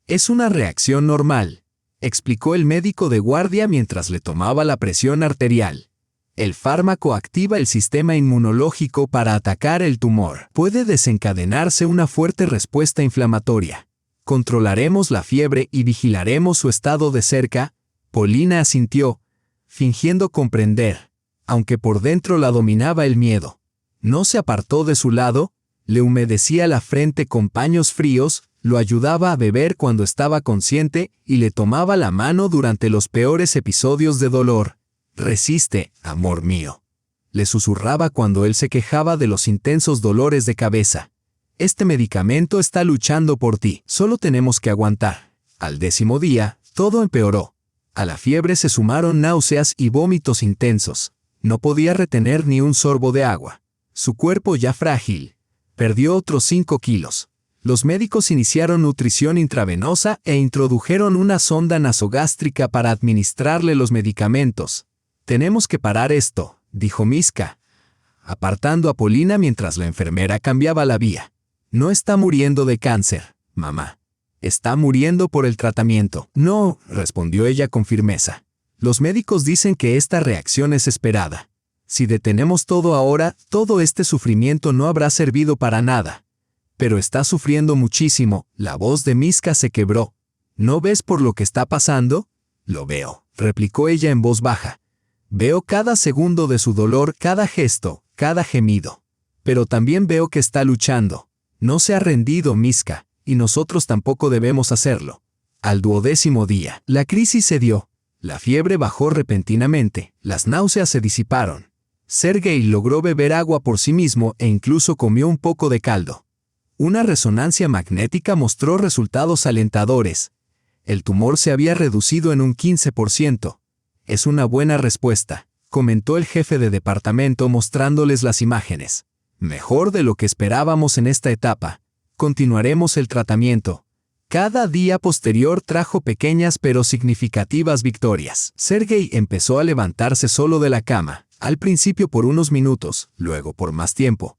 «Es una reacción normal», explicó el médico de guardia mientras le tomaba la presión arterial. «El fármaco activa el sistema inmunológico para atacar el tumor. Puede desencadenarse una fuerte respuesta inflamatoria. Controlaremos la fiebre y vigilaremos su estado de cerca». Polina asintió, fingiendo comprender, aunque por dentro la dominaba el miedo. No se apartó de su lado, le humedecía la frente con paños fríos, lo ayudaba a beber cuando estaba consciente y le tomaba la mano durante los peores episodios de dolor. «Resiste, amor mío», le susurraba cuando él se quejaba de los intensos dolores de cabeza. «Este medicamento está luchando por ti, solo tenemos que aguantar». Al 10º día, todo empeoró. A la fiebre se sumaron náuseas y vómitos intensos. No podía retener ni un sorbo de agua. Su cuerpo ya frágil. Perdió otros 5 kilos. Los médicos iniciaron nutrición intravenosa e introdujeron una sonda nasogástrica para administrarle los medicamentos. «Tenemos que parar esto», dijo Miska, apartando a Polina mientras la enfermera cambiaba la vía. «No está muriendo de cáncer, mamá. Está muriendo por el tratamiento». «No», respondió ella con firmeza. «Los médicos dicen que esta reacción es esperada. Si detenemos todo ahora, todo este sufrimiento no habrá servido para nada». «Pero está sufriendo muchísimo», la voz de Miska se quebró. «¿No ves por lo que está pasando?» «Lo veo», replicó ella en voz baja. «Veo cada segundo de su dolor, cada gesto, cada gemido. Pero también veo que está luchando. No se ha rendido, Miska, y nosotros tampoco debemos hacerlo». Al 12º día, la crisis se dio. La fiebre bajó repentinamente, las náuseas se disiparon. Sergei logró beber agua por sí mismo e incluso comió un poco de caldo. Una resonancia magnética mostró resultados alentadores. El tumor se había reducido en un 15%. «Es una buena respuesta», comentó el jefe de departamento mostrándoles las imágenes. «Mejor de lo que esperábamos en esta etapa. Continuaremos el tratamiento». Cada día posterior trajo pequeñas pero significativas victorias. Sergei empezó a levantarse solo de la cama, al principio por unos minutos, luego por más tiempo.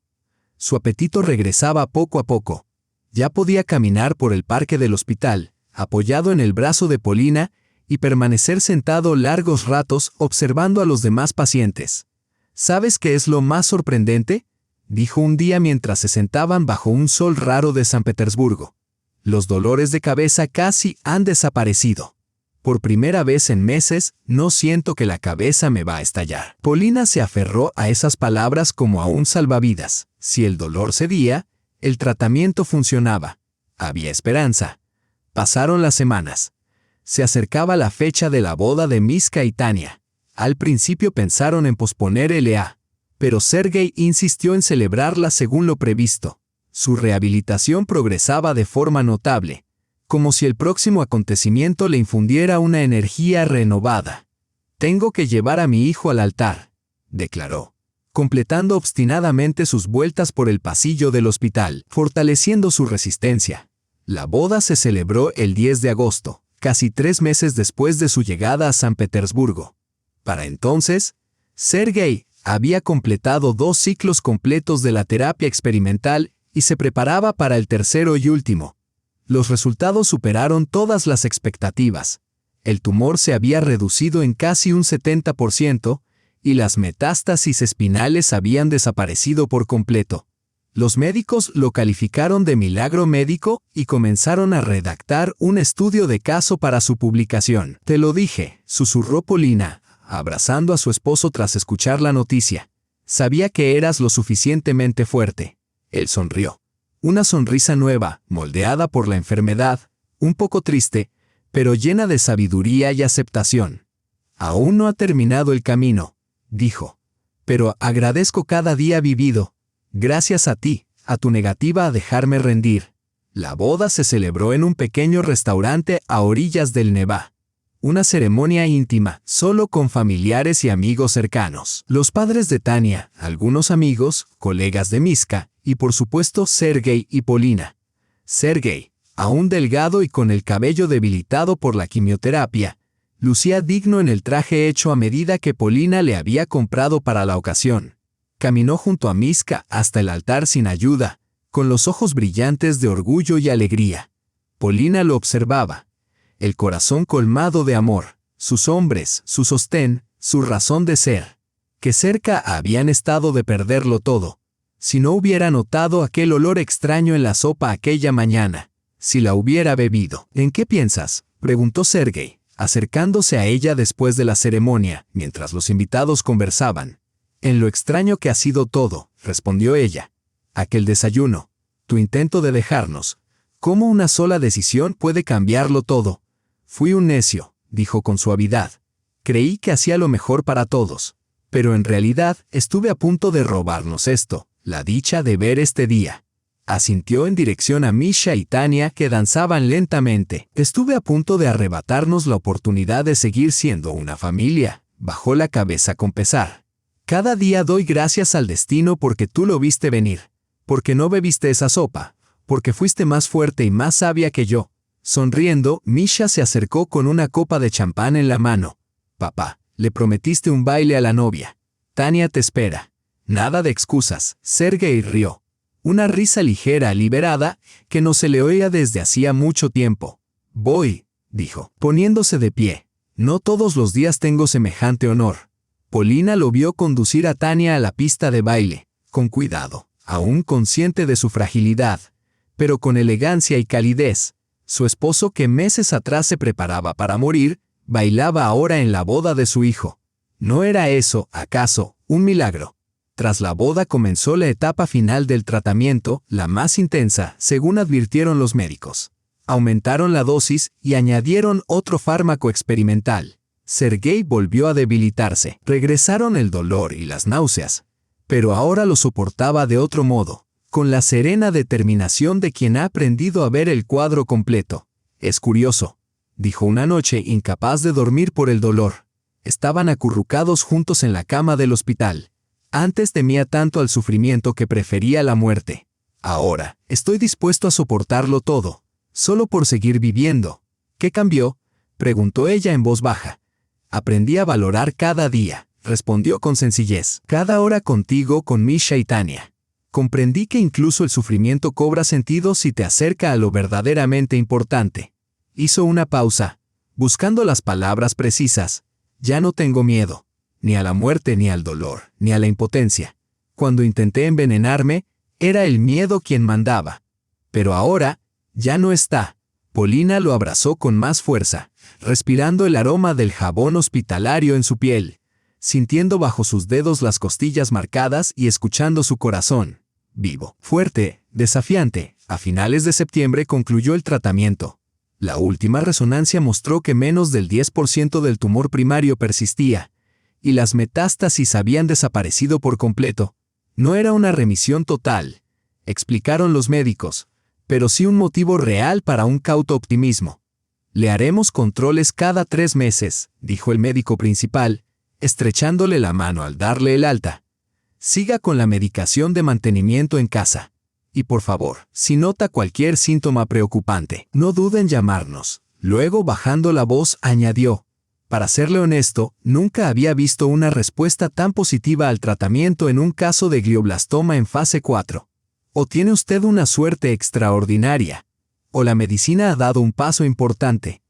Su apetito regresaba poco a poco. Ya podía caminar por el parque del hospital, apoyado en el brazo de Polina, y permanecer sentado largos ratos observando a los demás pacientes. «¿Sabes qué es lo más sorprendente?», dijo un día mientras se sentaban bajo un sol raro de San Petersburgo. «Los dolores de cabeza casi han desaparecido. Por primera vez en meses, no siento que la cabeza me va a estallar». Polina se aferró a esas palabras como a un salvavidas. Si el dolor cedía, el tratamiento funcionaba. Había esperanza. Pasaron las semanas. Se acercaba la fecha de la boda de Miska y Tania. Al principio pensaron en posponer el EA. Pero Sergei insistió en celebrarla según lo previsto. Su rehabilitación progresaba de forma notable, como si el próximo acontecimiento le infundiera una energía renovada. «Tengo que llevar a mi hijo al altar», declaró, completando obstinadamente sus vueltas por el pasillo del hospital, fortaleciendo su resistencia. La boda se celebró el 10 de agosto, casi 3 meses después de su llegada a San Petersburgo. Para entonces, Sergei había completado 2 ciclos completos de la terapia experimental y se preparaba para el tercero y último. Los resultados superaron todas las expectativas. El tumor se había reducido en casi un 70% y las metástasis espinales habían desaparecido por completo. Los médicos lo calificaron de milagro médico y comenzaron a redactar un estudio de caso para su publicación. «Te lo dije», susurró Polina, abrazando a su esposo tras escuchar la noticia. «Sabía que eras lo suficientemente fuerte». Él sonrió. Una sonrisa nueva, moldeada por la enfermedad, un poco triste, pero llena de sabiduría y aceptación. «Aún no ha terminado el camino», dijo. «Pero agradezco cada día vivido. Gracias a ti, a tu negativa a dejarme rendir». La boda se celebró en un pequeño restaurante a orillas del Nevá. Una ceremonia íntima, solo con familiares y amigos cercanos. Los padres de Tania, algunos amigos, colegas de Miska, y por supuesto Sergei y Polina. Sergei, aún delgado y con el cabello debilitado por la quimioterapia, lucía digno en el traje hecho a medida que Polina le había comprado para la ocasión. Caminó junto a Miska hasta el altar sin ayuda, con los ojos brillantes de orgullo y alegría. Polina lo observaba, el corazón colmado de amor, sus hombres, su sostén, su razón de ser. Que cerca habían estado de perderlo todo. Si no hubiera notado aquel olor extraño en la sopa aquella mañana, si la hubiera bebido. «¿En qué piensas?», preguntó Sergei, acercándose a ella después de la ceremonia, mientras los invitados conversaban. «En lo extraño que ha sido todo», respondió ella. «Aquel desayuno, tu intento de dejarnos. ¿Cómo una sola decisión puede cambiarlo todo?» «Fui un necio», dijo con suavidad. «Creí que hacía lo mejor para todos. Pero en realidad estuve a punto de robarnos esto, la dicha de ver este día». Asintió en dirección a Misha y Tania que danzaban lentamente. «Estuve a punto de arrebatarnos la oportunidad de seguir siendo una familia», bajó la cabeza con pesar. «Cada día doy gracias al destino porque tú lo viste venir, porque no bebiste esa sopa, porque fuiste más fuerte y más sabia que yo». Sonriendo, Misha se acercó con una copa de champán en la mano. «Papá, le prometiste un baile a la novia. Tania te espera». «Nada de excusas», Sergei rió. Una risa ligera, liberada, que no se le oía desde hacía mucho tiempo. «Voy», dijo, poniéndose de pie. «No todos los días tengo semejante honor». Polina lo vio conducir a Tania a la pista de baile, con cuidado, aún consciente de su fragilidad, pero con elegancia y calidez. Su esposo, que meses atrás se preparaba para morir, bailaba ahora en la boda de su hijo. ¿No era eso, acaso, un milagro? Tras la boda comenzó la etapa final del tratamiento, la más intensa, según advirtieron los médicos. Aumentaron la dosis y añadieron otro fármaco experimental. Sergei volvió a debilitarse. Regresaron el dolor y las náuseas. Pero ahora lo soportaba de otro modo, con la serena determinación de quien ha aprendido a ver el cuadro completo. «Es curioso», dijo una noche, incapaz de dormir por el dolor. Estaban acurrucados juntos en la cama del hospital. «Antes temía tanto al sufrimiento que prefería la muerte. Ahora, estoy dispuesto a soportarlo todo, solo por seguir viviendo». «¿Qué cambió?», preguntó ella en voz baja. «Aprendí a valorar cada día», respondió con sencillez. «Cada hora contigo, con Misha y Tania. Comprendí que incluso el sufrimiento cobra sentido si te acerca a lo verdaderamente importante». Hizo una pausa, buscando las palabras precisas. «Ya no tengo miedo, ni a la muerte, ni al dolor, ni a la impotencia. Cuando intenté envenenarme, era el miedo quien mandaba. Pero ahora, ya no está». Polina lo abrazó con más fuerza, respirando el aroma del jabón hospitalario en su piel, sintiendo bajo sus dedos las costillas marcadas y escuchando su corazón. Vivo, fuerte, desafiante. A finales de septiembre concluyó el tratamiento. La última resonancia mostró que menos del 10% del tumor primario persistía, y las metástasis habían desaparecido por completo. No era una remisión total, explicaron los médicos, pero sí un motivo real para un cauto optimismo. Le haremos controles cada 3 meses, dijo el médico principal, estrechándole la mano al darle el alta. Siga con la medicación de mantenimiento en casa. Y por favor, si nota cualquier síntoma preocupante, no dude en llamarnos. Luego, bajando la voz, añadió: para serle honesto, nunca había visto una respuesta tan positiva al tratamiento en un caso de glioblastoma en fase 4. O tiene usted una suerte extraordinaria, o la medicina ha dado un paso importante.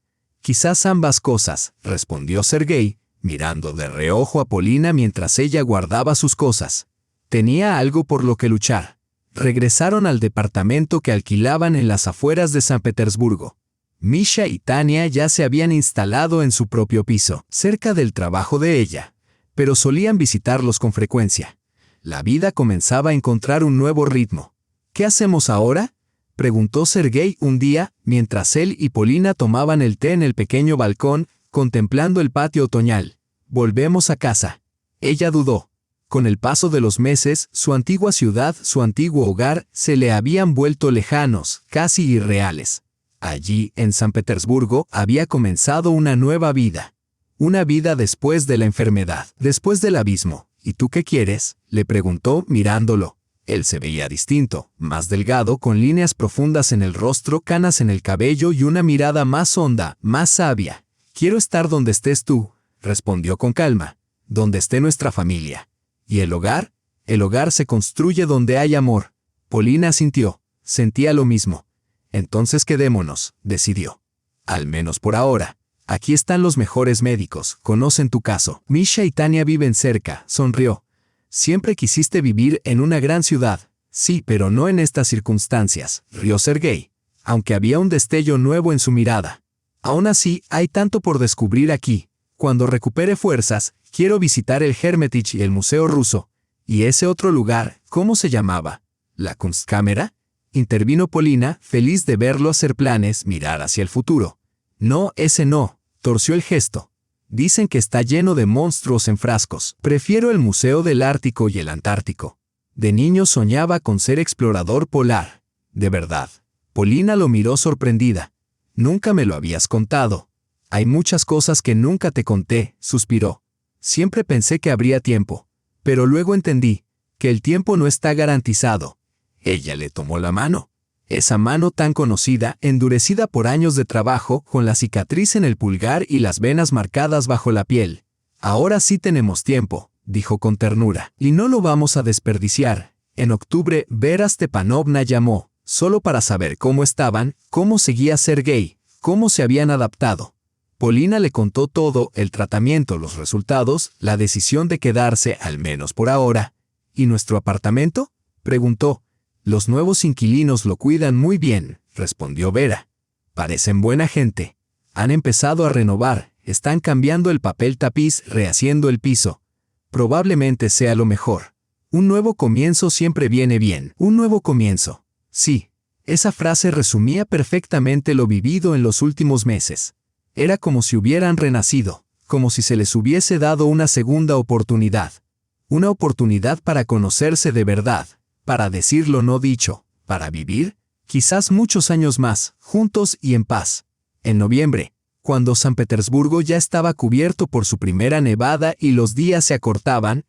Quizás ambas cosas, respondió Sergei, mirando de reojo a Polina mientras ella guardaba sus cosas. Tenía algo por lo que luchar. Regresaron al departamento que alquilaban en las afueras de San Petersburgo. Misha y Tania ya se habían instalado en su propio piso, cerca del trabajo de ella, pero solían visitarlos con frecuencia. La vida comenzaba a encontrar un nuevo ritmo. ¿Qué hacemos ahora?, preguntó Sergei un día, mientras él y Polina tomaban el té en el pequeño balcón, contemplando el patio otoñal. Volvemos a casa. Ella dudó. Con el paso de los meses, su antigua ciudad, su antiguo hogar, se le habían vuelto lejanos, casi irreales. Allí, en San Petersburgo, había comenzado una nueva vida. Una vida después de la enfermedad, después del abismo. ¿Y tú qué quieres?, le preguntó mirándolo. Él se veía distinto, más delgado, con líneas profundas en el rostro, canas en el cabello y una mirada más honda, más sabia. Quiero estar donde estés tú, respondió con calma, donde esté nuestra familia. ¿Y el hogar? El hogar se construye donde hay amor. Polina asintió, sentía lo mismo. Entonces quedémonos, decidió. Al menos por ahora. Aquí están los mejores médicos, conocen tu caso. Misha y Tania viven cerca, sonrió. Siempre quisiste vivir en una gran ciudad. Sí, pero no en estas circunstancias, rió Sergei, aunque había un destello nuevo en su mirada. Aún así, hay tanto por descubrir aquí. Cuando recupere fuerzas, quiero visitar el Hermitage y el Museo Ruso. ¿Y ese otro lugar, cómo se llamaba? ¿La Kunstkamera? Intervino Polina, feliz de verlo hacer planes, mirar hacia el futuro. No, ese no, torció el gesto. Dicen que está lleno de monstruos en frascos. Prefiero el Museo del Ártico y el Antártico. De niño soñaba con ser explorador polar. De verdad. Polina lo miró sorprendida. Nunca me lo habías contado. Hay muchas cosas que nunca te conté, suspiró. Siempre pensé que habría tiempo. Pero luego entendí que el tiempo no está garantizado. Ella le tomó la mano. Esa mano tan conocida, endurecida por años de trabajo, con la cicatriz en el pulgar y las venas marcadas bajo la piel. Ahora sí tenemos tiempo, dijo con ternura, y no lo vamos a desperdiciar. En octubre, Vera Stepanovna llamó, solo para saber cómo estaban, cómo seguía Sergei, cómo se habían adaptado. Polina le contó todo, el tratamiento, los resultados, la decisión de quedarse, al menos por ahora. ¿Y nuestro apartamento?, preguntó. Los nuevos inquilinos lo cuidan muy bien, respondió Vera. Parecen buena gente. Han empezado a renovar, están cambiando el papel tapiz, rehaciendo el piso. Probablemente sea lo mejor. Un nuevo comienzo siempre viene bien. Un nuevo comienzo. Sí, esa frase resumía perfectamente lo vivido en los últimos meses. Era como si hubieran renacido, como si se les hubiese dado una segunda oportunidad. Una oportunidad para conocerse de verdad. Para decir lo no dicho, para vivir, quizás muchos años más, juntos y en paz. En noviembre, cuando San Petersburgo ya estaba cubierto por su primera nevada y los días se acortaban,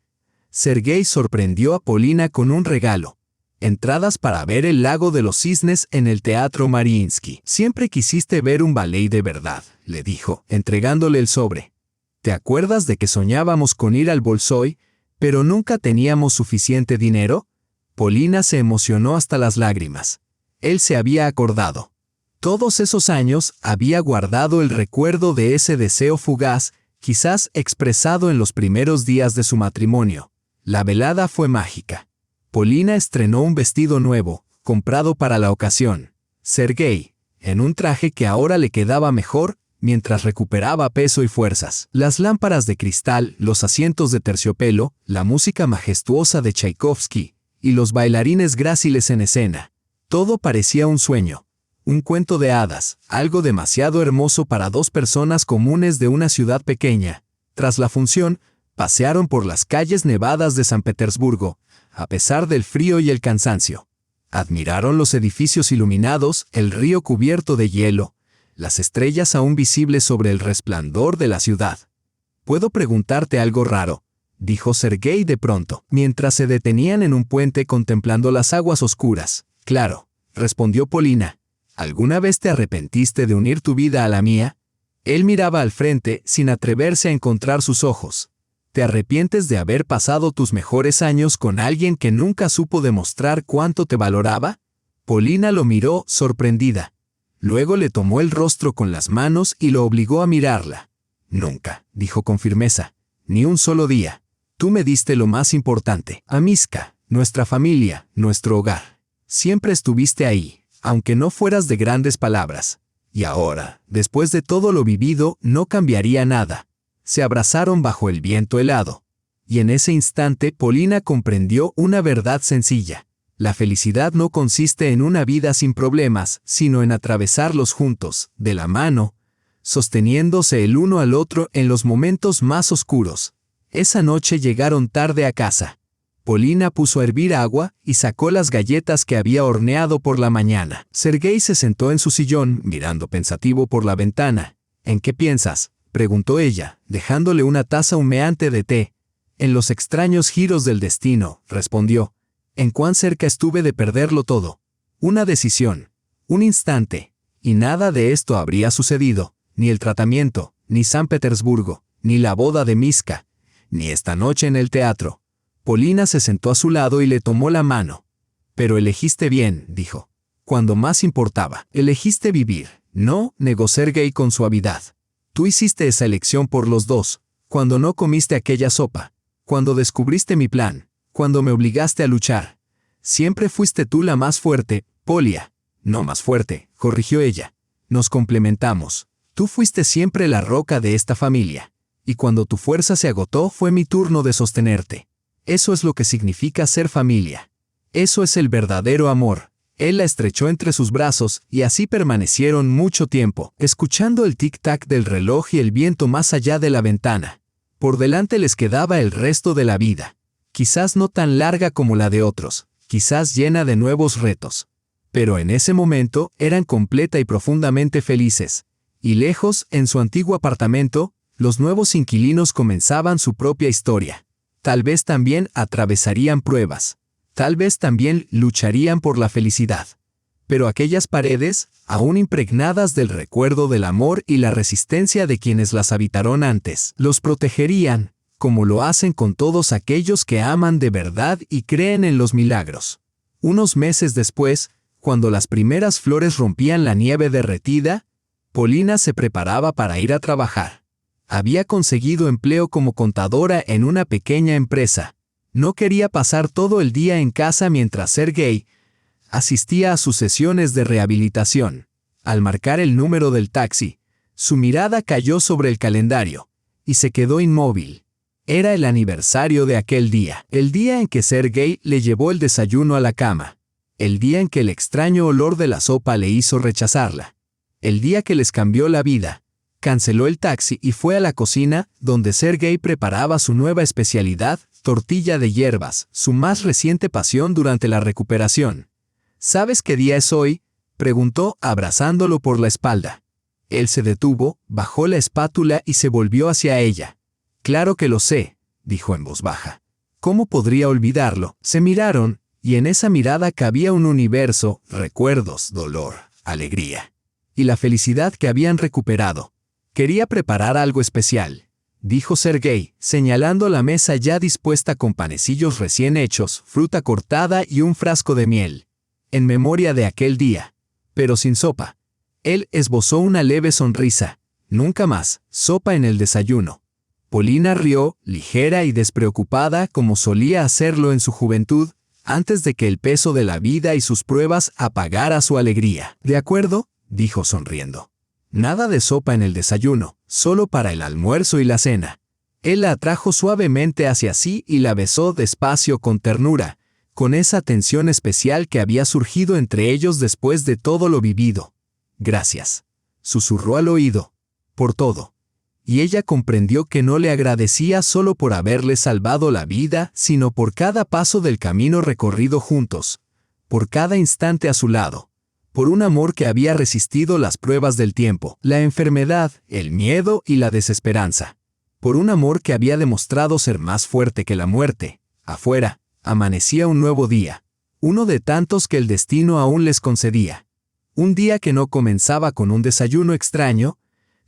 Sergei sorprendió a Polina con un regalo. Entradas para ver el lago de los cisnes en el Teatro Mariinsky. Siempre quisiste ver un ballet de verdad, le dijo, entregándole el sobre. ¿Te acuerdas de que soñábamos con ir al Bolshoi, pero nunca teníamos suficiente dinero? Polina se emocionó hasta las lágrimas. Él se había acordado. Todos esos años había guardado el recuerdo de ese deseo fugaz, quizás expresado en los primeros días de su matrimonio. La velada fue mágica. Polina estrenó un vestido nuevo, comprado para la ocasión. Sergei, en un traje que ahora le quedaba mejor, mientras recuperaba peso y fuerzas. Las lámparas de cristal, los asientos de terciopelo, la música majestuosa de Tchaikovsky, y los bailarines gráciles en escena. Todo parecía un sueño, un cuento de hadas, algo demasiado hermoso para dos personas comunes de una ciudad pequeña. Tras la función, pasearon por las calles nevadas de San Petersburgo, a pesar del frío y el cansancio. Admiraron los edificios iluminados, el río cubierto de hielo, las estrellas aún visibles sobre el resplandor de la ciudad. «¿Puedo preguntarte algo raro?», dijo Sergei de pronto, mientras se detenían en un puente contemplando las aguas oscuras. «Claro», respondió Polina. «¿Alguna vez te arrepentiste de unir tu vida a la mía?». Él miraba al frente sin atreverse a encontrar sus ojos. ¿Te arrepientes de haber pasado tus mejores años con alguien que nunca supo demostrar cuánto te valoraba? Polina lo miró sorprendida. Luego le tomó el rostro con las manos y lo obligó a mirarla. «Nunca», dijo con firmeza, «ni un solo día. Tú me diste lo más importante, a Miska, nuestra familia, nuestro hogar. Siempre estuviste ahí, aunque no fueras de grandes palabras. Y ahora, después de todo lo vivido, no cambiaría nada». Se abrazaron bajo el viento helado. Y en ese instante Polina comprendió una verdad sencilla. La felicidad no consiste en una vida sin problemas, sino en atravesarlos juntos, de la mano, sosteniéndose el uno al otro en los momentos más oscuros. Esa noche llegaron tarde a casa. Polina puso a hervir agua y sacó las galletas que había horneado por la mañana. Sergei se sentó en su sillón, mirando pensativo por la ventana. «¿En qué piensas?», preguntó ella, dejándole una taza humeante de té. «En los extraños giros del destino», respondió. «En cuán cerca estuve de perderlo todo. Una decisión, un instante, y nada de esto habría sucedido, ni el tratamiento, ni San Petersburgo, ni la boda de Miska, ni esta noche en el teatro». Polina se sentó a su lado y le tomó la mano. «Pero elegiste bien», dijo. «Cuando más importaba, elegiste vivir». «No», negó Sergei con suavidad. «Tú hiciste esa elección por los dos, cuando no comiste aquella sopa, cuando descubriste mi plan, cuando me obligaste a luchar. Siempre fuiste tú la más fuerte, Polia». «No más fuerte», corrigió ella. «Nos complementamos. Tú fuiste siempre la roca de esta familia. Y cuando tu fuerza se agotó fue mi turno de sostenerte. Eso es lo que significa ser familia. Eso es el verdadero amor». Él la estrechó entre sus brazos y así permanecieron mucho tiempo, escuchando el tic-tac del reloj y el viento más allá de la ventana. Por delante les quedaba el resto de la vida. Quizás no tan larga como la de otros, quizás llena de nuevos retos. Pero en ese momento eran completa y profundamente felices. Y lejos, en su antiguo apartamento, los nuevos inquilinos comenzaban su propia historia. Tal vez también atravesarían pruebas. Tal vez también lucharían por la felicidad. Pero aquellas paredes, aún impregnadas del recuerdo del amor y la resistencia de quienes las habitaron antes, los protegerían, como lo hacen con todos aquellos que aman de verdad y creen en los milagros. Unos meses después, cuando las primeras flores rompían la nieve derretida, Polina se preparaba para ir a trabajar. Había conseguido empleo como contadora en una pequeña empresa. No quería pasar todo el día en casa mientras Sergei asistía a sus sesiones de rehabilitación. Al marcar el número del taxi, su mirada cayó sobre el calendario y se quedó inmóvil. Era el aniversario de aquel día, el día en que Sergei le llevó el desayuno a la cama, el día en que el extraño olor de la sopa le hizo rechazarla, el día que les cambió la vida. Canceló el taxi y fue a la cocina, donde Sergei preparaba su nueva especialidad, tortilla de hierbas, su más reciente pasión durante la recuperación. «¿Sabes qué día es hoy?», preguntó, abrazándolo por la espalda. Él se detuvo, bajó la espátula y se volvió hacia ella. «Claro que lo sé», dijo en voz baja. «¿Cómo podría olvidarlo?». Se miraron, y en esa mirada cabía un universo, recuerdos, dolor, alegría, y la felicidad que habían recuperado. «Quería preparar algo especial», dijo Sergei, señalando la mesa ya dispuesta con panecillos recién hechos, fruta cortada y un frasco de miel. «En memoria de aquel día. Pero sin sopa». Él esbozó una leve sonrisa. «Nunca más, sopa en el desayuno». Polina rió, ligera y despreocupada como solía hacerlo en su juventud, antes de que el peso de la vida y sus pruebas apagara su alegría. «¿De acuerdo?», dijo sonriendo. «Nada de sopa en el desayuno, solo para el almuerzo y la cena». Él la atrajo suavemente hacia sí y la besó despacio con ternura, con esa tensión especial que había surgido entre ellos después de todo lo vivido. «Gracias», susurró al oído, «por todo». y ella comprendió que no le agradecía solo por haberle salvado la vida, sino por cada paso del camino recorrido juntos, por cada instante a su lado, por un amor que había resistido las pruebas del tiempo, la enfermedad, el miedo y la desesperanza, por un amor que había demostrado ser más fuerte que la muerte. Afuera, amanecía un nuevo día, uno de tantos que el destino aún les concedía. Un día que no comenzaba con un desayuno extraño,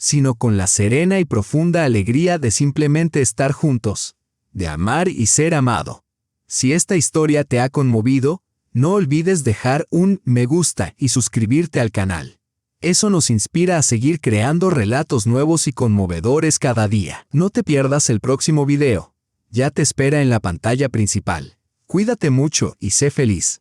sino con la serena y profunda alegría de simplemente estar juntos, de amar y ser amado. Si esta historia te ha conmovido, no olvides dejar un me gusta y suscribirte al canal. Eso nos inspira a seguir creando relatos nuevos y conmovedores cada día. No te pierdas el próximo video. Ya te espera en la pantalla principal. Cuídate mucho y sé feliz.